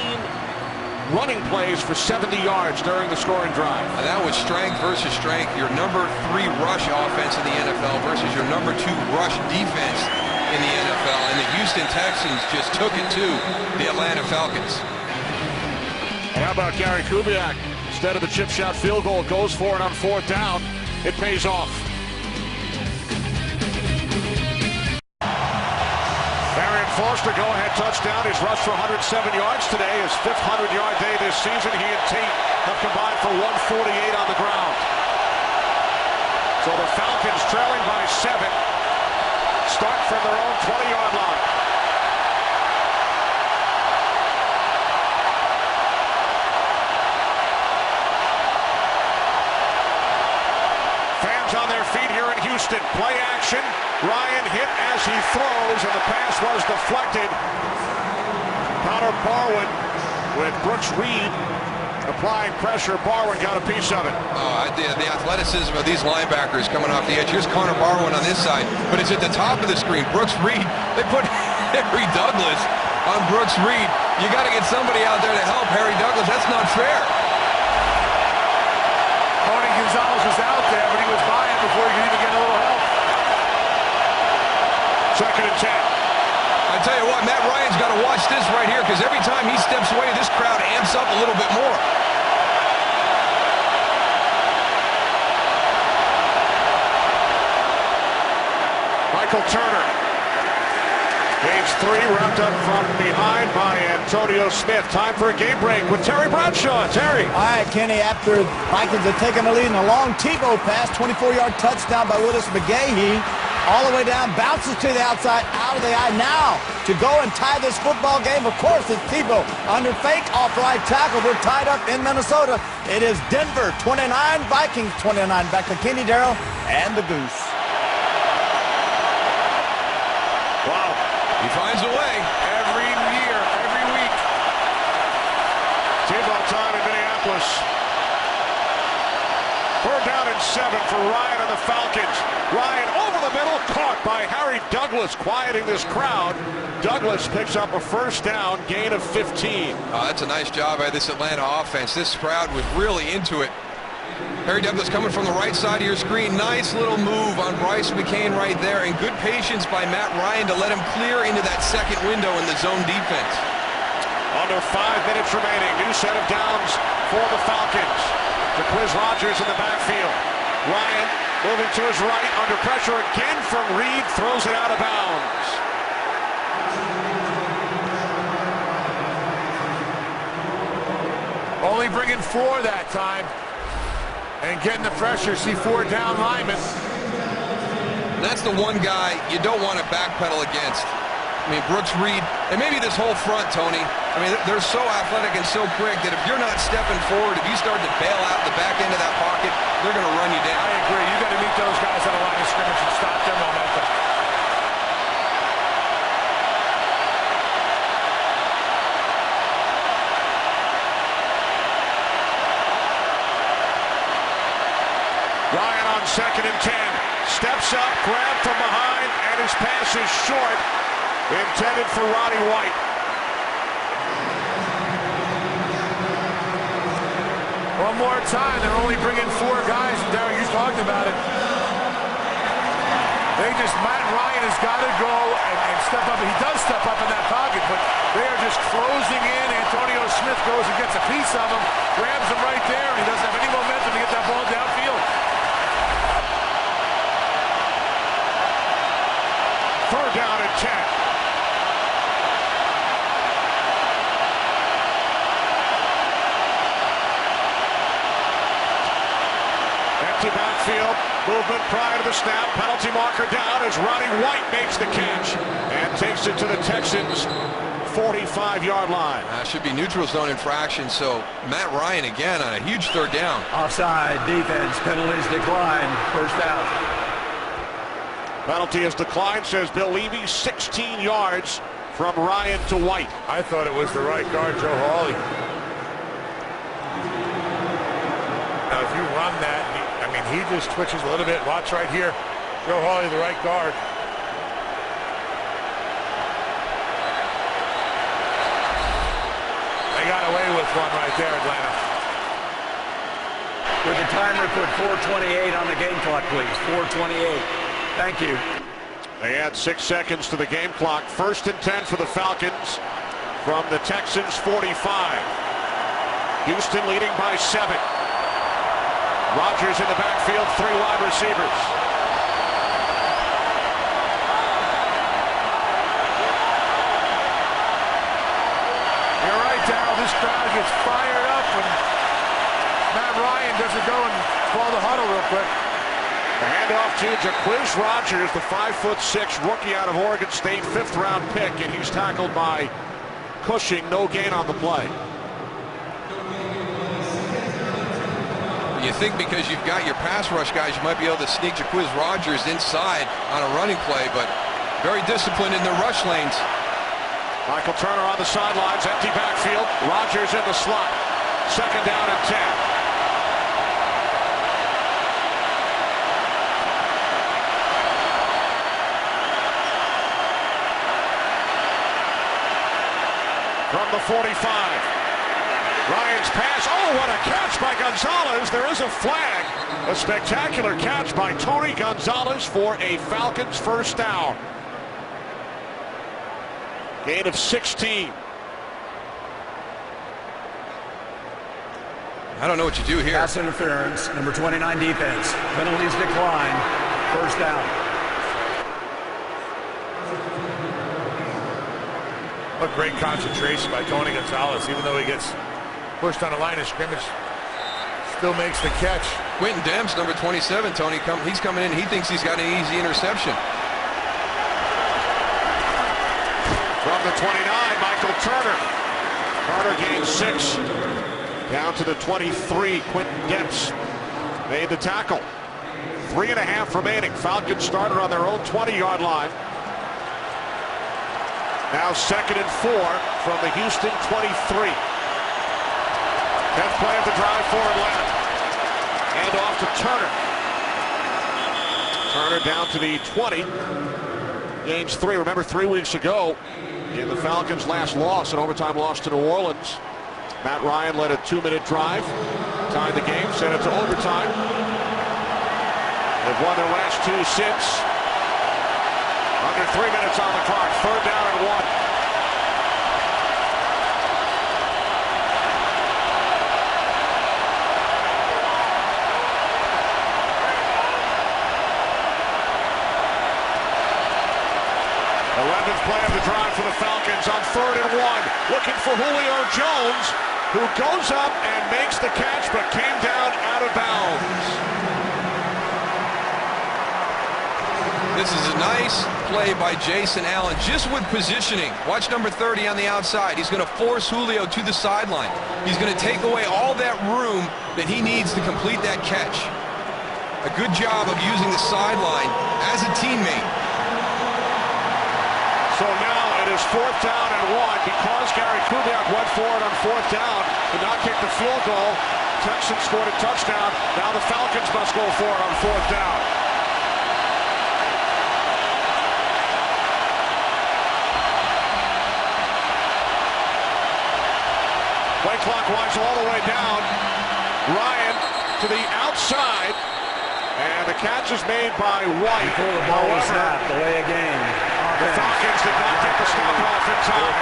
running plays for 70 yards during the scoring drive. And that was strength versus strength. Your number 3 rush offense in the NFL versus your number 2 rush defense in the NFL. And the Houston Texans just took it to the Atlanta Falcons. And how about Gary Kubiak? Instead of the chip shot field goal, goes for it on 4th down. It pays off. Arian Foster, go-ahead touchdown. He's rushed for 107 yards today. His 5th 100-yard day this season. He and Tate have combined for 148 on the ground. So the Falcons trailing by 7. Start from their own 20-yard line. On their feet here in Houston. Play action. Ryan hit as he throws, and the pass was deflected. Connor Barwin with Brooks Reed applying pressure. Barwin got a piece of it. The athleticism of these linebackers coming off the edge. Here's Connor Barwin on this side, but it's at the top of the screen. Brooks Reed, they put Harry Douglas on Brooks Reed. You got to get somebody out there to help Harry Douglas. That's not fair. Tony Gonzalez was out there, but he was by him before he could even get a little help. Second and 10. I tell you what, Matt Ryan's got to watch this right here, because every time he steps away, this crowd amps up a little bit more. Michael Turner. Gains 3, wrapped up from behind by Antonio Smith. Time for a game break with Terry Bradshaw. Terry. All right, Kenny, after Vikings have taken the lead in a long Tebow pass, 24-yard touchdown by Willis McGahee, all the way down, bounces to the outside, out of the eye. Now, to go and tie this football game, of course, it's Tebow under fake off right tackle. We're tied up in Minnesota. It is Denver 29, Vikings 29. Back to Kenny, Darrell, and the Goose. Wow. He finds a way every year, every week. Tebow time in Minneapolis. Third down and 7 for Ryan and the Falcons. Ryan over the middle, caught by Harry Douglas, quieting this crowd. Douglas picks up a first down, gain of 15. That's a nice job by this Atlanta offense. This crowd was really into it. Harry Douglas coming from the right side of your screen. Nice little move on Bryce McCain right there, and good patience by Matt Ryan to let him clear into that second window in the zone defense. Under 5 minutes remaining. New set of downs for the Falcons. Jaquiz Rogers in the backfield. Ryan moving to his right, under pressure again from Reed, throws it out of bounds. Only bringing 4 that time. And getting the pressure, see 4 down linemen. And that's the one guy you don't want to backpedal against. I mean, Brooks Reed, and maybe this whole front, Tony, I mean, they're so athletic and so quick that if you're not stepping forward, if you start to bail out the back end of that pocket, they're going to run you down. I agree. You got to meet those guys on the line of scrimmage and stop their momentum. Ryan on 2nd and 10. Steps up, grabbed from behind, and his pass is short. Intended for Roddy White. One more time. They're only bringing 4 guys. Derek, you talked about it. Matt Ryan has got to go and step up. He does step up in that pocket, but they are just closing in. Antonio Smith goes and gets a piece of him, grabs him right there, and he doesn't have any momentum to get that ball downfield. Third down and 10. Empty backfield, movement prior to the snap, penalty marker down as Roddy White makes the catch and takes it to the Texans' 45-yard line. Should be neutral zone infraction, so Matt Ryan again on a huge third down. Offside, defense, penalties decline, first down. Penalty is declined, says Bill Levy, 16 yards from Ryan to White. I thought it was the right guard, Joe Hawley. Now, if you run that, I mean, he just twitches a little bit. Watch right here. Joe Hawley, the right guard. They got away with one right there, Atlanta. With the timer, put 4:28 on the game clock, please. 4:28. Thank you. They add 6 seconds to the game clock. 1st and 10 for the Falcons from the Texans' 45. Houston leading by 7. Rodgers in the backfield, 3 wide receivers. You're right, Darryl. This crowd gets fired up when Matt Ryan doesn't go and call the huddle real quick. The handoff to Jaquiz Rogers, the 5'6" rookie out of Oregon State, 5th-round pick, and he's tackled by Cushing. No gain on the play. You think because you've got your pass rush guys, you might be able to sneak Jaquiz Rogers inside on a running play, but very disciplined in their rush lanes. Michael Turner on the sidelines, empty backfield. Rogers in the slot. 2nd down and 10. From the 45. Ryan's pass. Oh, what a catch by Gonzalez. There is a flag. A spectacular catch by Tony Gonzalez for a Falcons first down. Gain of 16. I don't know what you do here. Pass interference, number 29 defense. Penalties decline, first down. What great concentration by Tony Gonzalez, even though he gets pushed on the line of scrimmage, still makes the catch. Quentin Demps, number 27, Tony, he's coming in. He thinks he's got an easy interception. From the 29, Michael Turner. Turner gains 6. Down to the 23, Quentin Demps made the tackle. 3.5 remaining. Falcons started on their own 20-yard line. Now 2nd and 4 from the Houston 23. 10th play of the drive for Atlanta. And off to Turner. Turner down to the 20. Gains 3. Remember 3 weeks ago in the Falcons' last loss, an overtime loss to New Orleans, Matt Ryan led a 2-minute drive, tied the game, sent it to overtime. They've won their last 2 since. Under 3 minutes on the clock. 3rd down and 1. 11th play of the drive for the Falcons on 3rd and 1. Looking for Julio Jones, who goes up and makes the catch, but came down out of bounds. This is a nice play by Jason Allen, just with positioning. Watch number 30 on the outside. He's going to force Julio to the sideline. He's going to take away all that room that he needs to complete that catch. A good job of using the sideline as a teammate. So now it is 4th down and 1 because Gary Kubiak went for it on 4th down, did not kick the field goal. Texans scored a touchdown. Now the Falcons must go for it on 4th down. Play clock winds all the way down. Ryan to the outside, and the catch is made by White. However, delay a game. The Falcons did not get the stop off in time.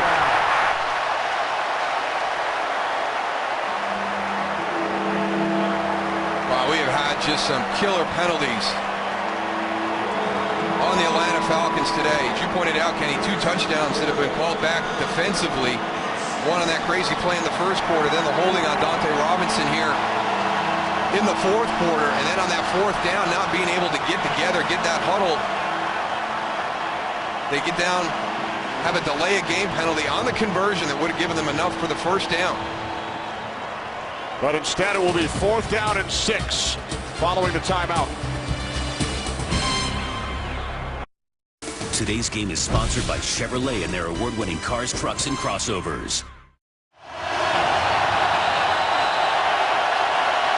Wow, we have had just some killer penalties on the Atlanta Falcons today. As you pointed out, Kenny, 2 touchdowns that have been called back defensively. One on that crazy play in the 1st quarter, then the holding on Dante Robinson here in the 4th quarter, and then on that 4th down, not being able to get together, get that huddle. They get down, have a delay of game penalty on the conversion that would have given them enough for the 1st down. But instead it will be 4th down and 6 following the timeout. Today's game is sponsored by Chevrolet and their award-winning cars, trucks, and crossovers.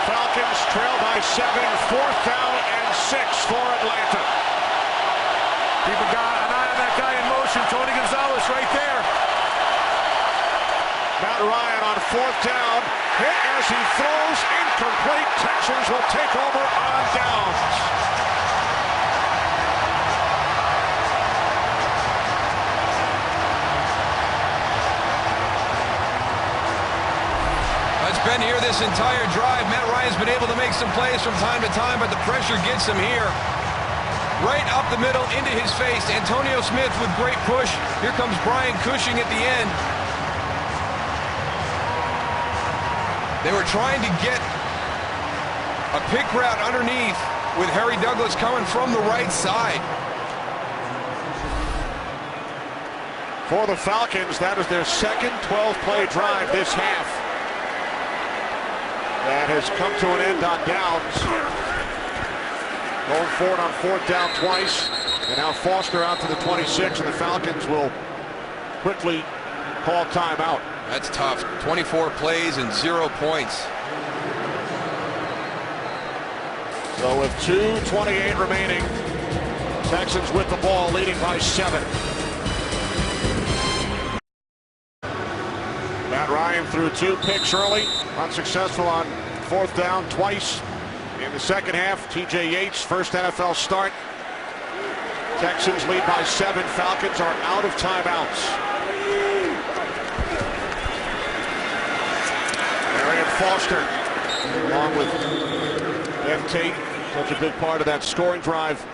Falcons trail by 7, 4th down and 6 for Atlanta. Keep an eye on that guy in motion, Tony Gonzalez right there. Matt Ryan on 4th down, hit as he throws, incomplete. Texans will take over on downs. It's been here this entire drive. Matt Ryan's been able to make some plays from time to time, but the pressure gets him here. Right up the middle, into his face. Antonio Smith with great push. Here comes Brian Cushing at the end. They were trying to get a pick route underneath with Harry Douglas coming from the right side. For the Falcons, that is their 2nd 12-play drive this half. That has come to an end on downs. Going forward on 4th down twice, and now Foster out to the 26, and the Falcons will quickly call timeout. That's tough. 24 plays and 0 points. So with 2:28 remaining, Texans with the ball, leading by 7. Matt Ryan threw 2 picks early, unsuccessful on 4th down twice. In the 2nd half, T.J. Yates, first NFL start. Texans lead by 7. Falcons are out of timeouts. Arian Foster, along with Ben Tate, such a big part of that scoring drive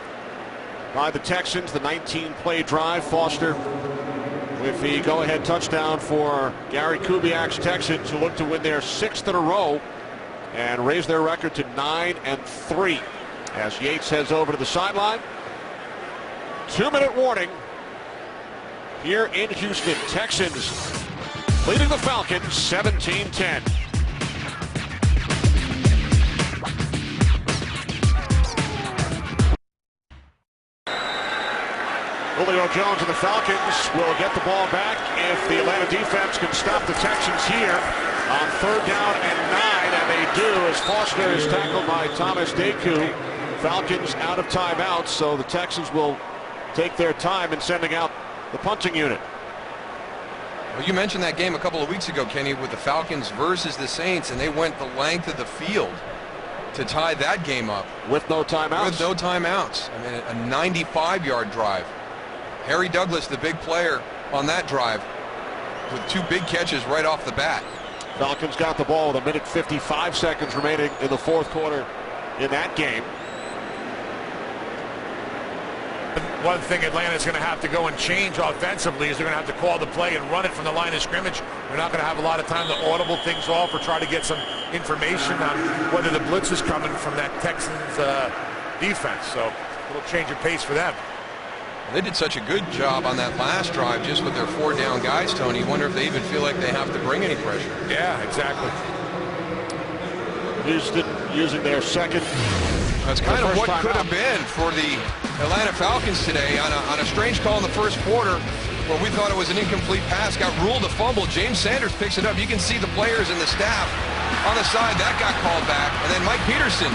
by the Texans. The 19-play drive. Foster with the go-ahead touchdown for Gary Kubiak's Texans, who look to win their 6th in a row and raise their record to 9-3 as Yates heads over to the sideline. 2-minute warning here in Houston. Texans leading the Falcons 17-10. Julio Jones and the Falcons will get the ball back if the Atlanta defense can stop the Texans here on 3rd down and 9, and they do as Arian Foster is tackled by Thomas Deku. Falcons out of timeouts, so the Texans will take their time in sending out the punting unit. Well, you mentioned that game a couple of weeks ago, Kenny, with the Falcons versus the Saints, and they went the length of the field to tie that game up. With no timeouts? With no timeouts. I mean, a 95-yard drive. Harry Douglas, the big player on that drive, with 2 big catches right off the bat. Falcons got the ball with 1:55 seconds remaining in the fourth quarter in that game. One thing Atlanta's going to have to go and change offensively is they're going to have to call the play and run it from the line of scrimmage. They're not going to have a lot of time to audible things off or try to get some information on whether the blitz is coming from that Texans defense. So a little change of pace for them. They did such a good job on that last drive just with their 4 down guys, Tony. You wonder if they even feel like they have to bring any pressure. Yeah, exactly. Houston using their second. That's kind of what could have been for the Atlanta Falcons today on a strange call in the first quarter where we thought it was an incomplete pass, got ruled a fumble. James Sanders picks it up. You can see the players and the staff on the side. That got called back. And then Mike Peterson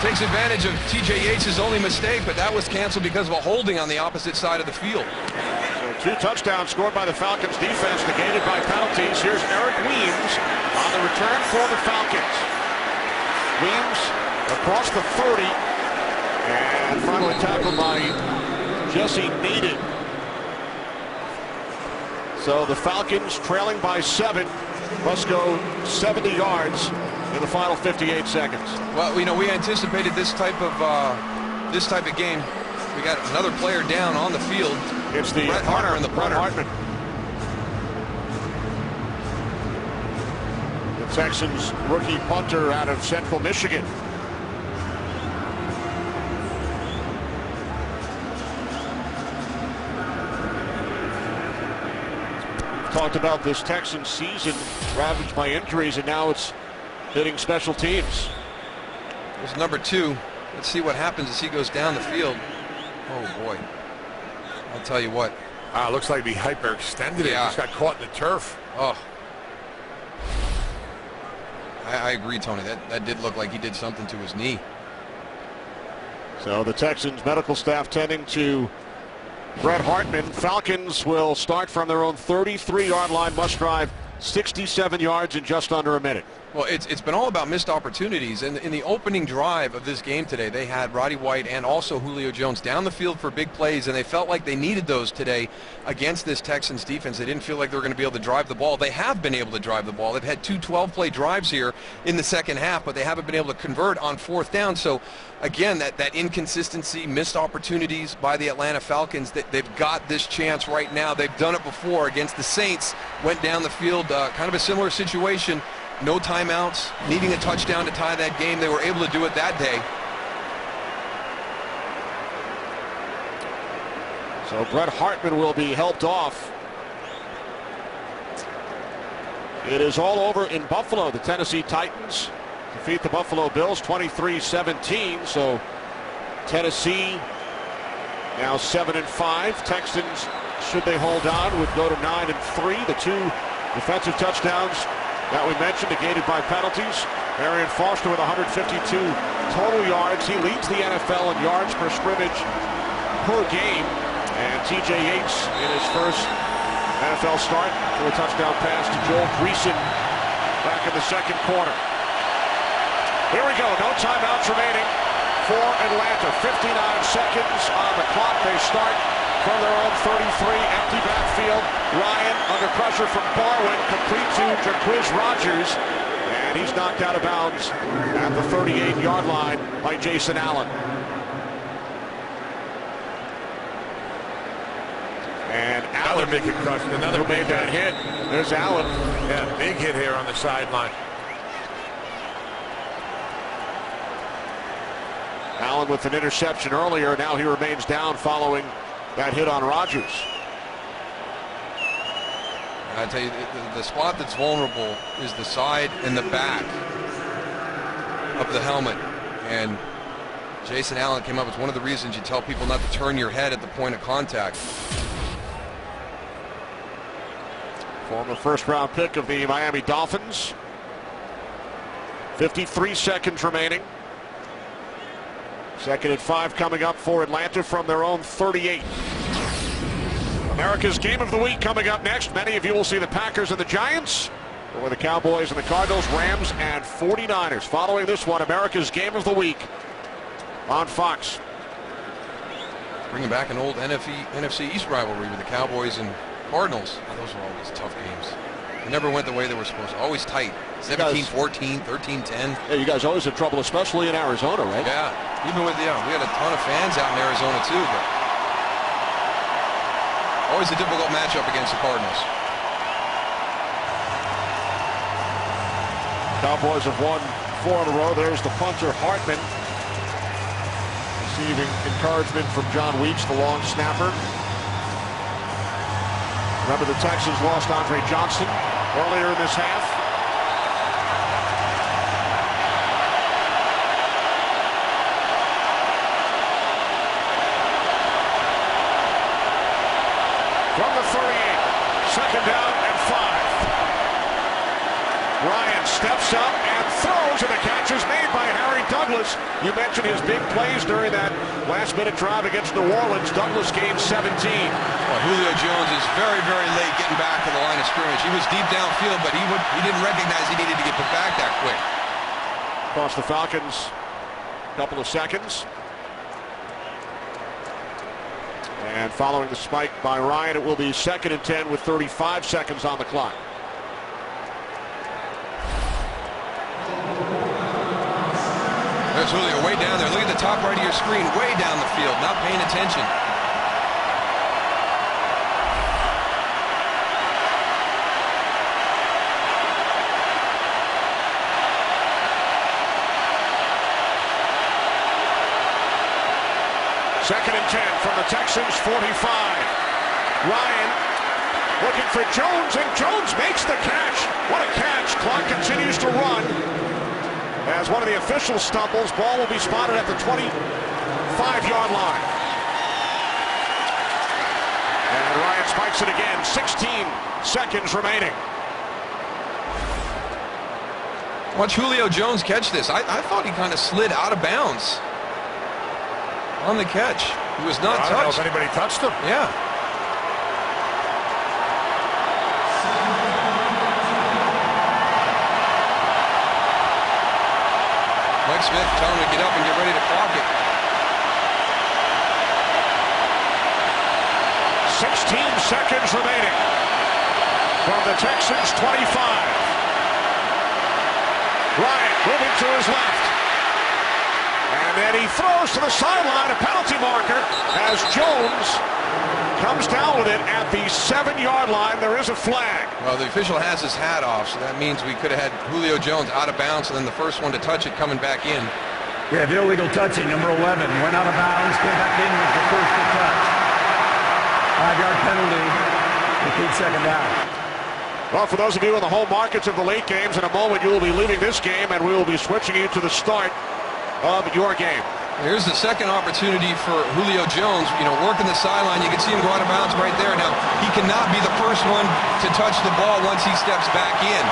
takes advantage of T.J. Yates' only mistake, but that was canceled because of a holding on the opposite side of the field. So 2 touchdowns scored by the Falcons defense, negated by penalties. Here's Eric Weems on the return for the Falcons. Weems across the 30 and finally tackled by Jesse Needed. So the Falcons trailing by 7 must go 70 yards in the final 58 seconds. Well, you know, we anticipated this type of game. We got another player down on the field. It's the Brett Hartman, the punter. The Texans rookie punter out of Central Michigan. Talked about this Texans season ravaged by injuries, and now it's hitting special teams. There's number 2. Let's see what happens as he goes down the field. Oh boy, I'll tell you what. Looks like he hyperextended it. Just got caught in the turf. Oh, I agree, Tony. That did look like he did something to his knee. So the Texans medical staff tending to Brett Hartman. Falcons will start from their own 33-yard line, must drive 67 yards in just under a minute. Well, it's been all about missed opportunities. And in the opening drive of this game today, they had Roddy White and also Julio Jones down the field for big plays, and they felt like they needed those today against this Texans defense. They didn't feel like they were going to be able to drive the ball. They have been able to drive the ball. They've had 2 12-play drives here in the second half, but they haven't been able to convert on 4th down. So, again, that inconsistency, missed opportunities by the Atlanta Falcons, they've got this chance right now. They've done it before against the Saints, went down the field, kind of a similar situation. No timeouts, needing a touchdown to tie that game. They were able to do it that day. So Brett Hartman will be helped off. It is all over in Buffalo. The Tennessee Titans defeat the Buffalo Bills 23-17. So Tennessee now 7-5. Texans, should they hold on, would go to 9-3. The 2 defensive touchdowns that we mentioned, negated by penalties. Arian Foster with 152 total yards. He leads the NFL in yards per scrimmage per game. And T.J. Yates in his first NFL start for a touchdown pass to Joel Greason back in the second quarter. Here we go. No timeouts remaining for Atlanta. 59 seconds on the clock. They start from their own 33, empty backfield. Ryan under pressure from Barwin, complete to Jaquiz Rogers, and he's knocked out of bounds at the 38-yard line by Jason Allen. And Allen, another big concussion, another who made that hit. There's Allen. Yeah, big hit here on the sideline. Allen with an interception earlier. Now he remains down following that hit on Rodgers. I tell you, the spot that's vulnerable is the side and the back of the helmet. And Jason Allen came up with one of the reasons you tell people not to turn your head at the point of contact. Former first-round pick of the Miami Dolphins. 53 seconds remaining. 2nd and 5 coming up for Atlanta from their own 38. America's Game of the Week coming up next. Many of you will see the Packers and the Giants, or the Cowboys and the Cardinals, Rams and 49ers. Following this one, America's Game of the Week on Fox. Bringing back an old NFC East rivalry with the Cowboys and Cardinals. Oh, those were always tough games. They never went the way they were supposed to. Always tight. 17-14, 13-10. Yeah, you guys always had trouble, especially in Arizona, right? Yeah. Even with, we had a ton of fans out in Arizona too, but always a difficult matchup against the Cardinals. Cowboys have won 4 in a row. There's the punter, Hartman, receiving encouragement from John Weeks, the long snapper. Remember, the Texans lost Andre Johnson earlier in this half. From the 38, 2nd down and 5. Ryan steps up and throws, and the catch is made by Harry Douglas. You mentioned his big plays during that last-minute drive against New Orleans. Douglas gained 17. Well, Julio Jones is very, very late getting back to the line of scrimmage. He was deep downfield, but he didn't recognize he needed to get back that quick. Cost the Falcons a couple of seconds. And following the spike by Ryan, it will be 2nd and 10 with 35 seconds on the clock. There's Julio way down there. Look at the top right of your screen, way down the field, not paying attention. Second and 10 from the Texans, 45. Ryan looking for Jones, and Jones makes the catch. What a catch. Clock continues to run. As one of the officials stumbles, ball will be spotted at the 25-yard line. And Ryan spikes it again. 16 seconds remaining. Watch Julio Jones catch this. I thought he kind of slid out of bounds on the catch. He was not touched. I don't know if anybody touched him. Yeah. Mike Smith telling him to get up and get ready to clock it. 16 seconds remaining from the Texans' 25. Ryan moving to his left. And then he throws to the sideline, a penalty marker, as Jones comes down with it at the 7-yard line. There is a flag. Well, the official has his hat off, so that means we could have had Julio Jones out of bounds, and then the first one to touch it coming back in. We have illegal touching, number 11. Went out of bounds, came back in with the first to touch. 5-yard penalty, repeat 2nd down. Well, for those of you in the home markets of the late games, in a moment you will be leaving this game, and we will be switching you to the start of your game. Here's the second opportunity for Julio Jones, working the sideline. You can see him go out of bounds right there. Now, he cannot be the first one to touch the ball once he steps back in.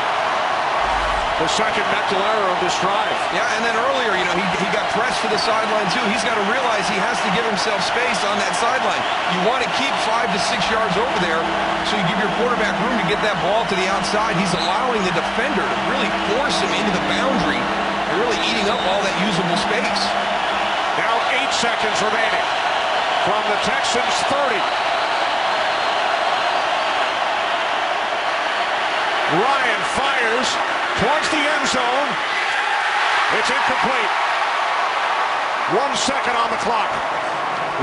The second mental error of this drive. Yeah, and then earlier, he got pressed to the sideline too. He's got to realize he has to give himself space on that sideline. You want to keep 5 to 6 yards over there, so you give your quarterback room to get that ball to the outside. He's allowing the defender to really force him into the boundary and really eating up all that usable space. Now 8 seconds remaining from the Texans' 30. Ryan fires towards the end zone. It's incomplete. 1 second on the clock.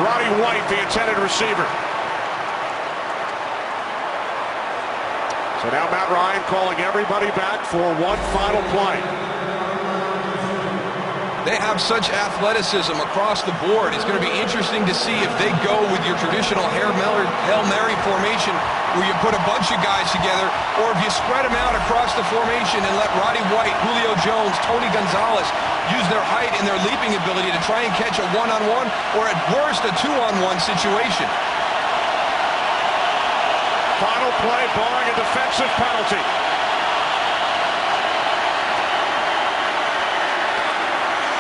Roddy White, the intended receiver. So now Matt Ryan calling everybody back for one final play. They have such athleticism across the board. It's going to be interesting to see if they go with your traditional Hail Mary formation, where you put a bunch of guys together, or if you spread them out across the formation and let Roddy White, Julio Jones, Tony Gonzalez use their height and their leaping ability to try and catch a one-on-one, or at worst, a two-on-one situation. Final play, barring a defensive penalty.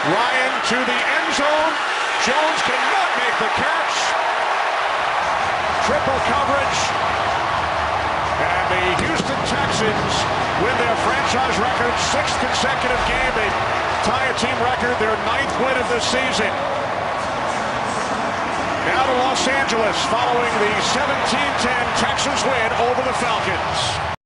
Ryan to the end zone. Jones cannot make the catch. Triple coverage. And the Houston Texans win their franchise record, 6th consecutive game. They tie a team record, their 9th win of the season. Now to Los Angeles following the 17-10 Texans win over the Falcons.